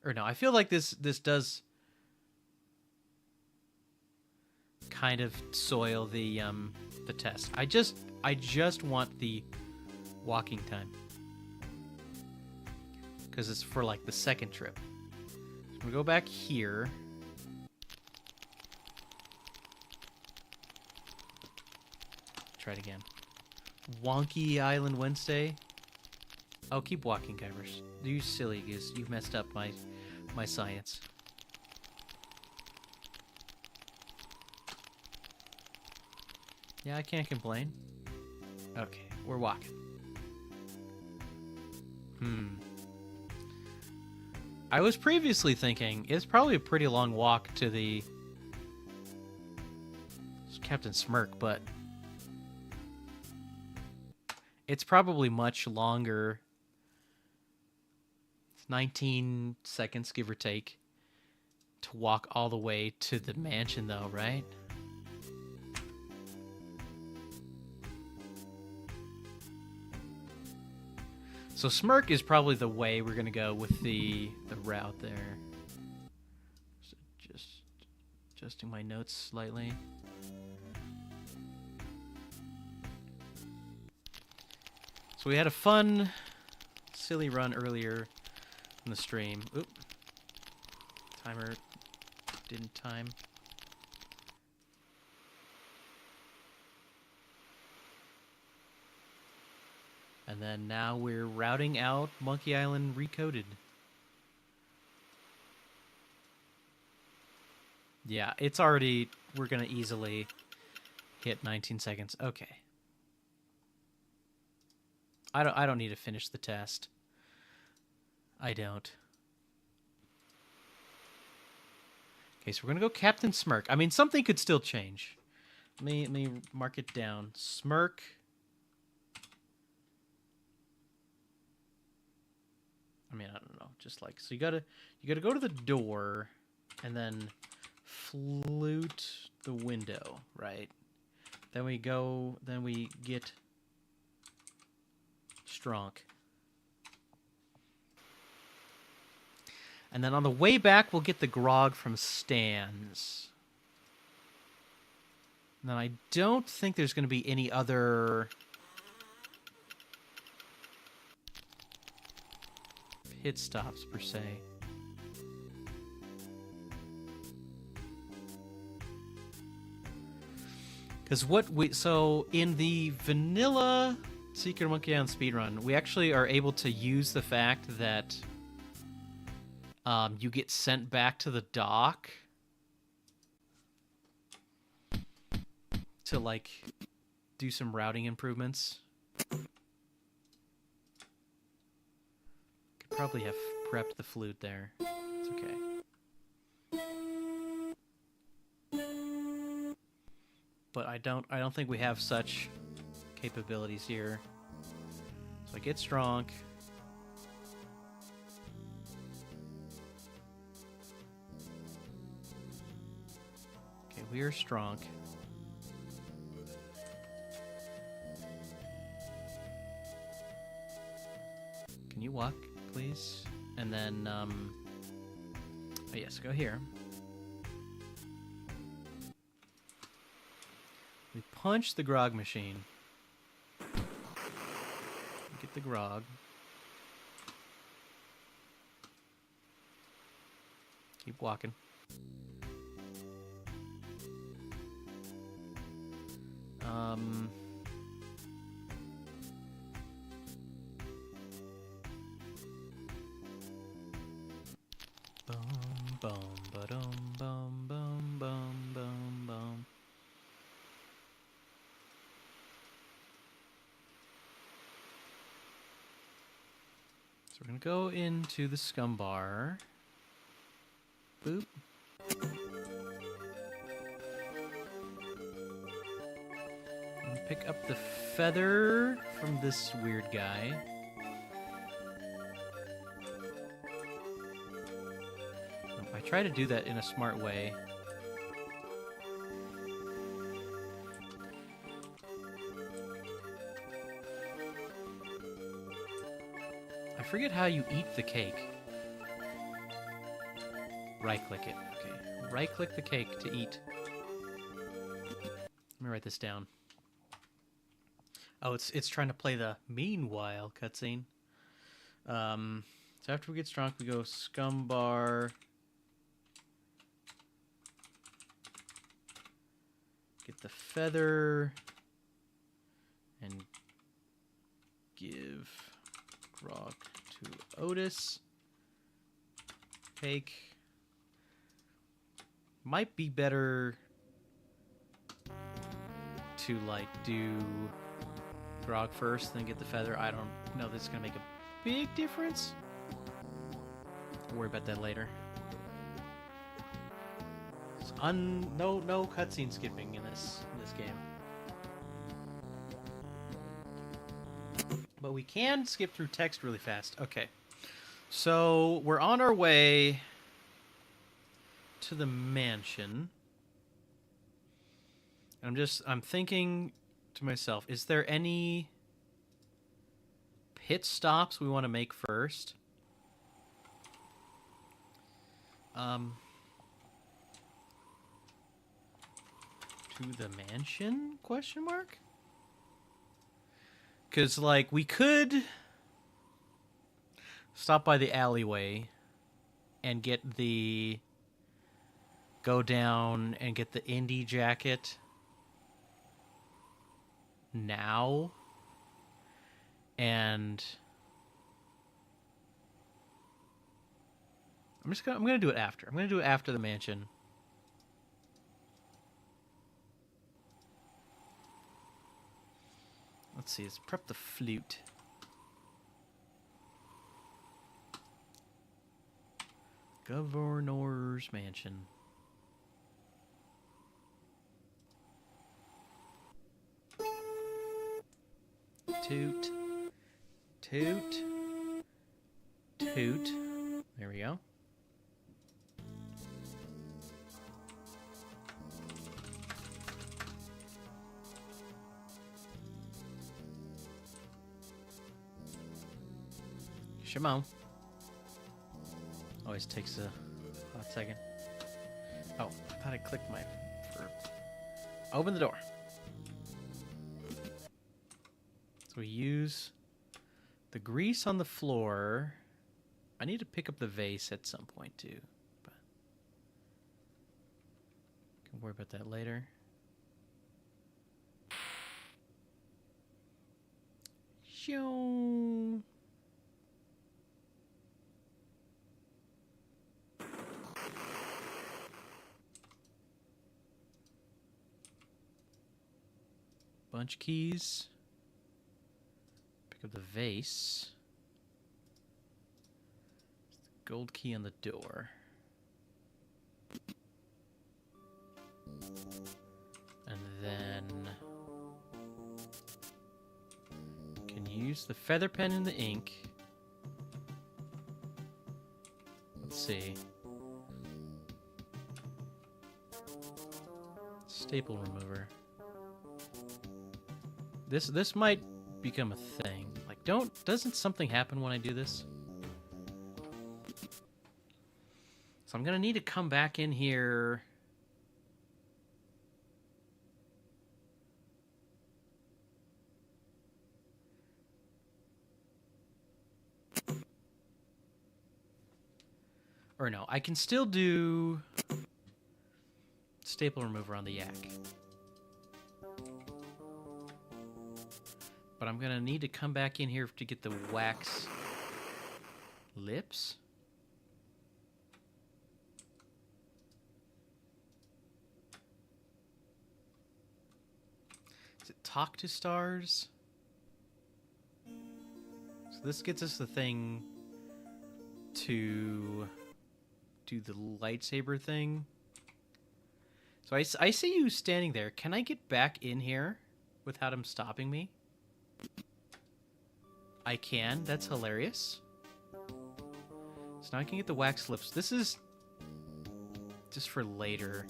Or no, I feel like this does kind of soil the test. I just want the walking time. Because it's for, like, the second trip. So we go back here. Try it again. Wonky Island Wednesday. Oh, keep walking, Kybers. You silly goose. You've messed up my science. Yeah, I can't complain. Okay, we're walking. I was previously thinking it's probably a pretty long walk to the Captain Smirk, but it's probably much longer. It's 19 seconds, give or take, to walk all the way to the mansion, though, right? So Smirk is probably the way we're gonna go with the route there. So just adjusting my notes slightly. So we had a fun, silly run earlier in the stream. Oop. Timer didn't time. And then now we're routing out Monkey Island Recoded. Yeah, it's already... We're going to easily hit 19 seconds. Okay. I don't need to finish the test. I don't. Okay, so we're going to go Captain Smirk. I mean, something could still change. Let me mark it down. Smirk... I mean, I don't know. Just like, so you gotta go to the door and then flute the window, right? Then we get Stronk. And then on the way back, we'll get the grog from Stan's. Now, I don't think there's going to be any other hit stops per se. Because so in the vanilla Secret Monkey Island speedrun, we actually are able to use the fact that you get sent back to the dock to like do some routing improvements. Probably have prepped the flute there. It's okay. But I don't think we have such capabilities here. So I get Stronk. Okay, we are Stronk. Can you walk, please? And then, oh yes, go here. We punch the grog machine. Get the grog. Keep walking. Boom, ba-dum, bum, bum, bum, bum, bum. So we're gonna go into the scum bar. Boop. And pick up the feather from this weird guy. I try to do that in a smart way. I forget how you eat the cake. Right-click it. Okay. Right-click the cake to eat. Let me write this down. Oh, it's trying to play the meanwhile cutscene. So after we get Stronk, we go scum bar. Get the feather and give grog to Otis. Take. Might be better to like do grog first, then get the feather. I don't know if this is gonna make a big difference. We'll worry about that later. No cutscene skipping in this game. But we can skip through text really fast. Okay. So we're on our way to the mansion. I'm thinking to myself, is there any pit stops we want to make first? To the mansion? Question mark? Because, like, we could stop by the alleyway and get the... Go down and get the indie jacket now. And... I'm gonna do it after. I'm gonna do it after the mansion. Let's see, let's prep the flute. Governor's mansion. Toot. Toot. Toot. There we go. Shimon. Always takes a hot second. Oh, I thought I clicked my... Open the door. So we use the grease on the floor. I need to pick up the vase at some point too, but can worry about that later. Shoo. Bunch keys. Pick up the vase. Gold key on the door. And then can use the feather pen and the ink. Let's see. Staple remover. This might become a thing. Like, doesn't something happen when I do this? So I'm gonna need to come back in here. Or no, I can still do staple remover on the yak. But I'm gonna need to come back in here to get the wax lips. Is it talk to stars? So this gets us the thing to do the lightsaber thing. So I see you standing there. Can I get back in here without him stopping me? I can. That's hilarious. So now I can get the wax lips. This is just for later.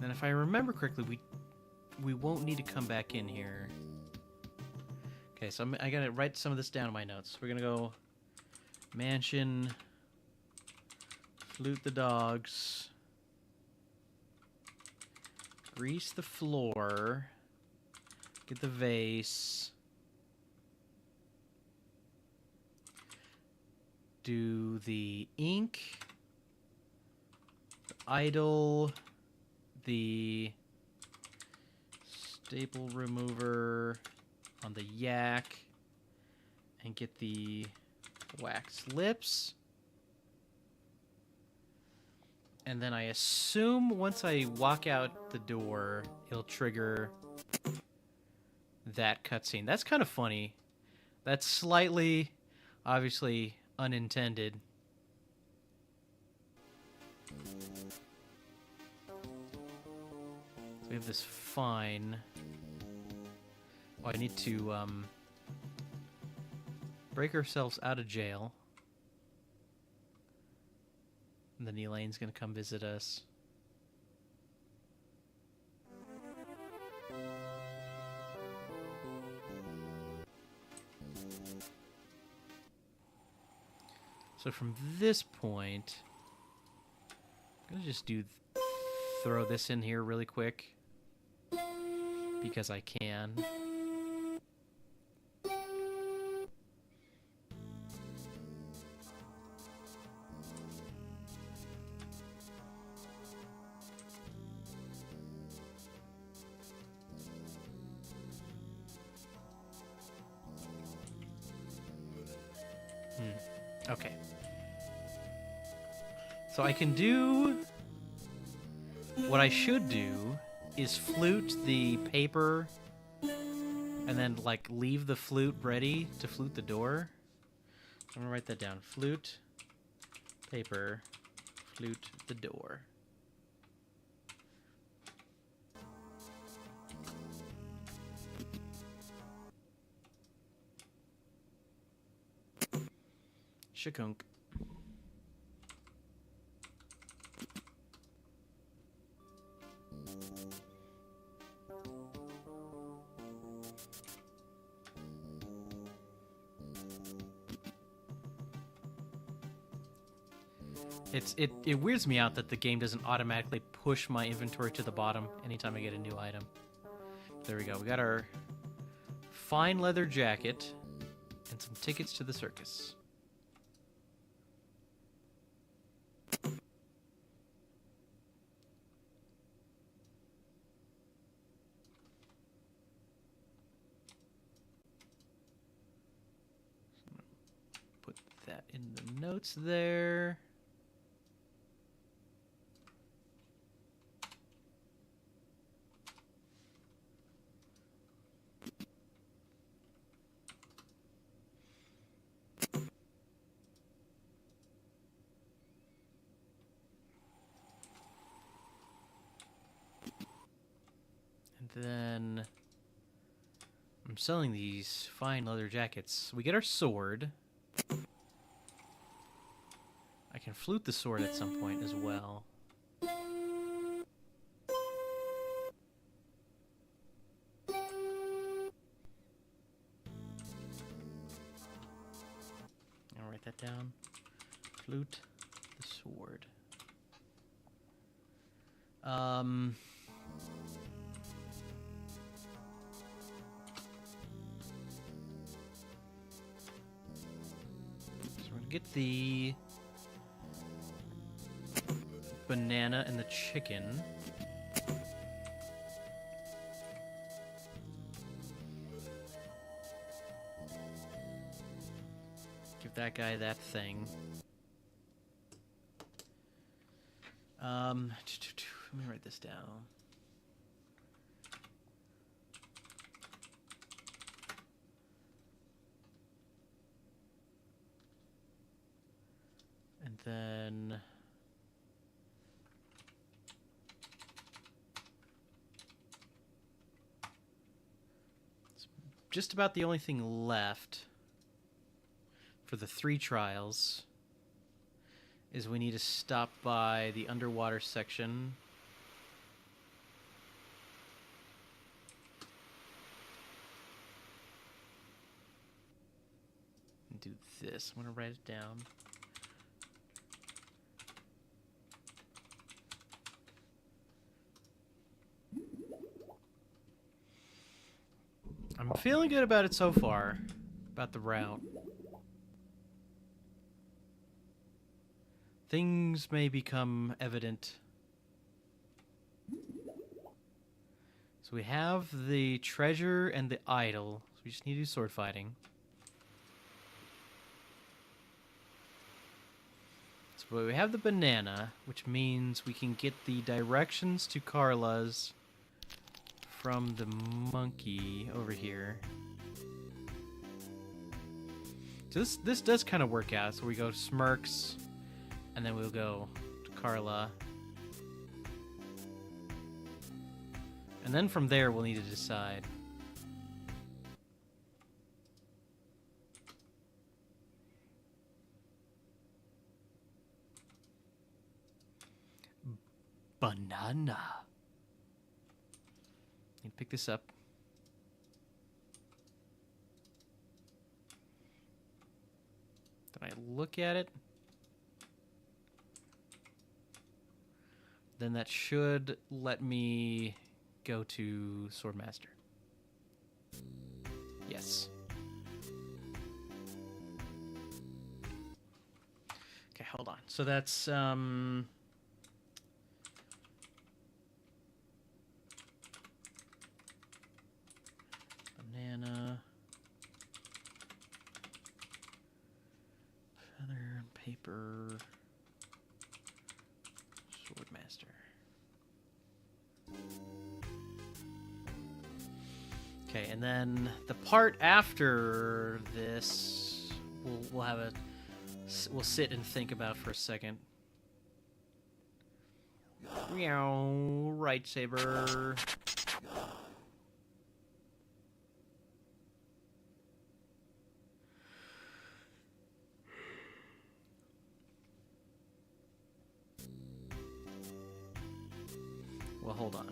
And if I remember correctly, we won't need to come back in here. Okay, so I gotta write some of this down in my notes. We're gonna go mansion, flute the dogs, grease the floor, get the vase, do the ink, the idol, the staple remover on the yak, and get the wax lips. And then I assume once I walk out the door, it'll trigger that cutscene. That's kind of funny. That's slightly, obviously, unintended. So we have this fine. Oh, I need to break ourselves out of jail. And then Elaine's gonna come visit us. So from this point, I'm gonna just throw this in here really quick because I can. Okay. So I can do... What I should do is flute the paper and then, like, leave the flute ready to flute the door. I'm gonna write that down. Flute, paper, flute the door. Shakunk. It weirds me out that the game doesn't automatically push my inventory to the bottom anytime I get a new item. There we go. We got our fine leather jacket and some tickets to the circus. Put that in the notes there. Then I'm selling these fine leather jackets. We get our sword. I can flute the sword at some point as well. I'll write that down. Flute the sword. Get the banana and the chicken. Give that guy that thing. Let me write this down. And then it's just about the only thing left for the 3 trials is we need to stop by the underwater section. And do this. I'm going to write it down. I'm feeling good about it so far, about the route. Things may become evident. So we have the treasure and the idol. So we just need to do sword fighting. So we have the banana, which means we can get the directions to Carla's from the monkey over here. So this does kind of work out. So we go to Smirks, and then we'll go to Carla. And then from there, we'll need to decide. banana. Need to pick this up. Then I look at it. Then that should let me go to Swordmaster. Yes. Okay, hold on. So that's banana, feather, paper, Swordmaster. Okay, and then the part after this, we'll sit and think about for a second. Meow, right saber. Well, hold on.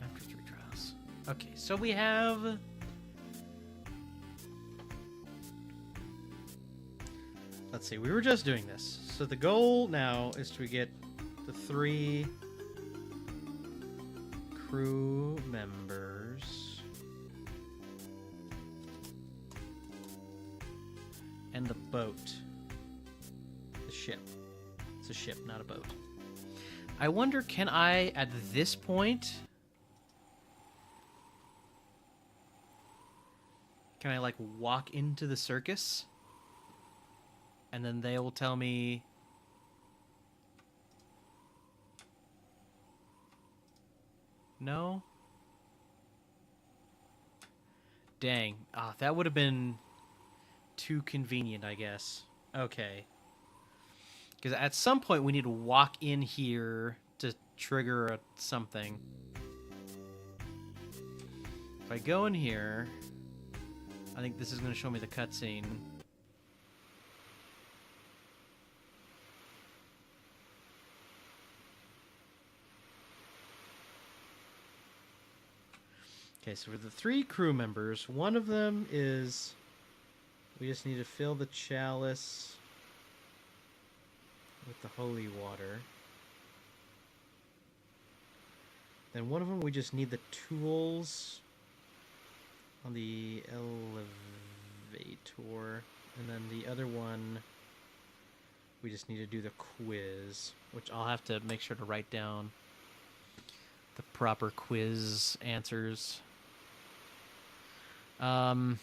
After 3 trials. Okay, so we have... Let's see, we were just doing this. So the goal now is to get the 3 crew members and the boat. The ship. It's a ship, not a boat. I wonder, can I, at this point... Can I, like, walk into the circus? And then they will tell me... No? Dang. Ah, that would have been too convenient, I guess. Okay. Because at some point we need to walk in here to trigger something. If I go in here, I think this is going to show me the cutscene. Okay, so for the 3 crew members, one of them is... We just need to fill the chalice with the holy water. Then one of them, we just need the tools on the elevator. And then the other one, we just need to do the quiz, which I'll have to make sure to write down the proper quiz answers. I'm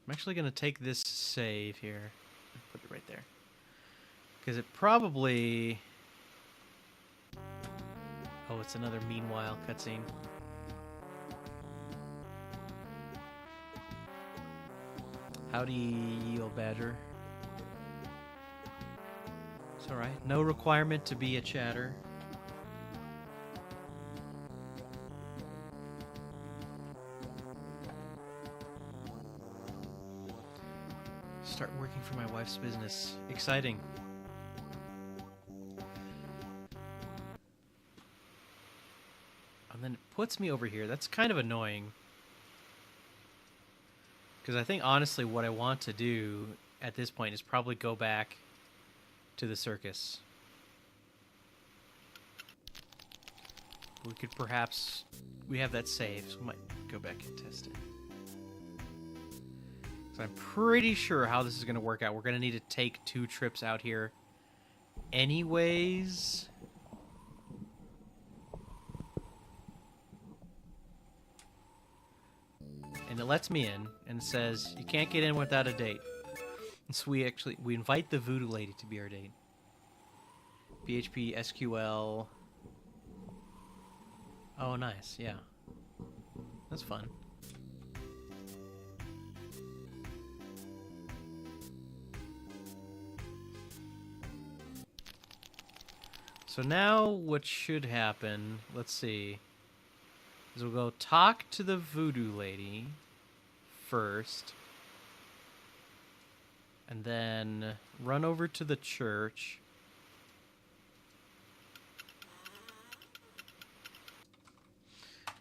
actually going to take this save here. Put it right there. Because it probably... Oh, it's another meanwhile cutscene. Howdy, Yield Badger. It's alright. No requirement to be a chatter. Start working for my wife's business. Exciting. And then it puts me over here. That's kind of annoying. Because I think, honestly, what I want to do at this point is probably go back to the circus. We could perhaps... We have that save, so we might go back and test it. So I'm pretty sure how this is going to work out. We're going to need to take 2 trips out here anyways. And it lets me in and says you can't get in without a date. And so we invite the voodoo lady to be our date. PHP, SQL. Oh, nice. Yeah. That's fun. So now what should happen, let's see, is we'll go talk to the voodoo lady first. And then run over to the church.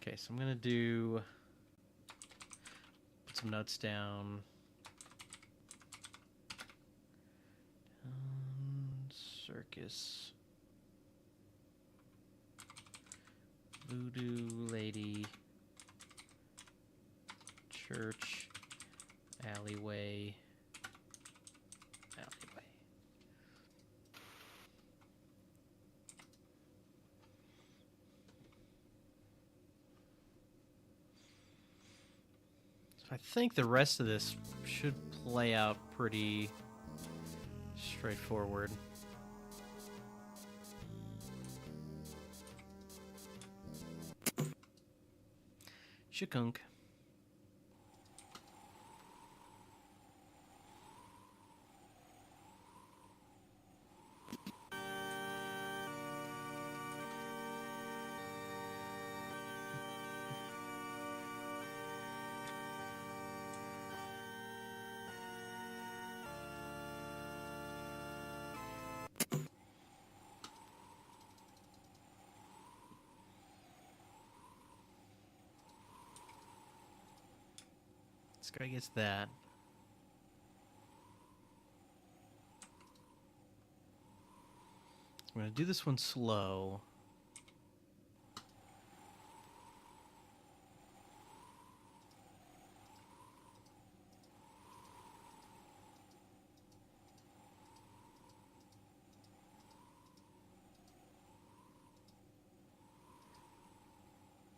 Okay, so I'm going to put some notes down. Circus. Voodoo lady. Church. Alleyway. I think the rest of this should play out pretty straightforward. Shikunk. This guy gets that. I'm going to do this one slow.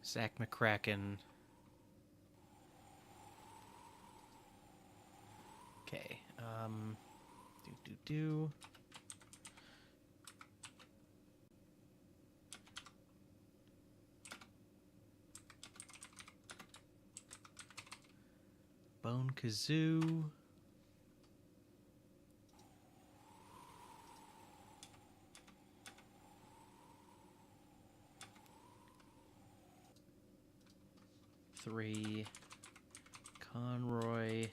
Zach McCracken. Okay. Do. Bone Kazoo. Three. Conroy.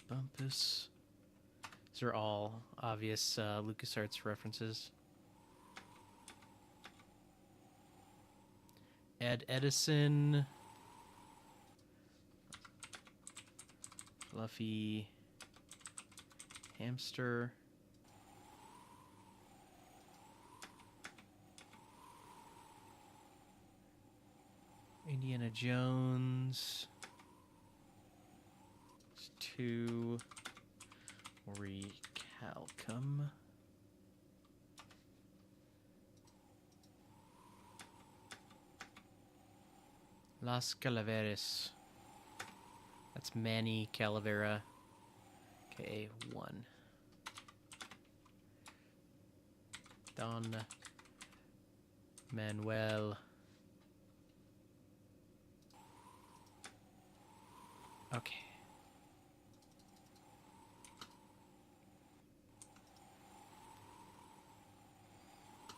Bumpus. These are all obvious LucasArts references. Ed Edison. Fluffy. Hamster. Indiana Jones. It's 2. Recalcum. Las Calaveras. That's Manny Calavera. Okay, 1. Don Manuel. Okay.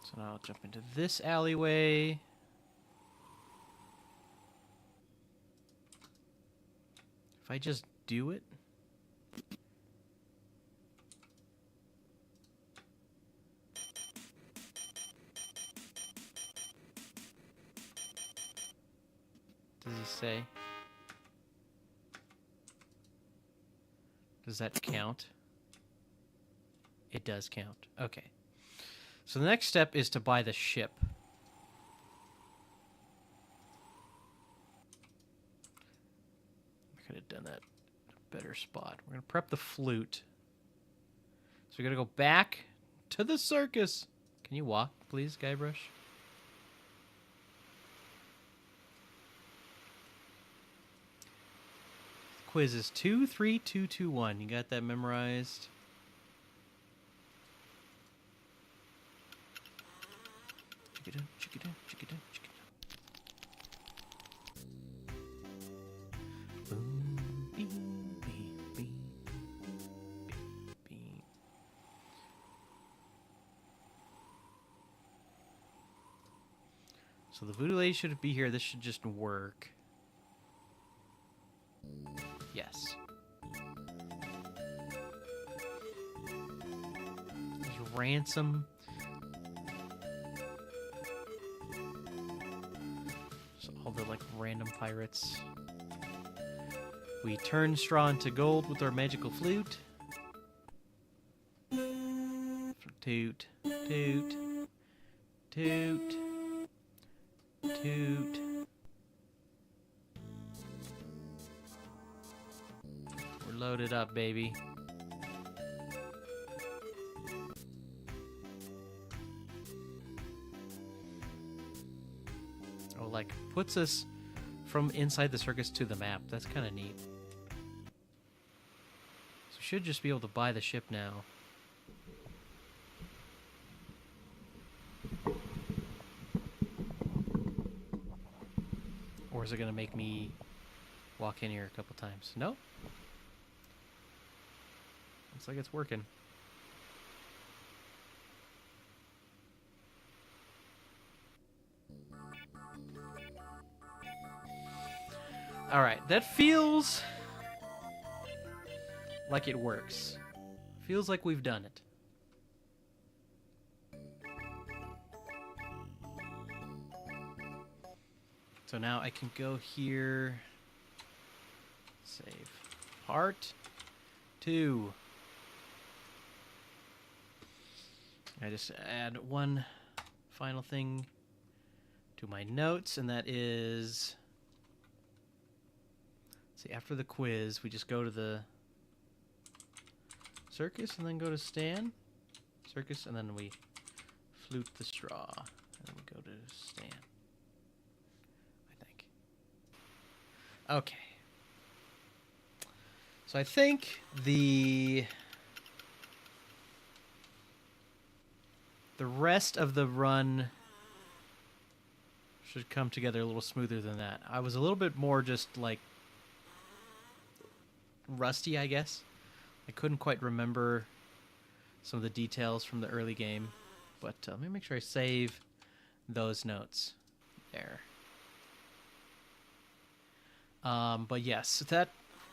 So now I'll jump into this alleyway. If I just do it. Does he say? Does that count? It does count. Okay. So the next step is to buy the ship. I could have done that in a better spot. We're going to prep the flute. So we're going to go back to the circus. Can you walk, please, Guybrush? Quiz is 23221. You got that memorized? Chickadoo, chickadoo, chickadoo, chickadoo. Boom, beep, beep, beep, beep, beep. So the voodoo lady should be here. This should just work. Yes. There's ransom. So all the like random pirates. We turn straw into gold with our magical flute. Toot, toot, toot, toot. We're loaded up, baby. Oh, like, puts us from inside the circus to the map. That's kind of neat. So we should just be able to buy the ship now. Or is it going to make me walk in here a couple times? No? Looks like it's working. Alright, that feels like it works. Feels like we've done it. So now I can go here, save. Part 2. I just add one final thing to my notes, and that is, let's see, after the quiz, we just go to the circus and then go to Stan. Circus, and then we flute the straw, and then we go to Stan. Okay. So I think the rest of the run should come together a little smoother than that. I was a little bit more just like rusty, I guess. I couldn't quite remember some of the details from the early game, but let me make sure I save those notes there. But yes, that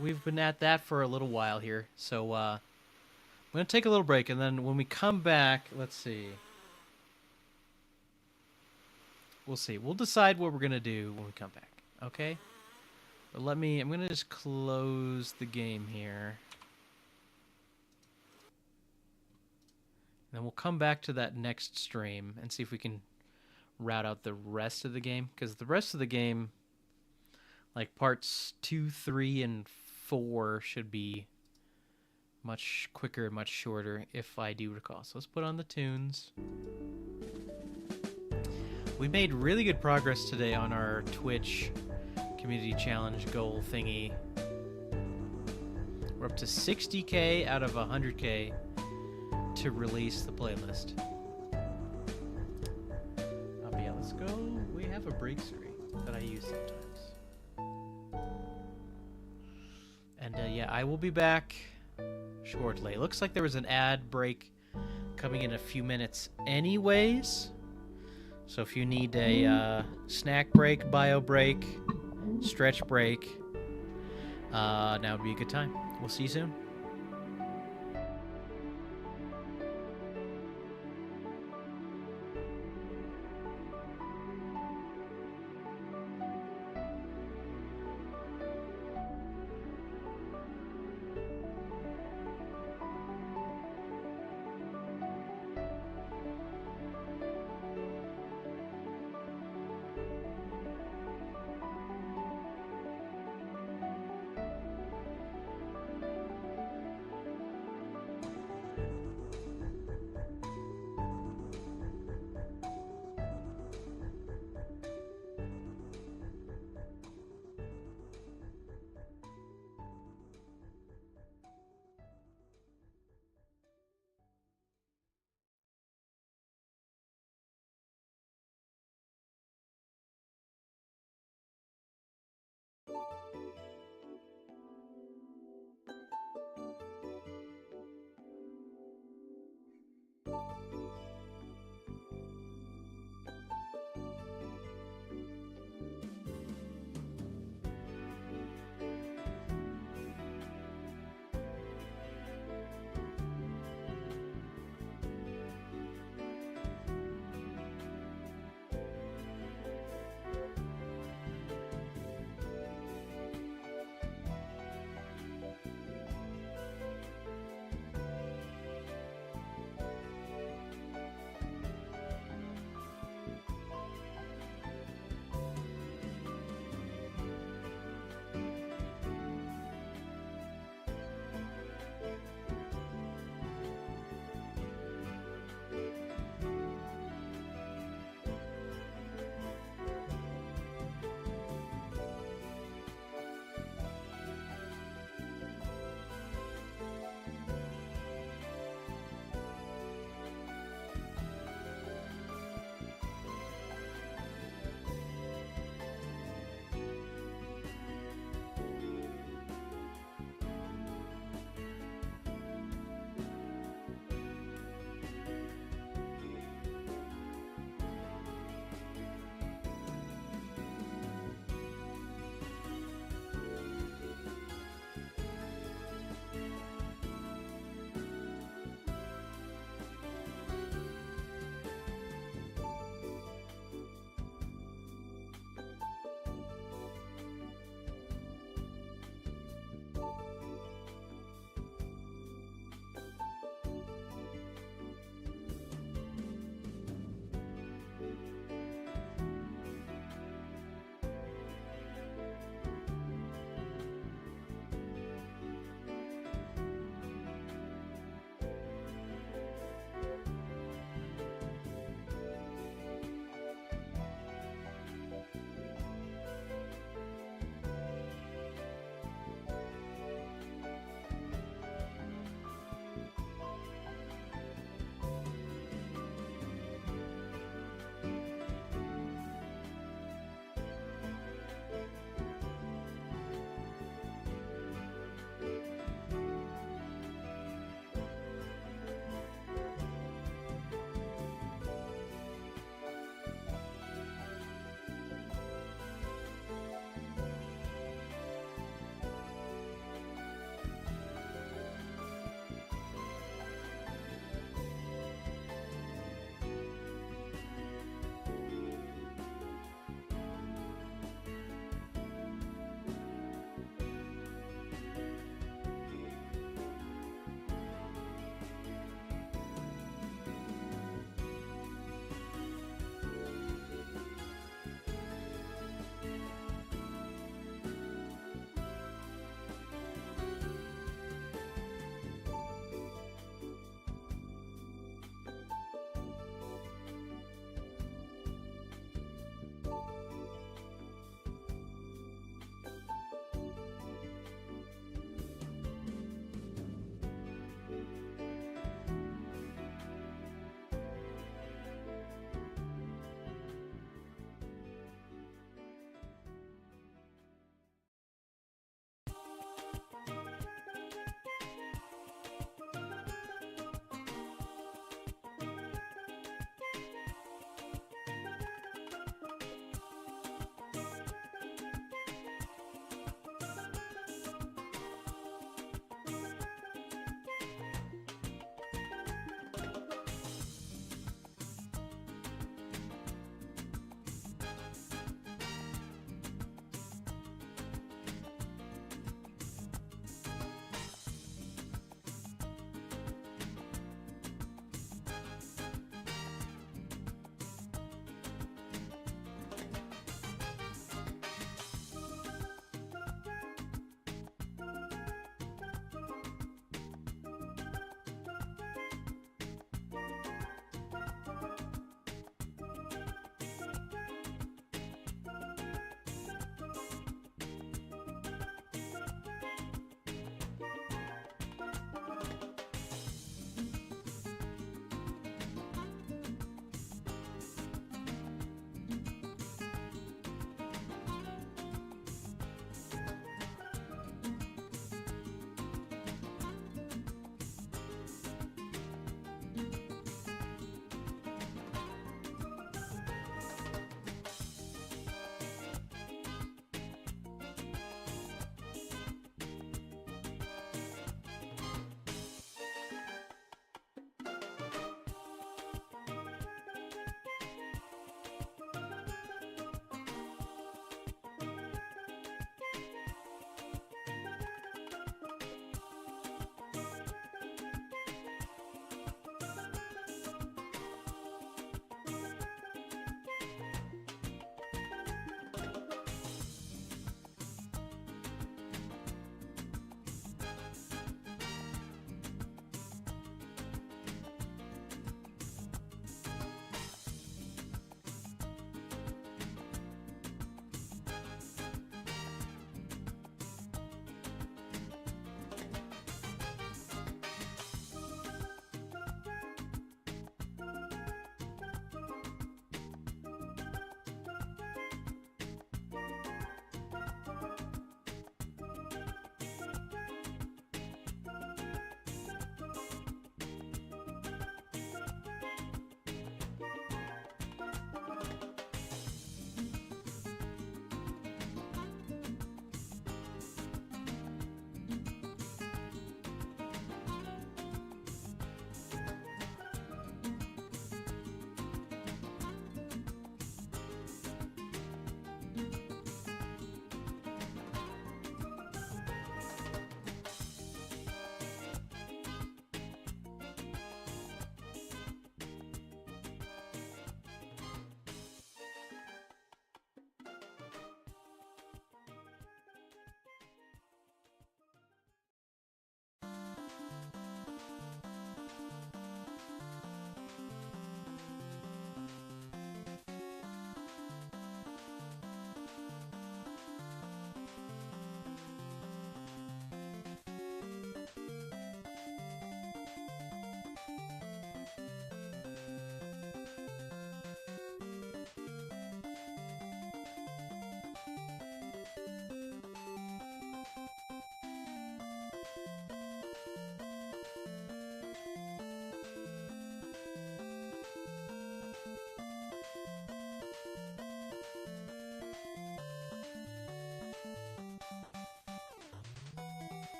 we've been at that for a little while here. So I'm going to take a little break, and then when we come back, let's see. We'll see. We'll decide what we're going to do when we come back, okay? But I'm going to just close the game here. And then we'll come back to that next stream and see if we can route out the rest of the game. Because the rest of the game, like parts 2, 3, and 4 should be much quicker and much shorter, if I do recall. So let's put on the tunes. We made really good progress today on our Twitch community challenge goal thingy. We're up to 60K out of 100K to release the playlist. But yeah, let's go. We have a breakthrough that I use sometimes. And yeah, I will be back shortly. It looks like there was an ad break coming in a few minutes anyways. So if you need a snack break, bio break, stretch break, now would be a good time. We'll see you soon.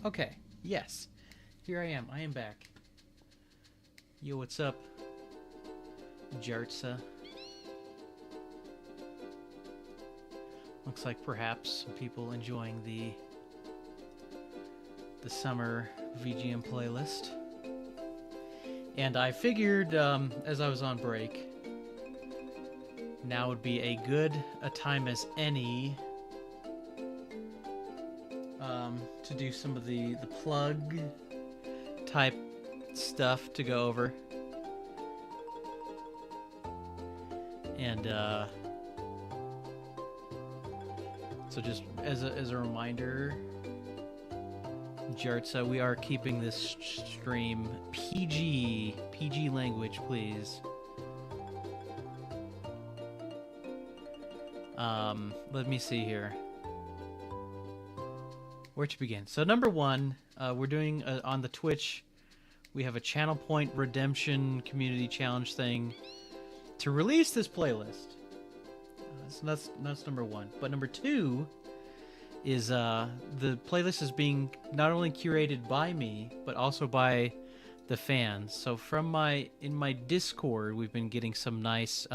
Okay. Yes. Here I am. I am back. Yo, what's up? Jartsa. Looks like perhaps some people enjoying the summer VGM playlist. And I figured, as I was on break, now would be a good a time as any to do some of the plug type stuff to go over. And so just as a reminder, Jartsa, we are keeping this stream PG language, please. Let me see here. Where to begin? So number one, we're doing on the Twitch, we have a channel point redemption community challenge thing to release this playlist. So that's number one. But number two is the playlist is being not only curated by me, but also by the fans. So in my Discord, we've been getting some nice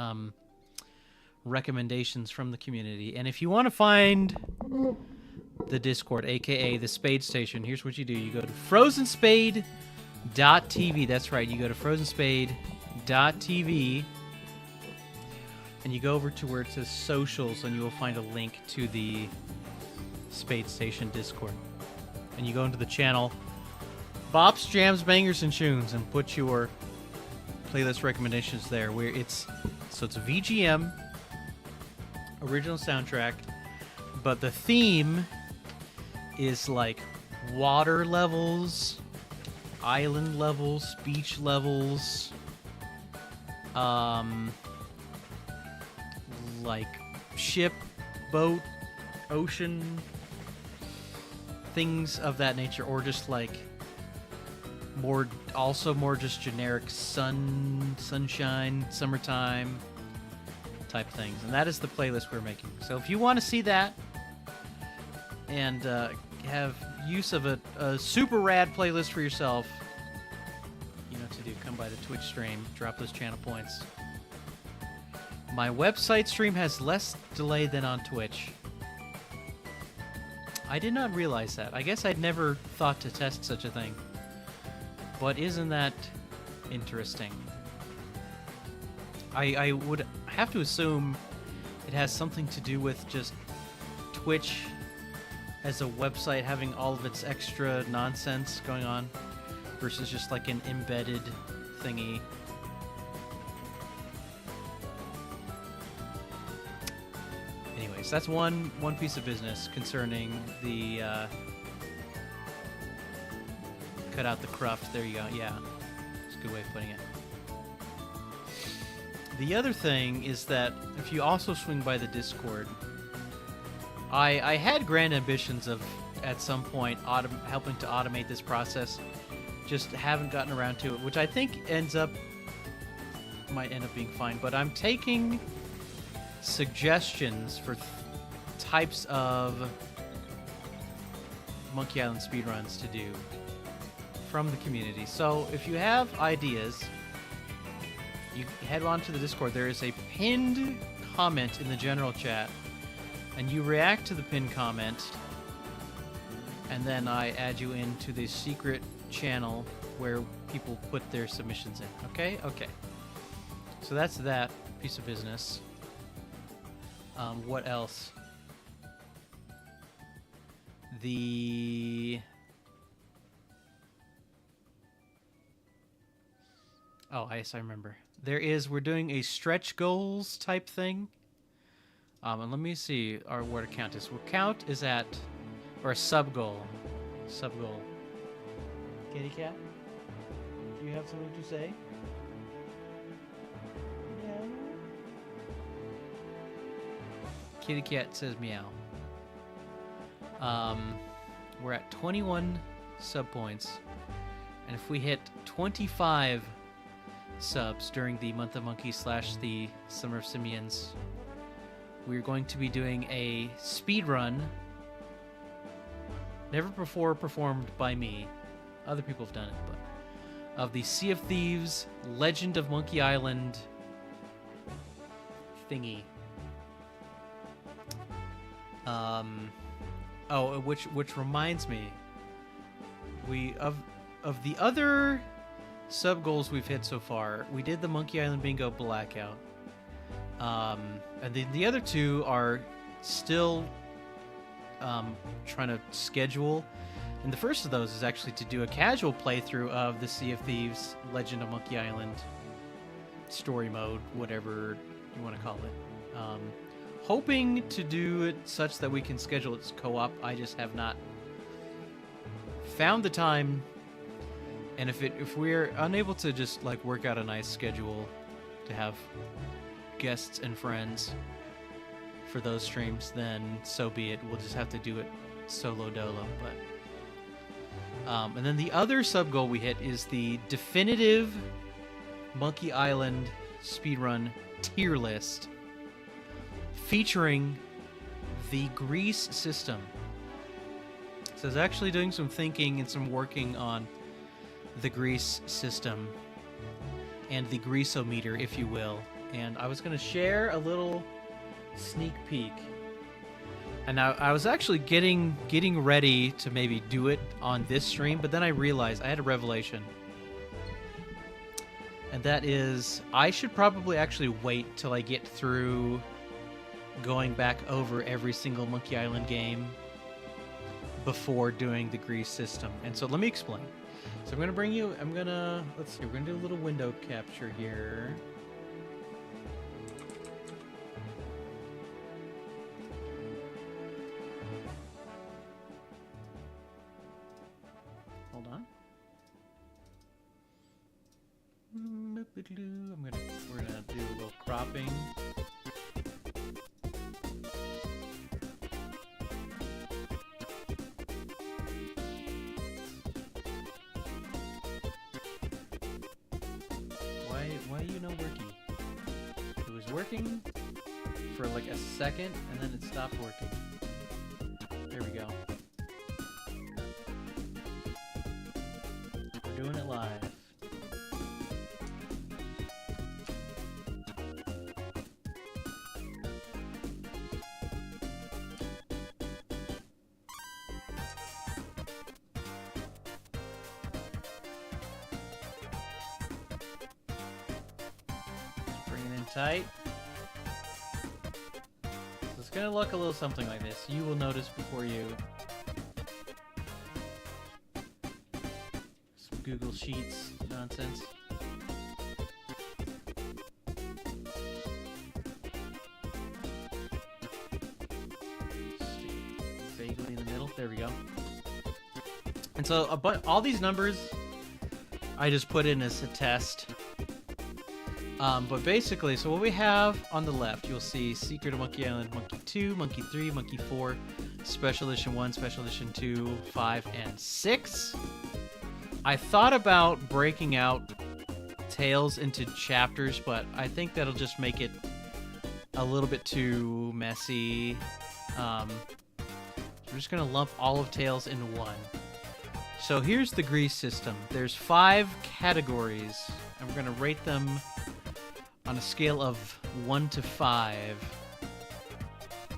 recommendations from the community. And if you want to find the Discord, aka the Spade Station, here's what you do. You go to frozenspade.tv. That's right, you go to frozenspade.tv and you go over to where it says socials, and you will find a link to the Spade Station Discord. And you go into the channel Bops, Jams, Bangers, and Tunes and put your playlist recommendations there. It's VGM original soundtrack, but the theme is like water levels, island levels, beach levels, like ship, boat, ocean, things of that nature, or just like more just generic sunshine, summertime type things. And that is the playlist we're making. So if you want to see that and have use of a super rad playlist for yourself, you know what to do. Come by the Twitch stream, drop those channel points. My website stream has less delay than on Twitch. I did not realize that. I guess I'd never thought to test such a thing. But isn't that interesting? I would have to assume it has something to do with just Twitch as a website having all of its extra nonsense going on versus just like an embedded thingy. Anyways, that's one piece of business concerning the cut out the cruft. There you go. Yeah, it's a good way of putting it. The other thing is that if you also swing by the Discord, I had grand ambitions of at some point helping to automate this process. Just haven't gotten around to it, which I think might end up being fine. But I'm taking suggestions for types of Monkey Island speedruns to do from the community. So if you have ideas, you head on to the Discord. There is a pinned comment in the general chat, and you react to the pinned comment, and then I add you into the secret channel where people put their submissions in. Okay? Okay. So that's that piece of business. What else? Oh, yes, I remember. We're doing a stretch goals type thing. And let me see what our count is. Count is at, or a sub goal. Sub goal. Kitty cat? Do you have something to say? Yeah. Kitty cat says meow. We're at 21 sub points. And if we hit 25 subs during the Month of Monkeys / the Summer of Simians, we're going to be doing a speed run never before performed by me. Other people have done it, but of the Sea of Thieves Legend of Monkey Island thingy. Oh, which reminds me, we of the other sub goals we've hit so far, we did the Monkey Island Bingo Blackout. And the other two are still trying to schedule. And the first of those is actually to do a casual playthrough of the Sea of Thieves Legend of Monkey Island story mode, whatever you want to call it. Hoping to do it such that we can schedule it co-op. I just have not found the time. And if we're unable to just like work out a nice schedule to have guests and friends for those streams, then so be it. We'll just have to do it solo dolo. But and then the other sub goal we hit is the definitive Monkey Island speedrun tier list featuring the grease system. So I was actually doing some thinking and some working on the grease system and the greasometer, if you will. And I was going to share a little sneak peek. And I was actually getting ready to maybe do it on this stream, but then I realized I had a revelation. And that is, I should probably actually wait till I get through going back over every single Monkey Island game before doing the grease system. And so let me explain. So let's see, we're gonna do a little window capture here. Hold on. We're gonna do a little cropping. Why are you not working? It was working for like a second and then it stopped working. There we go. We're doing it live. Tight. So it's gonna look a little something like this. You will notice before you. Some Google Sheets nonsense. Vaguely in the middle. There we go. And so all these numbers I just put in as a test. But basically, so what we have on the left, you'll see Secret of Monkey Island, Monkey 2, Monkey 3, Monkey 4, Special Edition 1, Special Edition 2, 5, and 6. I thought about breaking out Tales into chapters, but I think that'll just make it a little bit too messy. So we're just going to lump all of Tales into one. So here's the grease system. There's 5 categories, and we're going to rate them on a scale of 1 to 5.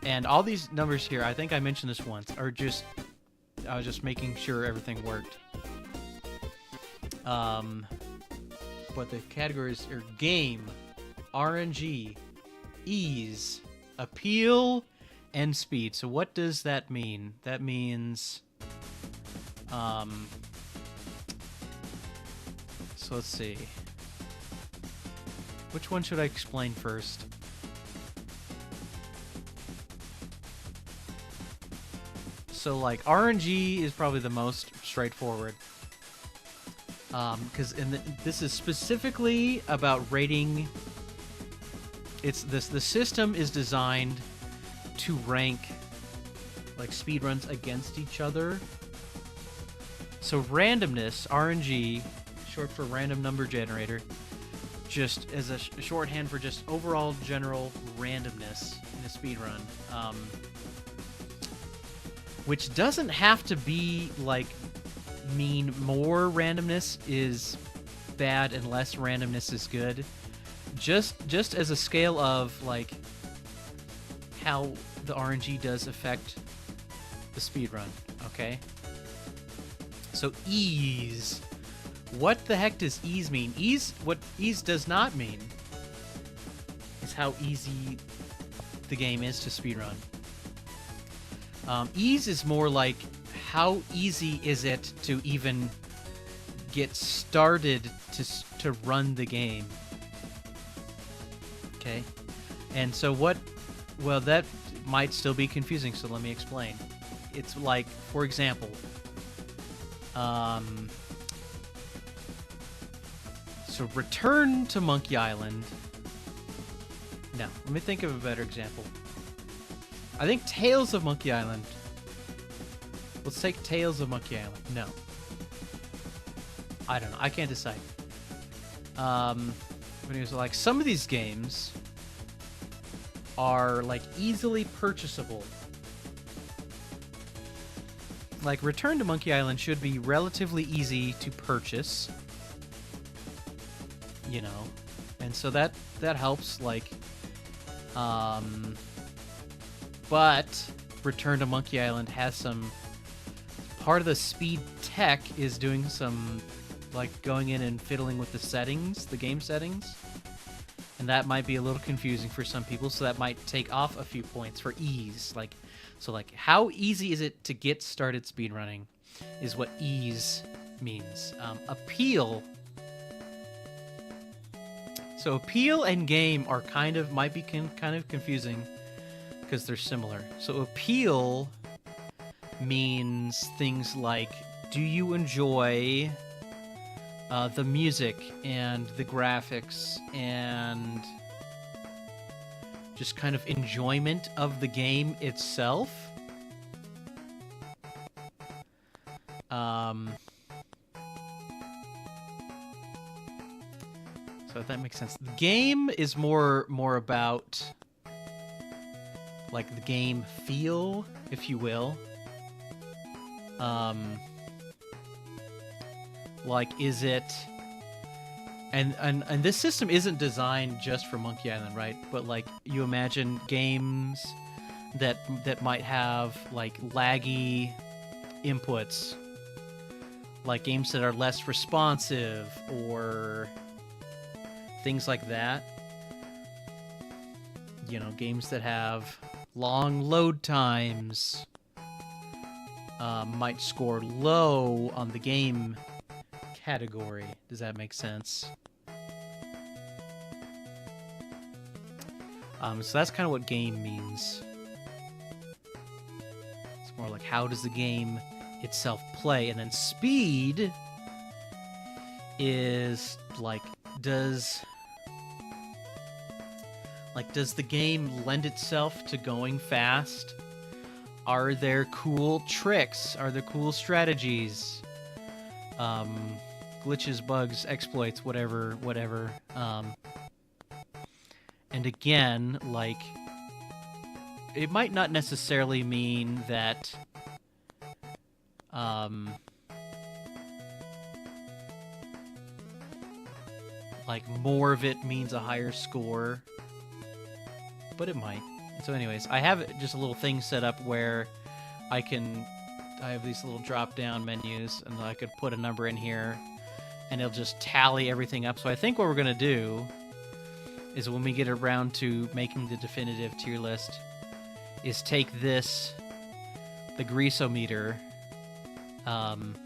And all these numbers here, I think I mentioned this once, are just, I was just making sure everything worked. But the categories are game, RNG, ease, appeal, and speed. So what does that mean? That means, so let's see. Which one should I explain first? So, like, RNG is probably the most straightforward. Because this is specifically about rating. The system is designed to rank, like, speedruns against each other. So randomness, RNG, short for random number generator, just as a shorthand for just overall general randomness in a speedrun. which doesn't have to be like mean more randomness is bad and less randomness is good. Just as a scale of like how the RNG does affect the speedrun, okay? So ease. What the heck does ease mean? What ease does not mean is how easy the game is to speedrun. Ease is more like how easy is it to even get started to run the game. Okay? And so what... Well, that might still be confusing, so let me explain. It's like, for example... So return to Monkey Island. No, let me think of a better example. I think Tales of Monkey Island. Let's take Tales of Monkey Island. No. I don't know. I can't decide. But it was like some of these games are like easily purchasable. Like Return to Monkey Island should be relatively easy to purchase. You know, and so that helps, like, but Return to Monkey Island has some, part of the speed tech is doing some, like, going in and fiddling with the settings, the game settings, and that might be a little confusing for some people, so that might take off a few points for ease, like, so, like, how easy is it to get started speedrunning is what ease means. Appeal... So appeal and game are might be kind of confusing because they're similar. So appeal means things like, do you enjoy the music and the graphics and just kind of enjoyment of the game itself? So if that makes sense. The game is more about like the game feel, if you will. Like, is it... And this system isn't designed just for Monkey Island, right? But like, you imagine games that might have like laggy inputs, like games that are less responsive or things like that. You know, games that have long load times might score low on the game category. Does that make sense? So that's kind of what game means. It's more like, how does the game itself play? And then speed is like, does the game lend itself to going fast? Are there cool tricks? Are there cool strategies? Glitches, bugs, exploits, whatever. And again, like, it might not necessarily mean that like more of it means a higher score, but it might. So anyways, I have just a little thing set up where I have these little drop-down menus, and I could put a number in here, and it'll just tally everything up. So I think what we're going to do is, when we get around to making the definitive tier list, is take this, the greasometer, and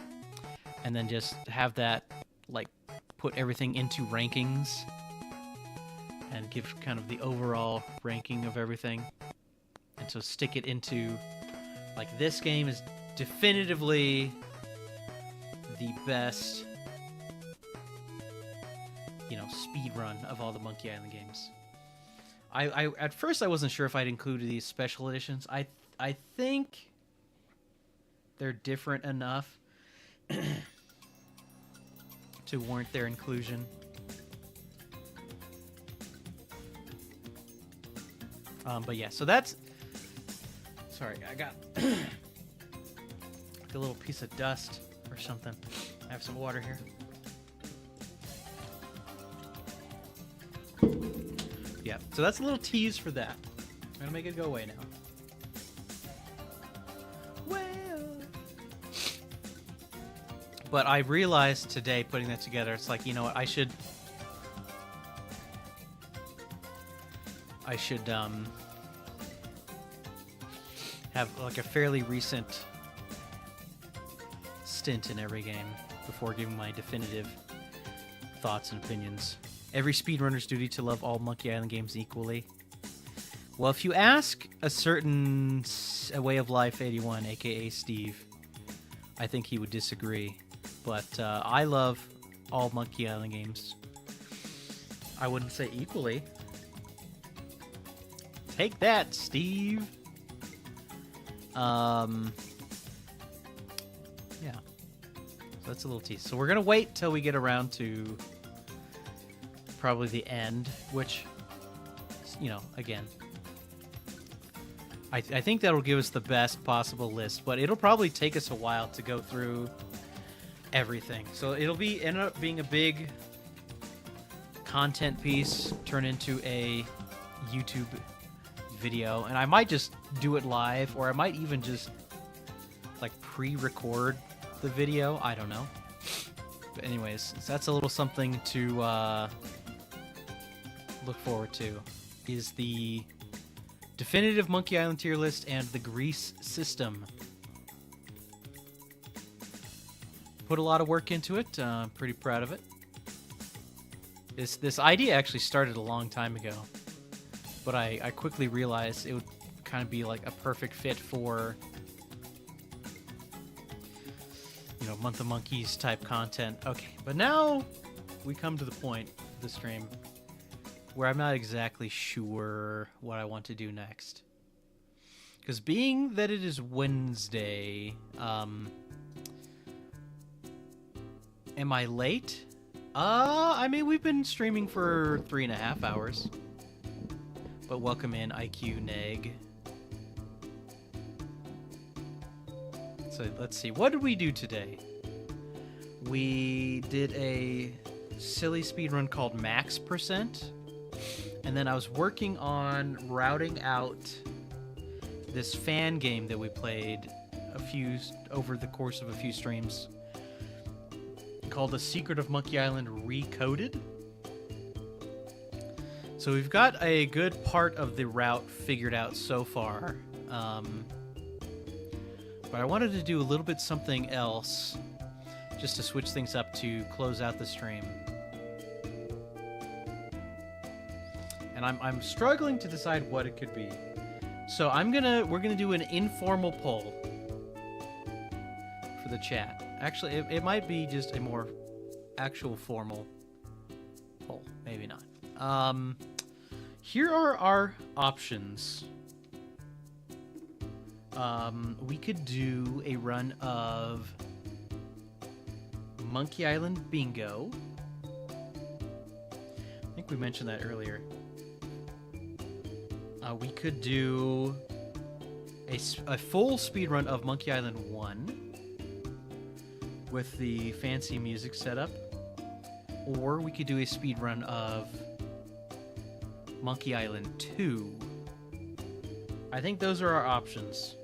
then just have that, like, put everything into rankings and give kind of the overall ranking of everything. And so stick it into, like, this game is definitively the best, you know, speed run of all the Monkey Island games. I at first I wasn't sure if I'd include these special editions. I think they're different enough to warrant their inclusion. But yeah, so that's... Sorry, I got like a little piece of dust or something. I have some water here. Yeah, so that's a little tease for that. I'm gonna make it go away now. Well, but I realized today, putting that together, it's like, you know what, I should have like a fairly recent stint in every game before giving my definitive thoughts and opinions. Every speedrunner's duty to love all Monkey Island games equally. Well, if you ask a certain A Way of Life 81, aka Steve, I think he would disagree. But I love all Monkey Island games. I wouldn't say equally. Take that, Steve. Yeah. So that's a little tease. So we're gonna wait till we get around to probably the end, which, you know, again, I think that'll give us the best possible list, but it'll probably take us a while to go through everything. So it'll end up being a big content piece, turn into a YouTube video, and I might just do it live, or I might even just like pre-record the video. I don't know. But anyways, so that's a little something to look forward to, is the definitive Monkey Island tier list and the grease system. Put a lot of work into it. I'm pretty proud of it. This idea actually started a long time ago, but I quickly realized it would kind of be like a perfect fit for, you know, Month of Monkeys type content. Okay, but now we come to the point of the stream where I'm not exactly sure what I want to do next. Because being that it is Wednesday, am I late? I mean, we've been streaming for 3.5 hours. But welcome in, IQ Neg. So let's see, what did we do today? We did a silly speedrun called Max Percent. And then I was working on routing out this fan game that we played over the course of a few streams, called The Secret of Monkey Island Recoded. So we've got a good part of the route figured out so far. But I wanted to do a little bit something else just to switch things up to close out the stream. And I'm struggling to decide what it could be. So we're gonna do an informal poll for the chat. Actually, it might be just a more actual formal poll. Maybe not. Here are our options. We could do a run of Monkey Island Bingo. I think we mentioned that earlier. We could do a full speedrun of Monkey Island 1 with the fancy music setup. Or we could do a speedrun of Monkey Island 2. I think those are our options.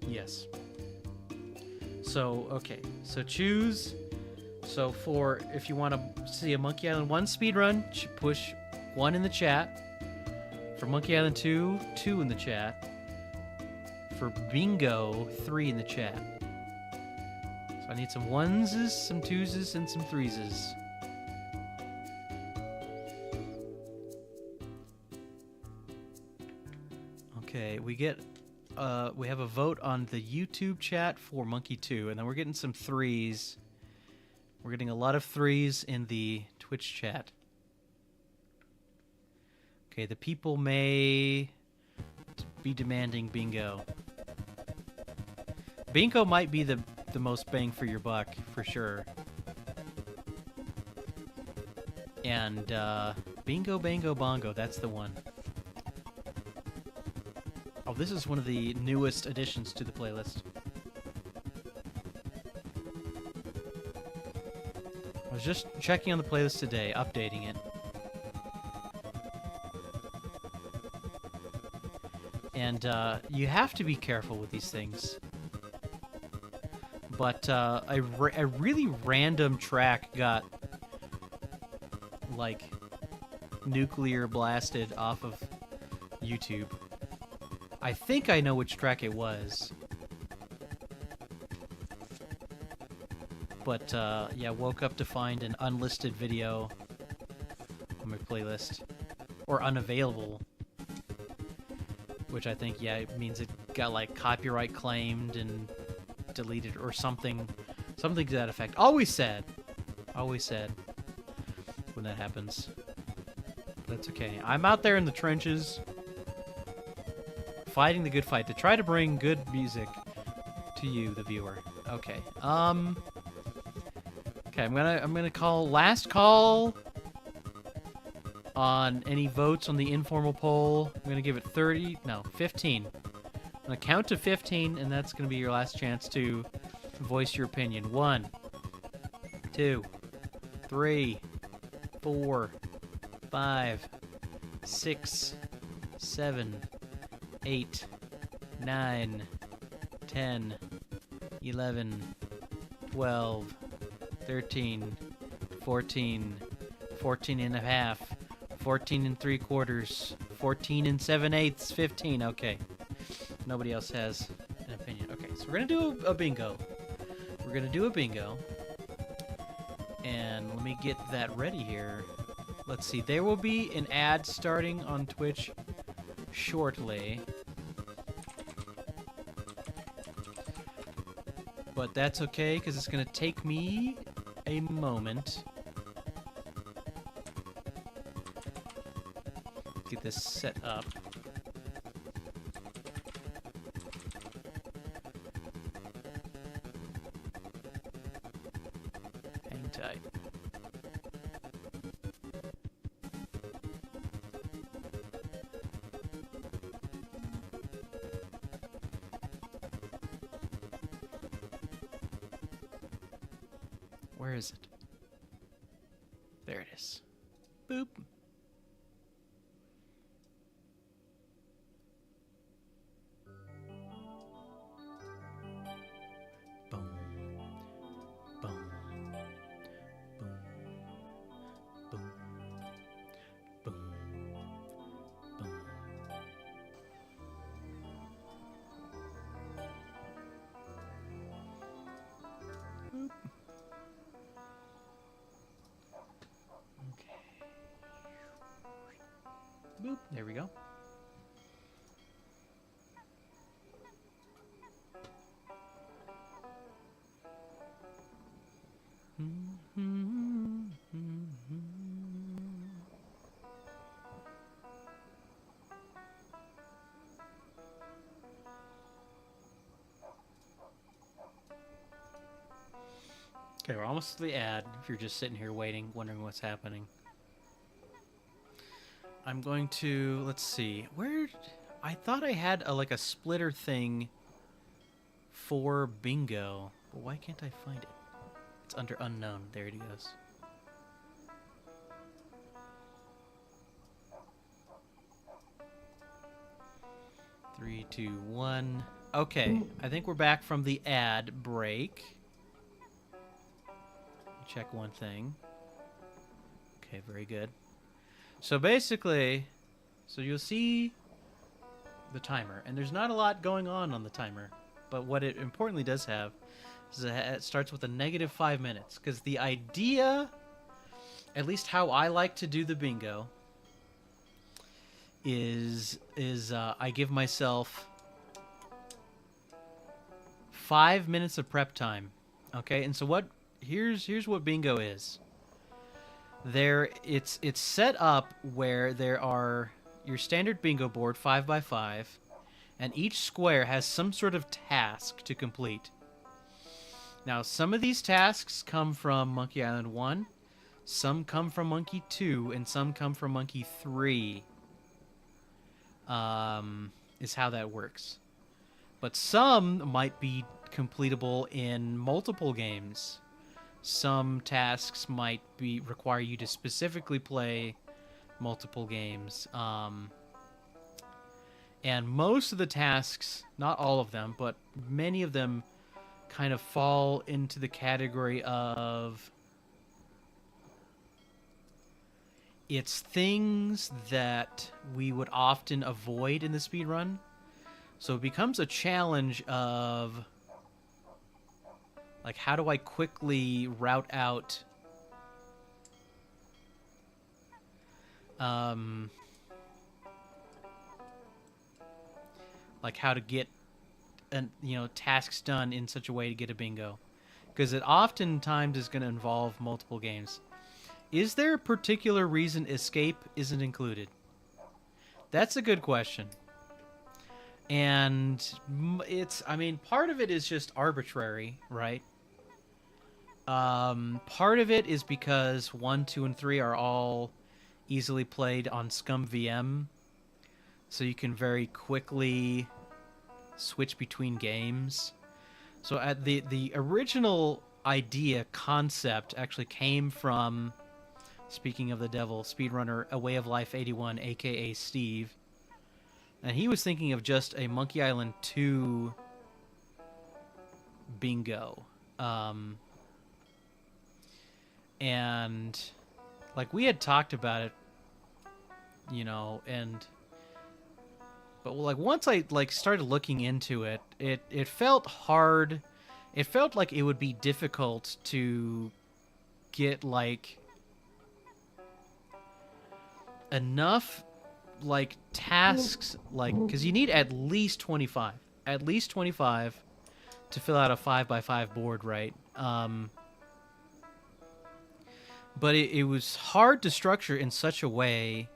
Yes. So, okay. So choose. So if you want to see a Monkey Island 1 speedrun, push 1 in the chat. For Monkey Island 2, 2 in the chat. For Bingo, 3 in the chat. So I need some 1s, some 2s, and some 3s. Okay, we have a vote on the YouTube chat for Monkey 2, and then we're getting some 3s. We're getting a lot of 3s in the Twitch chat. Okay, the people may be demanding Bingo. Bingo might be the most bang for your buck, for sure. And Bingo Bango Bongo, that's the one. Oh, this is one of the newest additions to the playlist. I was just checking on the playlist today, updating it. And you have to be careful with these things. But a really random track got, like, nuclear blasted off of YouTube. I think I know which track it was. But, yeah, woke up to find an unlisted video on my playlist. Or unavailable. Which I think, yeah, it means it got, like, copyright claimed and deleted or something. Something to that effect. Always sad. Always sad when that happens. But that's okay. I'm out there in the trenches fighting the good fight to try to bring good music to you, the viewer. Okay. Okay, I'm gonna call last call on any votes on the informal poll. I'm gonna give it 15. I'm gonna count to 15, and that's gonna be your last chance to voice your opinion. 1, 2, 3, 4, 5, 6, 7, 8, 9, 10, 11, 12, 13, 14, 14 and a half, 14 and 3/4, 14 and 7/8, 15. Okay. Nobody else has an opinion. Okay, so we're gonna do a bingo. We're gonna do a bingo. And let me get that ready here. Let's see. There will be an ad starting on Twitch shortly. But that's okay, because it's gonna take me a moment. Get this set up. Hang tight. Where is it? There it is. Boop. Boom. Boom. Boom. Boom. Boom. Boom. Boop. Okay. Boop. There we go. Okay, we're almost to the ad. If you're just sitting here waiting, wondering what's happening. I'm going to, let's see, where, I thought I had like a splitter thing for bingo, but why can't I find it? It's under unknown. There it goes. Three, two, one. Okay, I think we're back from the ad break. Check one thing. Okay, very good. So basically, so you'll see the timer, and there's not a lot going on the timer, but what it importantly does have is it starts with a -5 minutes, because the idea, at least how I like to do the bingo, is I give myself 5 minutes of prep time. Okay, and so here's what bingo is. It's set up where there are your standard bingo board 5x5, and each square has some sort of task to complete. Now, some of these tasks come from Monkey Island 1, some come from Monkey 2, and some come from Monkey 3. is how that works. But some might be completable in multiple games. Some tasks might require you to specifically play multiple games. And most of the tasks, not all of them, but many of them kind of fall into the category of it's things that we would often avoid in the speedrun. So it becomes a challenge of, like, how do I quickly route out like how to get tasks done in such a way to get a bingo, because it oftentimes is going to involve multiple games. Is there a particular reason escape isn't included? That's a good question. And part of it is just arbitrary, right? Part of it is because 1, 2, and 3 are all easily played on Scum VM, so you can very quickly switch between games. So at the original concept actually came from, speaking of the devil, speedrunner A Way of Life 81, aka Steve. And he was thinking of just a Monkey Island 2 bingo. And like we had talked about it, but like once I started looking into it, it felt hard. It felt like it would be difficult to get like enough like tasks, like, because you need at least 25 to fill out a 5x5 board, right? But it was hard to structure in such a way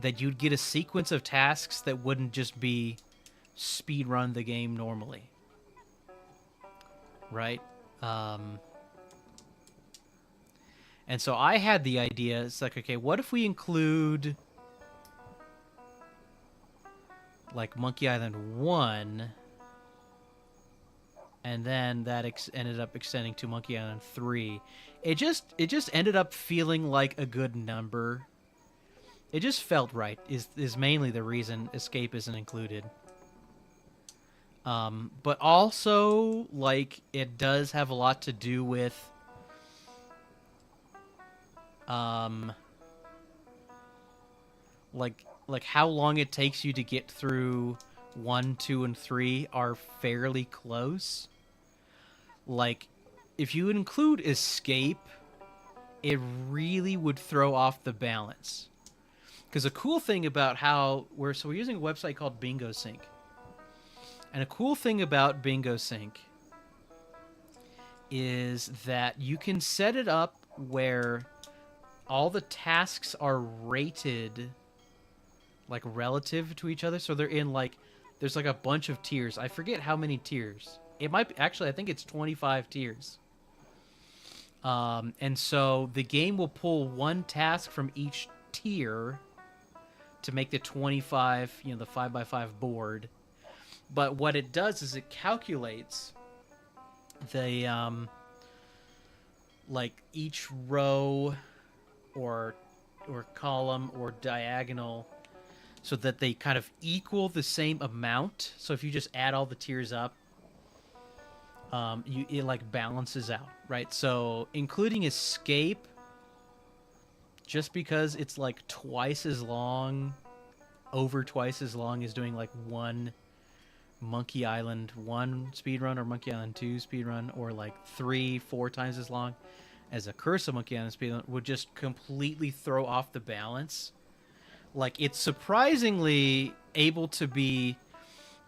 that you'd get a sequence of tasks that wouldn't just be speed run the game normally, right? And so I had the idea, it's like, okay, what if we include like Monkey Island 1, and then that ended up extending to Monkey Island 3. It just ended up feeling like a good number. It just felt right, is mainly the reason escape isn't included. But also, like, it does have a lot to do with like how long it takes you to get through 1, 2, and 3 are fairly close. Like, if you include escape, it really would throw off the balance. Because a cool thing about we're using a website called Bingo Sync. And a cool thing about Bingo Sync is that you can set it up where all the tasks are rated like relative to each other. So they're in like, there's like a bunch of tiers. I forget how many tiers. It might be, actually, I think it's 25 tiers. And so the game will pull one task from each tier to make the 25, the 5x5 board. But what it does is it calculates the, like each row or column or diagonal so that they kind of equal the same amount. So if you just add all the tiers up, it like balances out, right? So including escape, just because it's like twice as long, over twice as long as doing like one Monkey Island 1 speedrun or Monkey Island 2 speedrun, or like 3-4 times as long as a Curse of Monkey Island speedrun, would just completely throw off the balance. Like, it's surprisingly able to be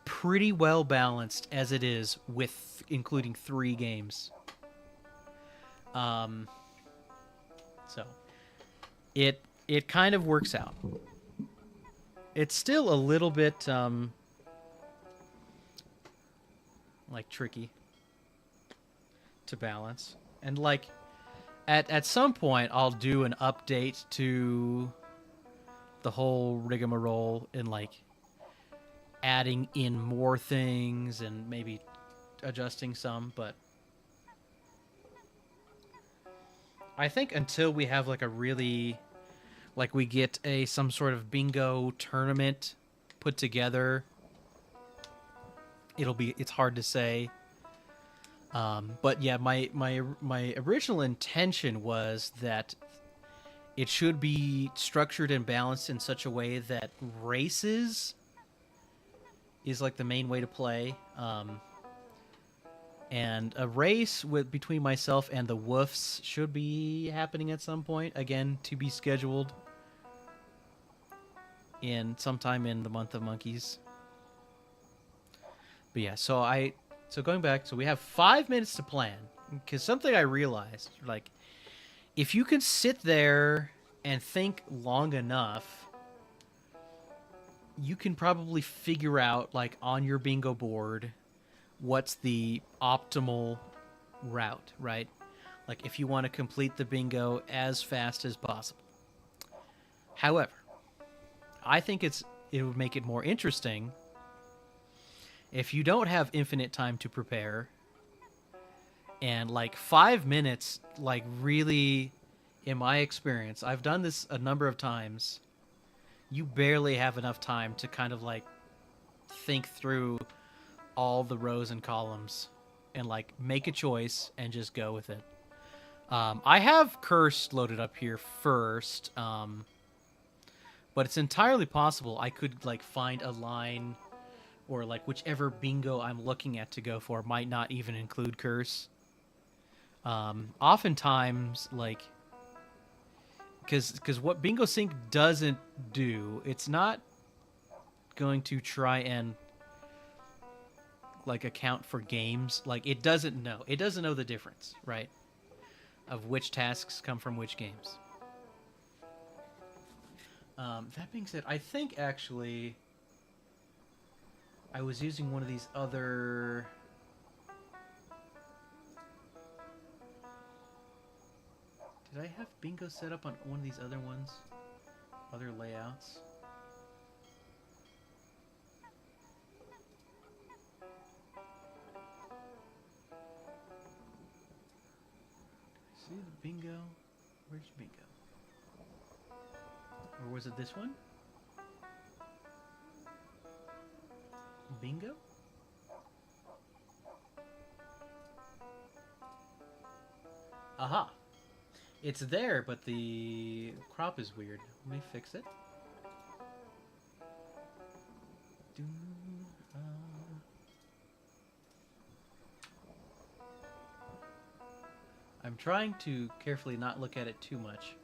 pretty well balanced as it is, with including 3 games. So it kind of works out. It's still a little bit like tricky to balance, and like at some point I'll do an update to the whole rigmarole and like adding in more things and maybe adjusting some, but I think until we have like a really, like we get some sort of bingo tournament put together, it's hard to say. But yeah, my original intention was that it should be structured and balanced in such a way that races is like the main way to play. And a race between myself and the Woofs should be happening at some point. Again, to be scheduled in sometime in the month of monkeys. But yeah, so going back, so we have 5 minutes to plan. Because something I realized, like, if you can sit there and think long enough, you can probably figure out, like, on your bingo board, what's the optimal route, right? Like, if you want to complete the bingo as fast as possible. However, I think it would make it more interesting if you don't have infinite time to prepare, and like 5 minutes, like really, in my experience, I've done this a number of times, you barely have enough time to kind of like think through all the rows and columns and like make a choice and just go with it. I have Curse loaded up here first, but it's entirely possible I could like find a line, or like whichever bingo I'm looking at to go for might not even include Curse. Oftentimes, like, because what Bingo Sync doesn't do, it's not going to try and like account for games. Like, it doesn't know the difference, right, of which tasks come from which games. That being said, I think actually I was using one of these other... Did I have bingo set up on one of these other ones? Other layouts? See the bingo? Where's your bingo? Or was it this one? Bingo? Aha! It's there, but the crop is weird. Let me fix it. I'm trying to carefully not look at it too much.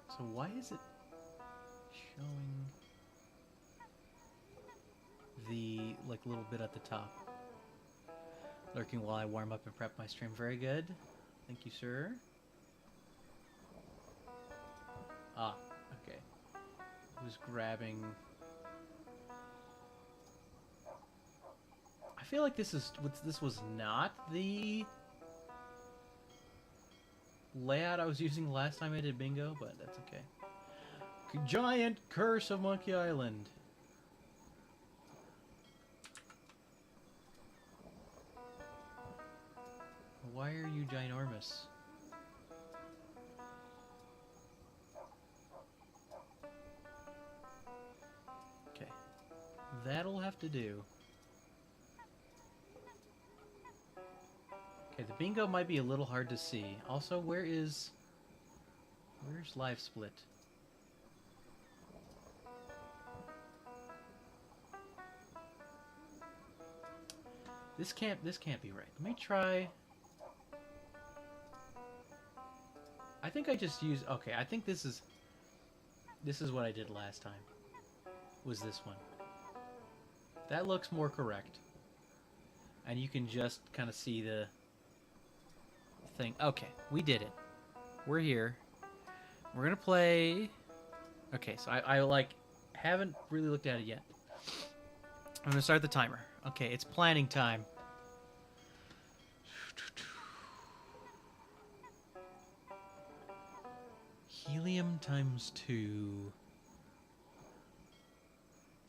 So why is it showing the like little bit at the top? Lurking while I warm up and prep my stream. Very good. Thank you, sir. Ah, okay. Who's grabbing... I feel like this was not the layout I was using last time I did bingo, but that's okay. Giant Curse of Monkey Island. Why are you ginormous? Okay. That'll have to do. Okay, the bingo might be a little hard to see. Also, where's live split? This can't be right. Let me try. I think I just used... Okay, I think this is what I did last time. Was this one. That looks more correct. And you can just kind of see the thing. Okay, we did it. We're here. We're gonna play... Okay, so I like haven't really looked at it yet. I'm gonna start the timer. Okay, it's planning time. Helium times 2.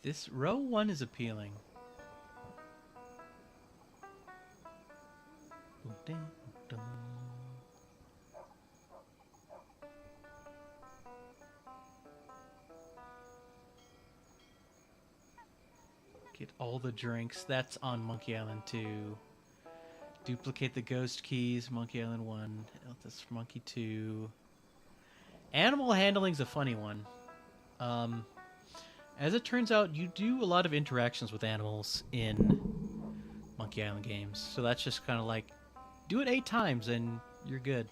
This row 1 is appealing. Get all the drinks. That's on Monkey Island 2. Duplicate the ghost keys. Monkey Island 1. That's for Monkey 2. Animal handling's a funny one. As it turns out, you do a lot of interactions with animals in Monkey Island games. So that's just kind of like, do it 8 times and you're good.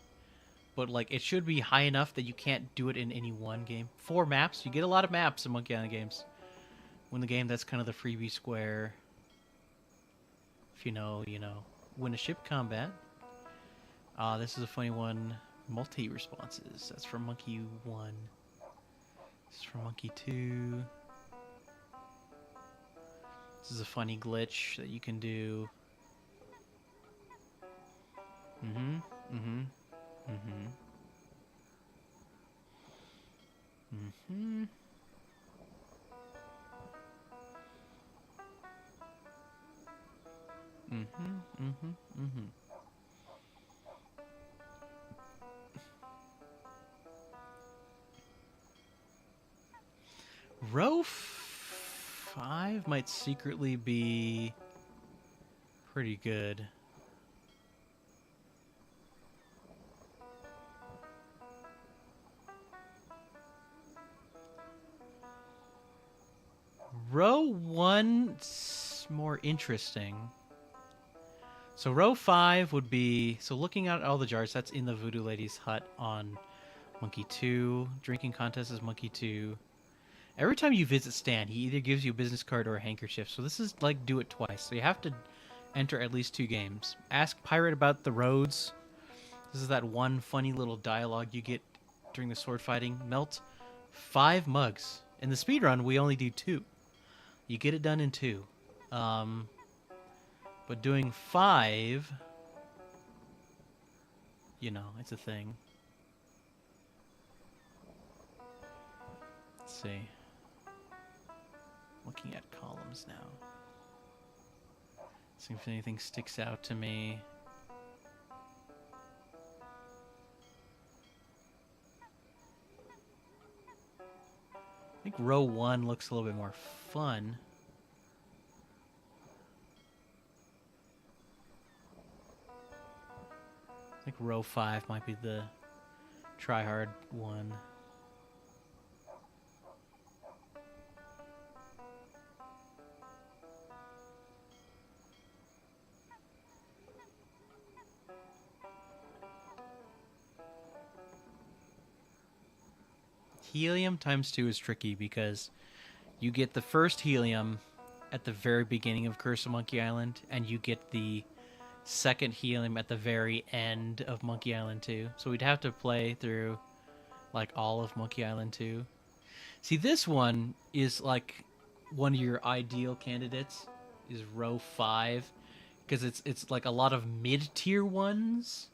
But like, it should be high enough that you can't do it in any one game. 4 maps. You get a lot of maps in Monkey Island games. Win the game, that's kind of the freebie square. If you know, you know. Win a ship combat. This is a funny one. Multi-responses. That's for Monkey 1. This is for Monkey 2. This is a funny glitch that you can do. Row 5 might secretly be pretty good. Row 1's more interesting. So row 5 would be... So looking at all the jars, that's in the Voodoo Lady's hut on Monkey 2. Drinking contest is Monkey 2. Every time you visit Stan, he either gives you a business card or a handkerchief. So this is like do it twice. So you have to enter at least 2 games. Ask Pirate about the roads. This is that one funny little dialogue you get during the sword fighting. Melt 5 mugs. In the speedrun, we only do 2. You get it done in 2. But doing 5, you know, it's a thing. Let's see. Looking at columns now. See if anything sticks out to me. I think row 1 looks a little bit more fun. I think row 5 might be the try-hard one. Helium times 2 is tricky because you get the first helium at the very beginning of Curse of Monkey Island, and you get the second helium at the very end of Monkey Island 2. So we'd have to play through like all of Monkey Island 2. See, this one is like one of your ideal candidates is row 5 because it's like a lot of mid-tier ones.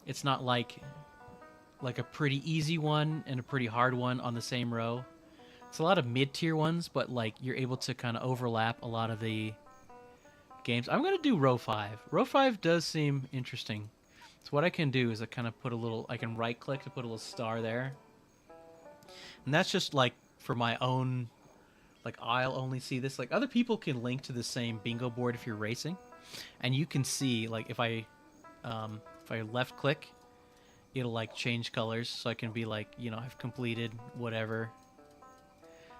It's not like a pretty easy one and a pretty hard one on the same row. It's a lot of mid-tier ones, but like you're able to kind of overlap a lot of the games. I'm going to do row 5. Row 5 does seem interesting. So what I can do is I kind of put a little, I can right click to put a little star there. And that's just like for my own, like I'll only see this. Like other people can link to the same bingo board if you're racing. And you can see like if I left click, it'll like change colors. So I can be like, you know, I've completed whatever.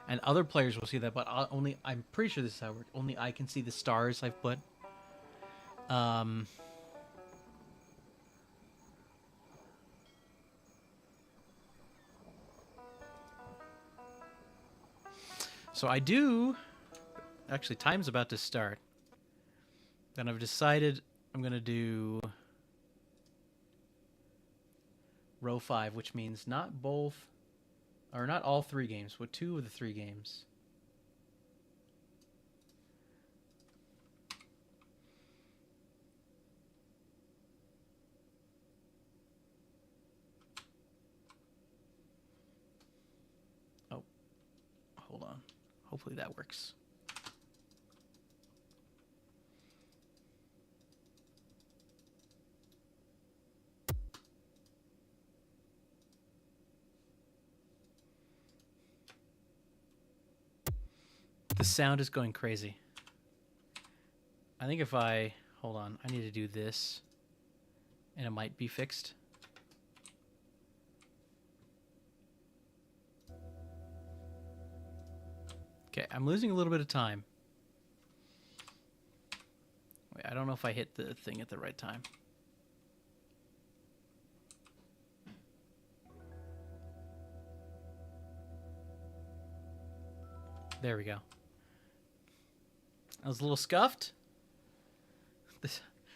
And other players will see that, but I'm pretty sure this is how it works. Only I can see the stars I've put. So I do... Actually, time's about to start. Then I've decided I'm going to do row 5, which means not both... Or not all 3 games, but 2 of the 3 games. hopefully that works. The sound is going crazy. I think if I... Hold on. I need to do this. And it might be fixed. Okay, I'm losing a little bit of time. Wait, I don't know if I hit the thing at the right time. There we go. I was a little scuffed. I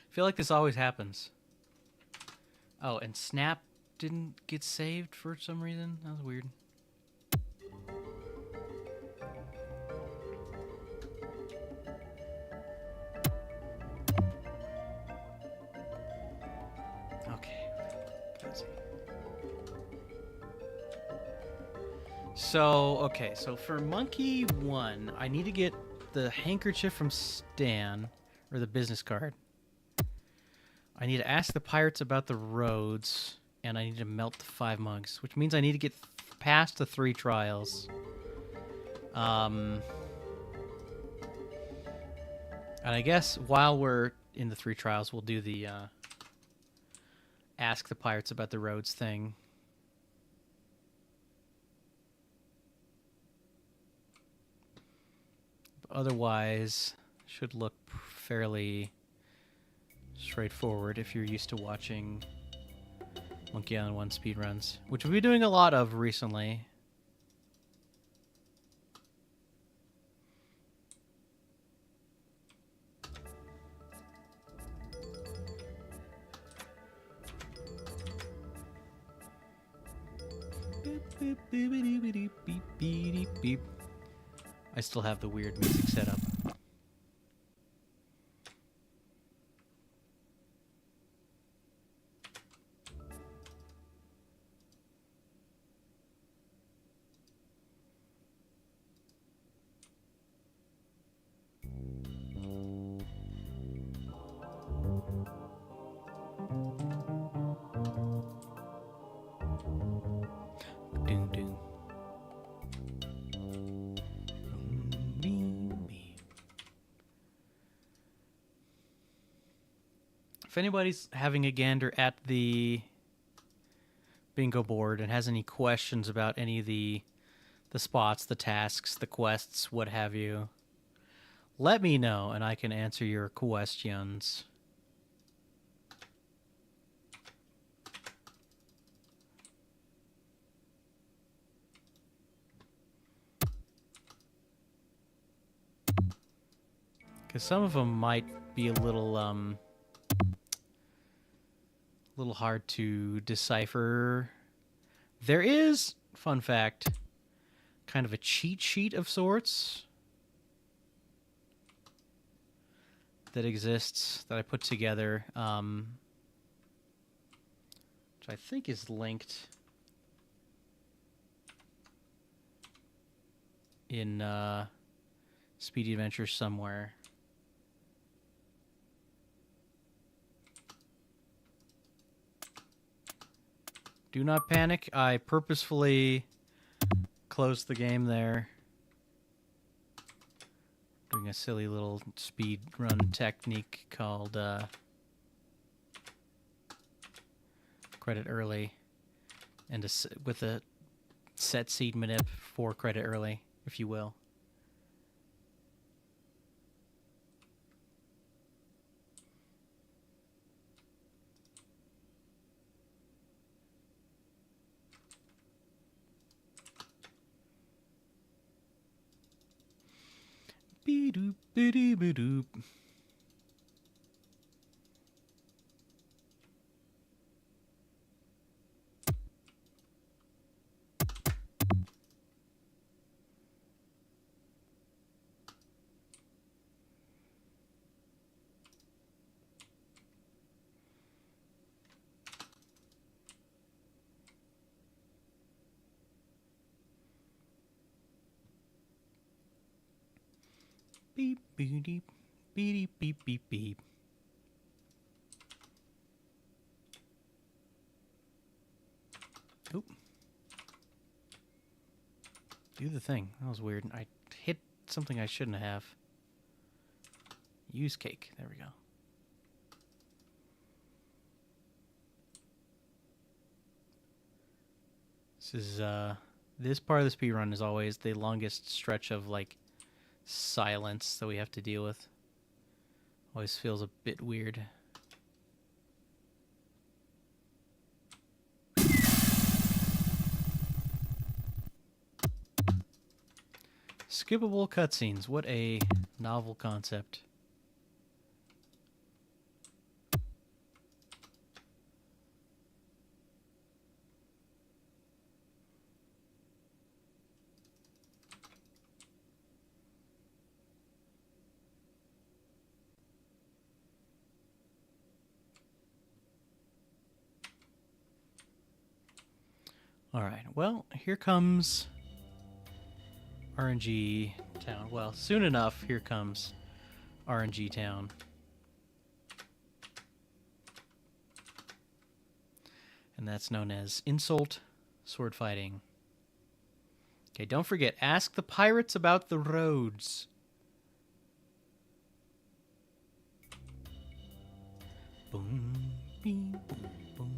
feel like this always happens. Oh, and Snap didn't get saved for some reason. That was weird. Okay. Let's see. So for Monkey 1, I need to get the handkerchief from Stan, or the business card. I need to ask the pirates about the roads, and I need to melt the 5 mugs, which means I need to get past the 3 trials. And I guess while we're in the 3 trials, we'll do the ask the pirates about the roads thing. Otherwise, should look fairly straightforward if you're used to watching Monkey Island 1 speedruns, which we've been doing a lot of recently. I still have the weird music set up. Ding, ding. If anybody's having a gander at the bingo board and has any questions about any of the spots, the tasks, the quests, what have you, let me know and I can answer your questions. Because some of them might be a little hard to decipher. There is, fun fact, kind of a cheat sheet of sorts that exists that I put together, which I think is linked in Speedy Adventures somewhere. Do not panic. I purposefully closed the game there. Doing a silly little speed run technique called credit early, and with a set seed manip for credit early, if you will. Be-doop, be-dee-be-doop. Beep, beep, beep, beep, beep, beep, beep. Oop. Do the thing. That was weird. I hit something I shouldn't have. Use cake. There we go. This part of the speedrun is always the longest stretch of, like, silence that we have to deal with. Always feels a bit weird. Skippable cutscenes. What a novel concept. All right. Well, here comes RNG Town. Well, soon enough, here comes RNG Town. And that's known as insult sword fighting. Okay, don't forget, ask the pirates about the roads. Boom, beep, boom, boom.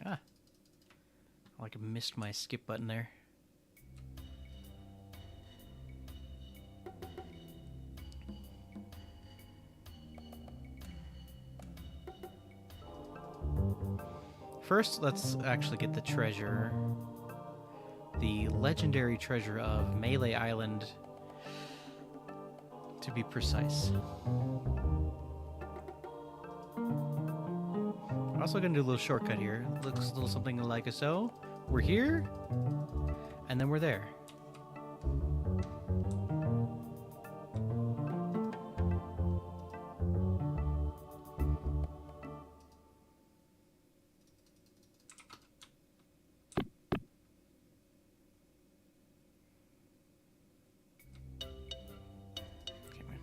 Ah. Like I missed my skip button there. First, let's actually get the treasure. The legendary treasure of Melee Island, to be precise. We're also going to do a little shortcut here. Looks a little something like so. We're here, and then we're there.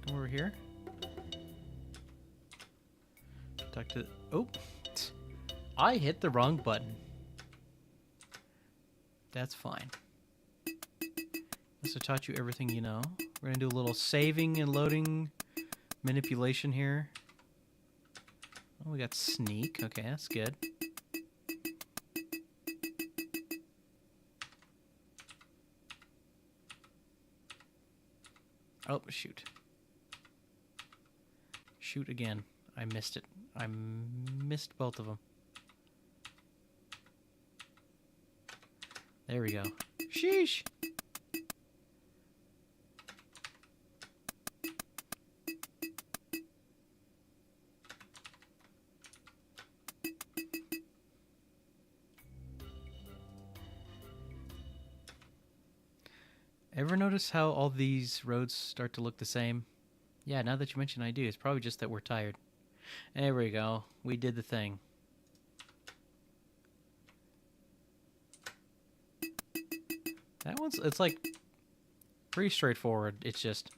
Come over here. Talk to... Oh! I hit the wrong button. That's fine. Must have taught you everything you know. We're going to do a little saving and loading manipulation here. Oh, we got sneak. Okay, that's good. Oh, shoot. Shoot again. I missed it. I missed both of them. There we go. Sheesh! Ever notice how all these roads start to look the same? Yeah, now that you mention I do. It's probably just that we're tired. There we go. We did the thing. That one's, it's like pretty straightforward. It's just,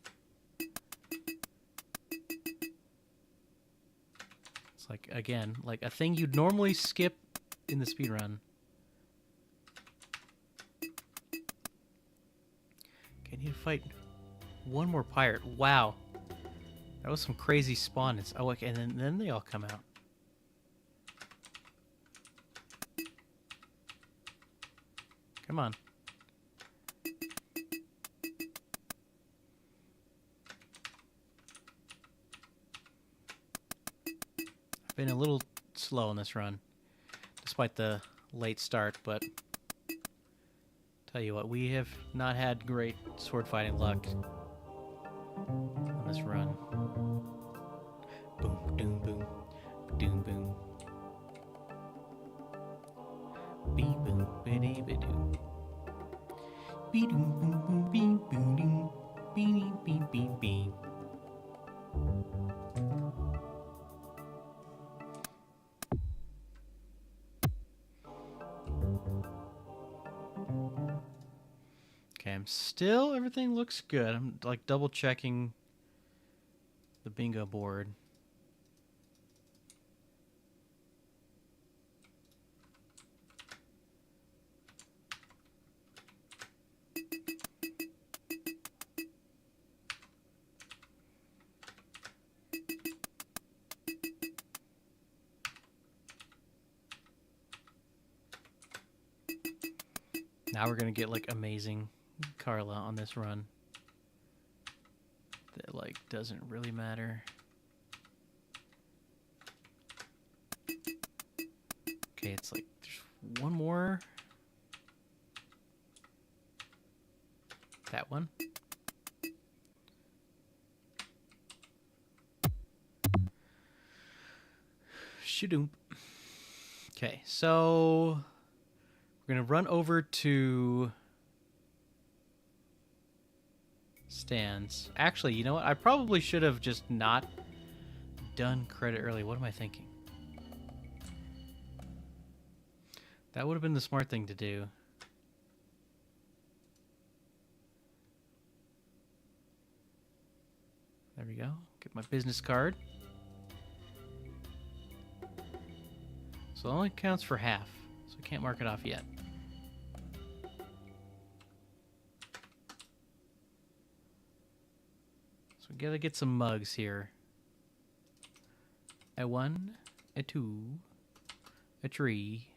it's like, again, like a thing you'd normally skip in the speedrun. Okay, I need to fight one more pirate. Wow. That was some crazy spawn. It's, oh, okay, and then they all come out. Come on. I've been a little slow in this run, despite the late start, but tell you what, we have not had great sword fighting luck on this run. Boom, doom, boom, doom, boom. Bee boom, biddy bidoo. Bee doom, boom, boom, bee boom, doom. Bee bee bee bee. still everything looks good. I'm like double checking the bingo board. Now we're gonna get like amazing Carla on this run. That like doesn't really matter. Okay, it's like there's one more. That one. Shadoom. Okay, so we're gonna run over to stands. Actually, you know what? I probably should have just not done credit early. What am I thinking? That would have been the smart thing to do. There we go. Get my business card. So it only counts for half, so I can't mark it off yet. So we gotta get some mugs here. A 1, a 2, a 3,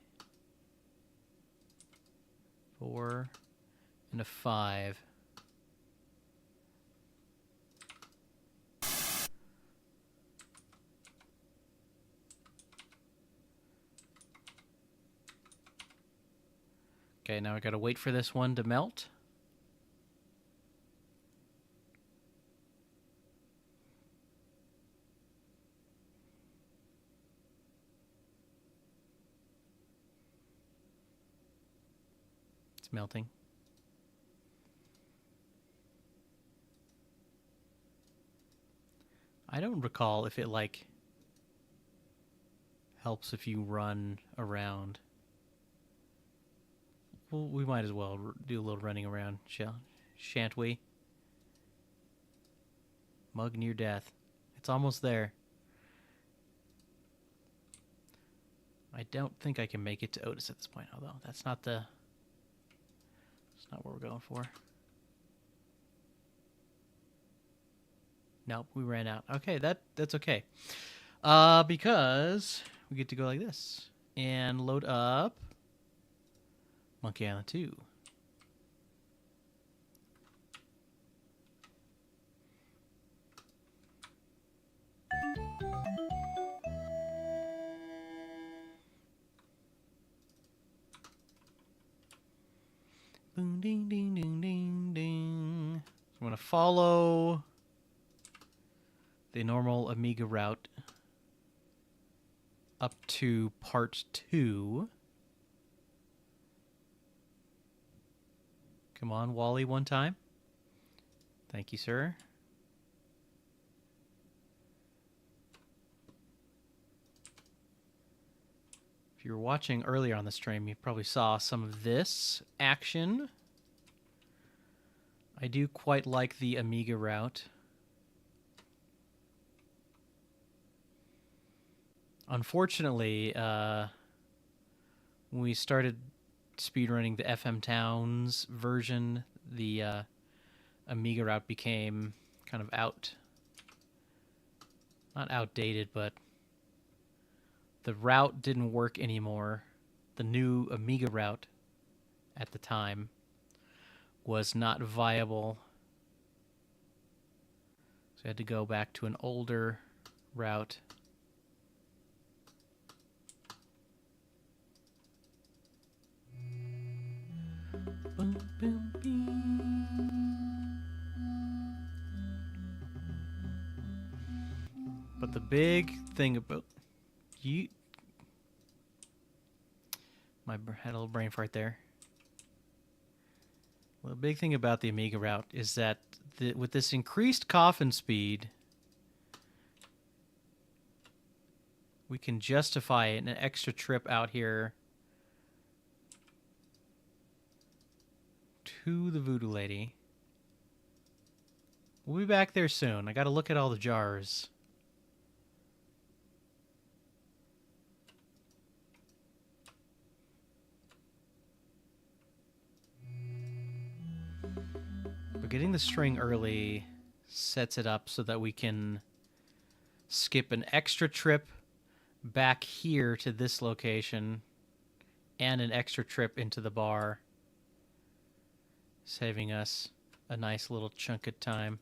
4, and a 5. Okay, now I gotta wait for this one to melt. It's melting. I don't recall if it like helps if you run around. Well, we might as well do a little running around, shan't we? Mug near death. It's almost there. I don't think I can make it to Otis at this point, although that's not what we're going for. Nope, we ran out. Okay, that's okay. Because we get to go like this and load up Monkey Island 2. Boom, ding, ding, ding, ding, ding. So I'm going to follow the normal Amiga route up to part 2. Come on, Wally, one time. Thank you, sir. If you were watching earlier on the stream, you probably saw some of this action. I do quite like the Amiga route. Unfortunately, when we started speedrunning the FM Towns version, the Amiga route became kind of not outdated, but the route didn't work anymore. The new Amiga route at the time was not viable. So I had to go back to an older route. Boom, boom, boom. But the big thing about you, had a little brain fart there. Well, the big thing about the Amiga route is that with this increased coffin speed, we can justify an extra trip out here to the Voodoo Lady. We'll be back there soon. I gotta look at all the jars. But getting the string early sets it up so that we can skip an extra trip back here to this location and an extra trip into the bar, saving us a nice little chunk of time.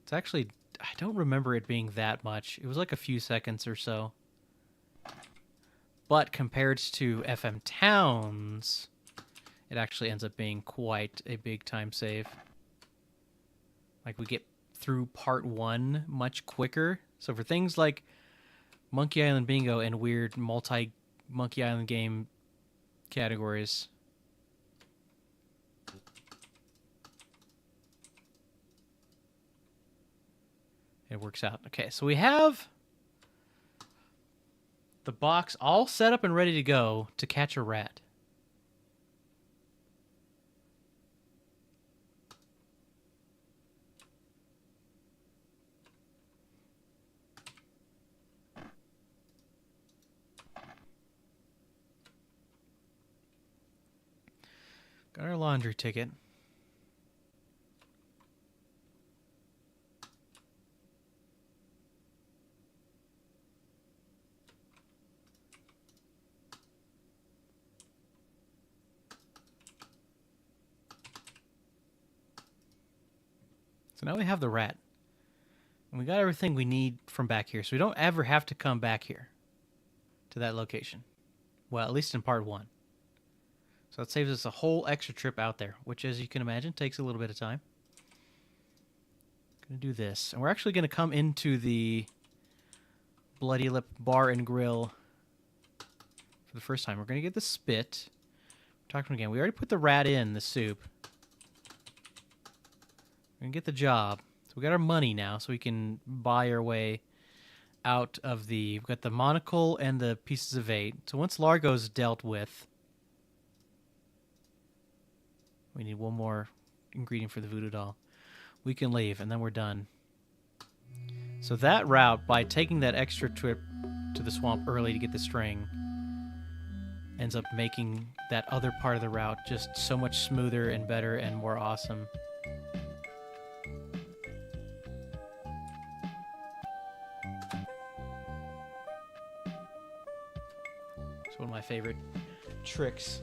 It's actually, I don't remember it being that much. It was like a few seconds or so. But compared to FM Towns, it actually ends up being quite a big time save. Like, we get through part 1 much quicker. So for things like Monkey Island Bingo and weird multi-Monkey Island game categories, it works out. Okay, so we have the box all set up and ready to go to catch a rat. Got our laundry ticket. So now we have the rat. And we got everything we need from back here. So we don't ever have to come back here to that location. Well, at least in part 1. So it saves us a whole extra trip out there, which, as you can imagine, takes a little bit of time. Gonna do this. And we're actually gonna come into the Bloody Lip Bar and Grill for the first time. We're gonna get the spit. Talk to him again. We already put the rat in the soup. We're gonna get the job. So we got our money now, so we can buy our way out of the... We've got the monocle and the pieces of 8. So once Largo's dealt with, we need one more ingredient for the voodoo doll. We can leave, and then we're done. So that route, by taking that extra trip to the swamp early to get the string, ends up making that other part of the route just so much smoother and better and more awesome. It's one of my favorite tricks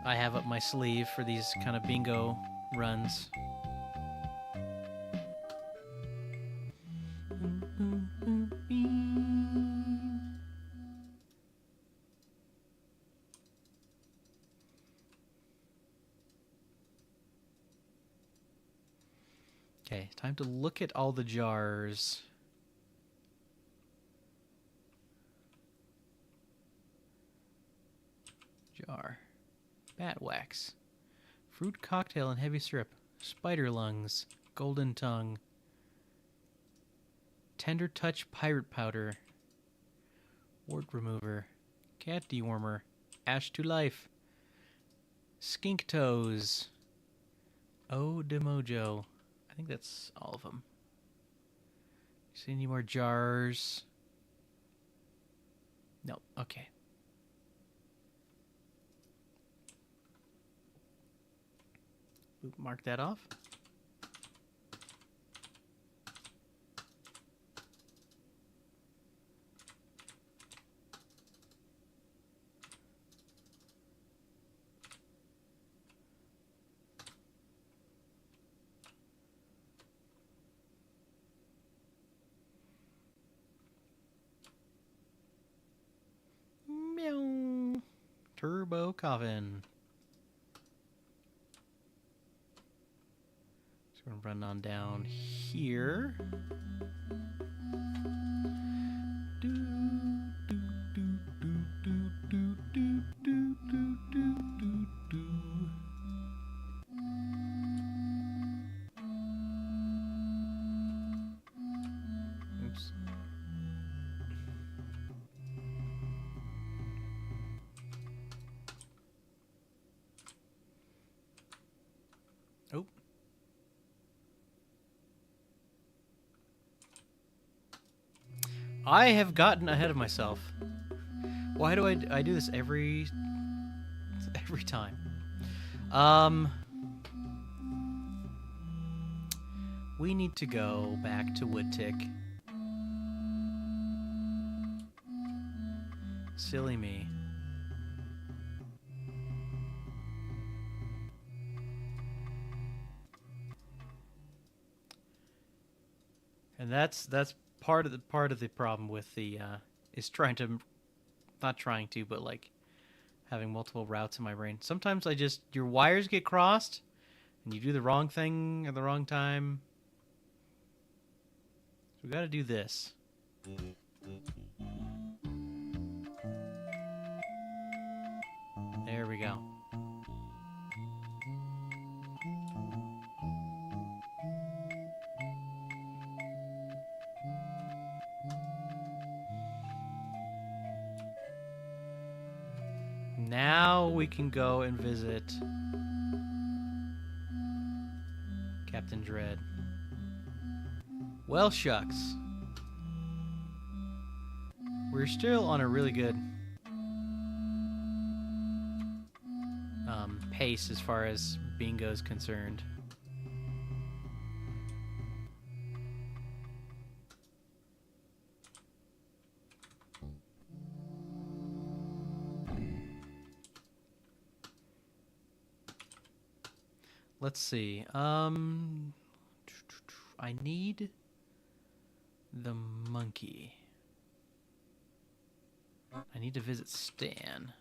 I have up my sleeve for these kind of bingo runs. Okay, time to look at all the jars. Jar. Bat wax. Fruit cocktail and heavy syrup. Spider lungs. Golden tongue. Tender touch pirate powder. Wart remover. Cat dewormer. Ash to life. Skink toes. Eau de mojo. I think that's all of them. See any more jars? No. Okay. Mark that off. Meow. Turbo coffin. So we're gonna run on down here. Oops. I have gotten ahead of myself. Why do I do this every time? We need to go back to Woodtick. Silly me. And that's part of the problem with the is trying to, not trying to, but like having multiple routes in my brain. Sometimes your wires get crossed and you do the wrong thing at the wrong time. So we got to do this. There we go. Now we can go and visit Captain Dread. Well, shucks. We're still on a really good pace as far as bingo is concerned. Let's see. I need the monkey. I need to visit Stan.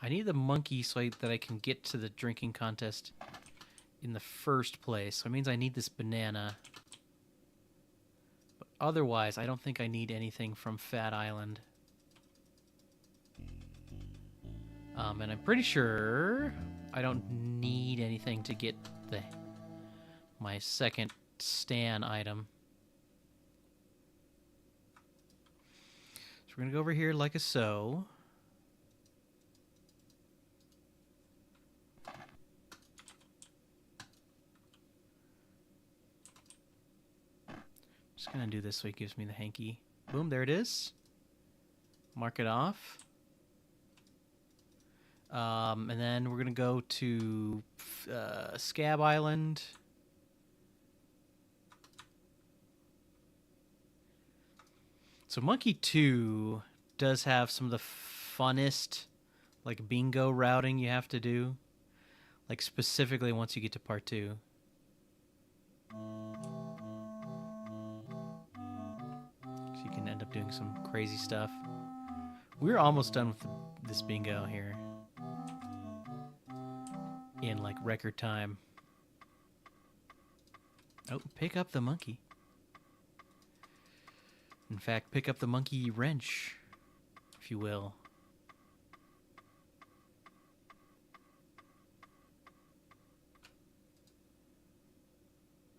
I need the monkey so that I can get to the drinking contest in the first place. So it means I need this banana. But otherwise, I don't think I need anything from Fat Island. And I'm pretty sure I don't need anything to get my second Stan item. So we're going to go over here like so. Just going to do this so it gives me the hanky. Boom, there it is. Mark it off. And then we're going to go to Scab Island. So Monkey 2 does have some of the funnest like bingo routing you have to do. Like specifically once you get to part 2. So you can end up doing some crazy stuff. We're almost done with this bingo here. In like record time. Oh, pick up the monkey. In fact, pick up the monkey wrench, if you will.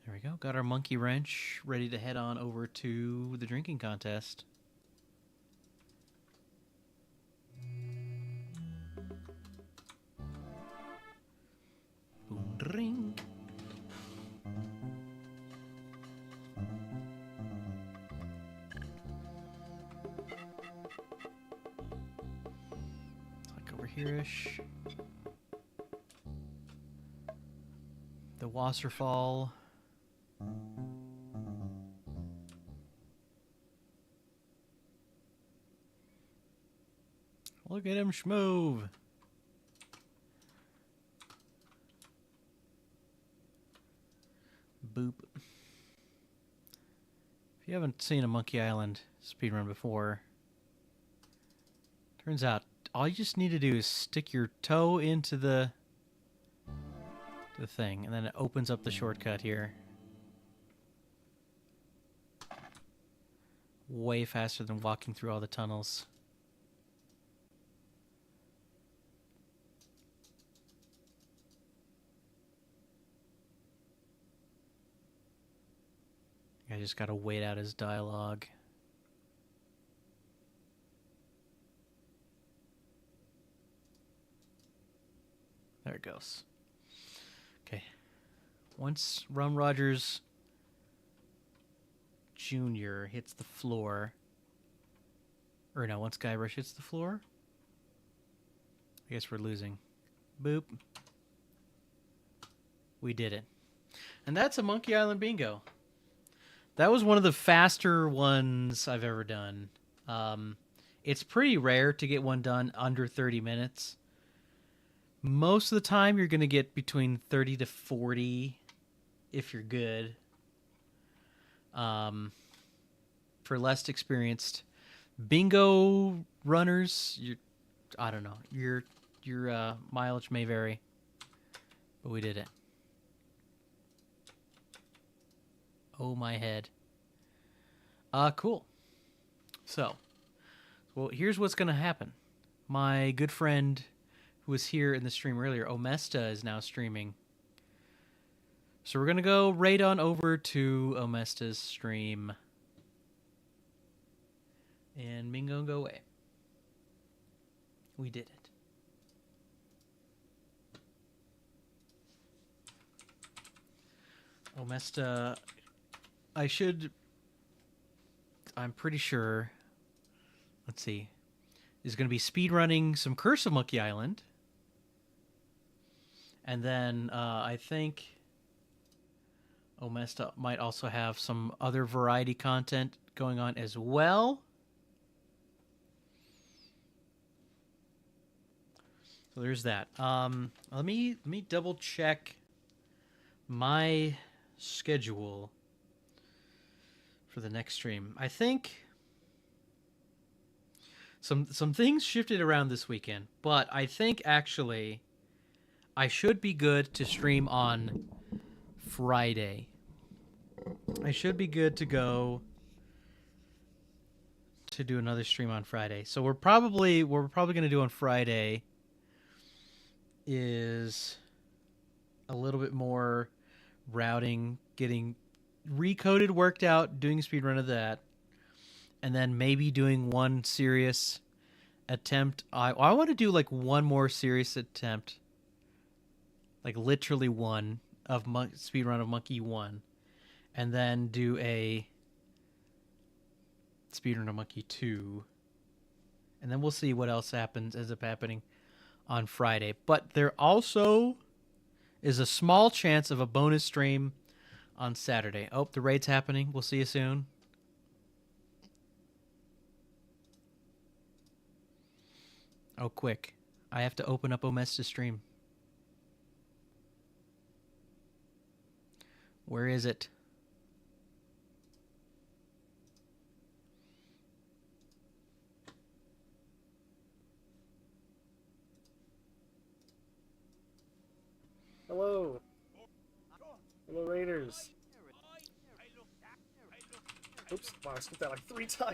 There we go. Got our monkey wrench ready to head on over to the drinking contest. Boom, ring. Like over here-ish. The Wasserfall. Look at him schmoove. Boop. If you haven't seen a Monkey Island speedrun before, turns out all you just need to do is stick your toe into the thing, and then it opens up the shortcut here. Way faster than walking through all the tunnels. I just gotta wait out his dialogue. There it goes. Okay. Once Rum Rogers Jr. hits the floor. Or no, once Guybrush hits the floor. I guess we're losing. Boop. We did it. And that's a Monkey Island bingo. That was one of the faster ones I've ever done. It's pretty rare to get one done under 30 minutes. Most of the time, you're going to get between 30 to 40 if you're good. For less experienced bingo runners, I don't know. Your mileage may vary, but we did it. Oh, my head. Cool. So, well, here's what's going to happen. My good friend who was here in the stream earlier, Omesta, is now streaming. So we're going to go right on over to Omesta's stream. And bingo, go away. We did it. Omesta, I'm pretty sure, let's see, is going to be speedrunning some Curse of Monkey Island. And then I think Omesta might also have some other variety content going on as well. So there's that. Let me double check my schedule for the next stream. I think some things shifted around this weekend, but I think actually I should be good to stream on Friday. I should be good to go to do another stream on Friday. So we're probably going to do on Friday is a little bit more routing, getting recoded, worked out, doing a speed run of that, and then maybe doing one serious attempt. I want to do like one more serious attempt, like literally one of speed run of Monkey 1, and then do a speed run of Monkey 2, and then we'll see what else ends up happening on Friday. But there also is a small chance of a bonus stream on Saturday. Oh, the raid's happening. We'll see you soon. Oh, quick. I have to open up Omesta's stream. Where is it? Hello. Hello, Raiders. Oops, wow, I skipped that like 3 times.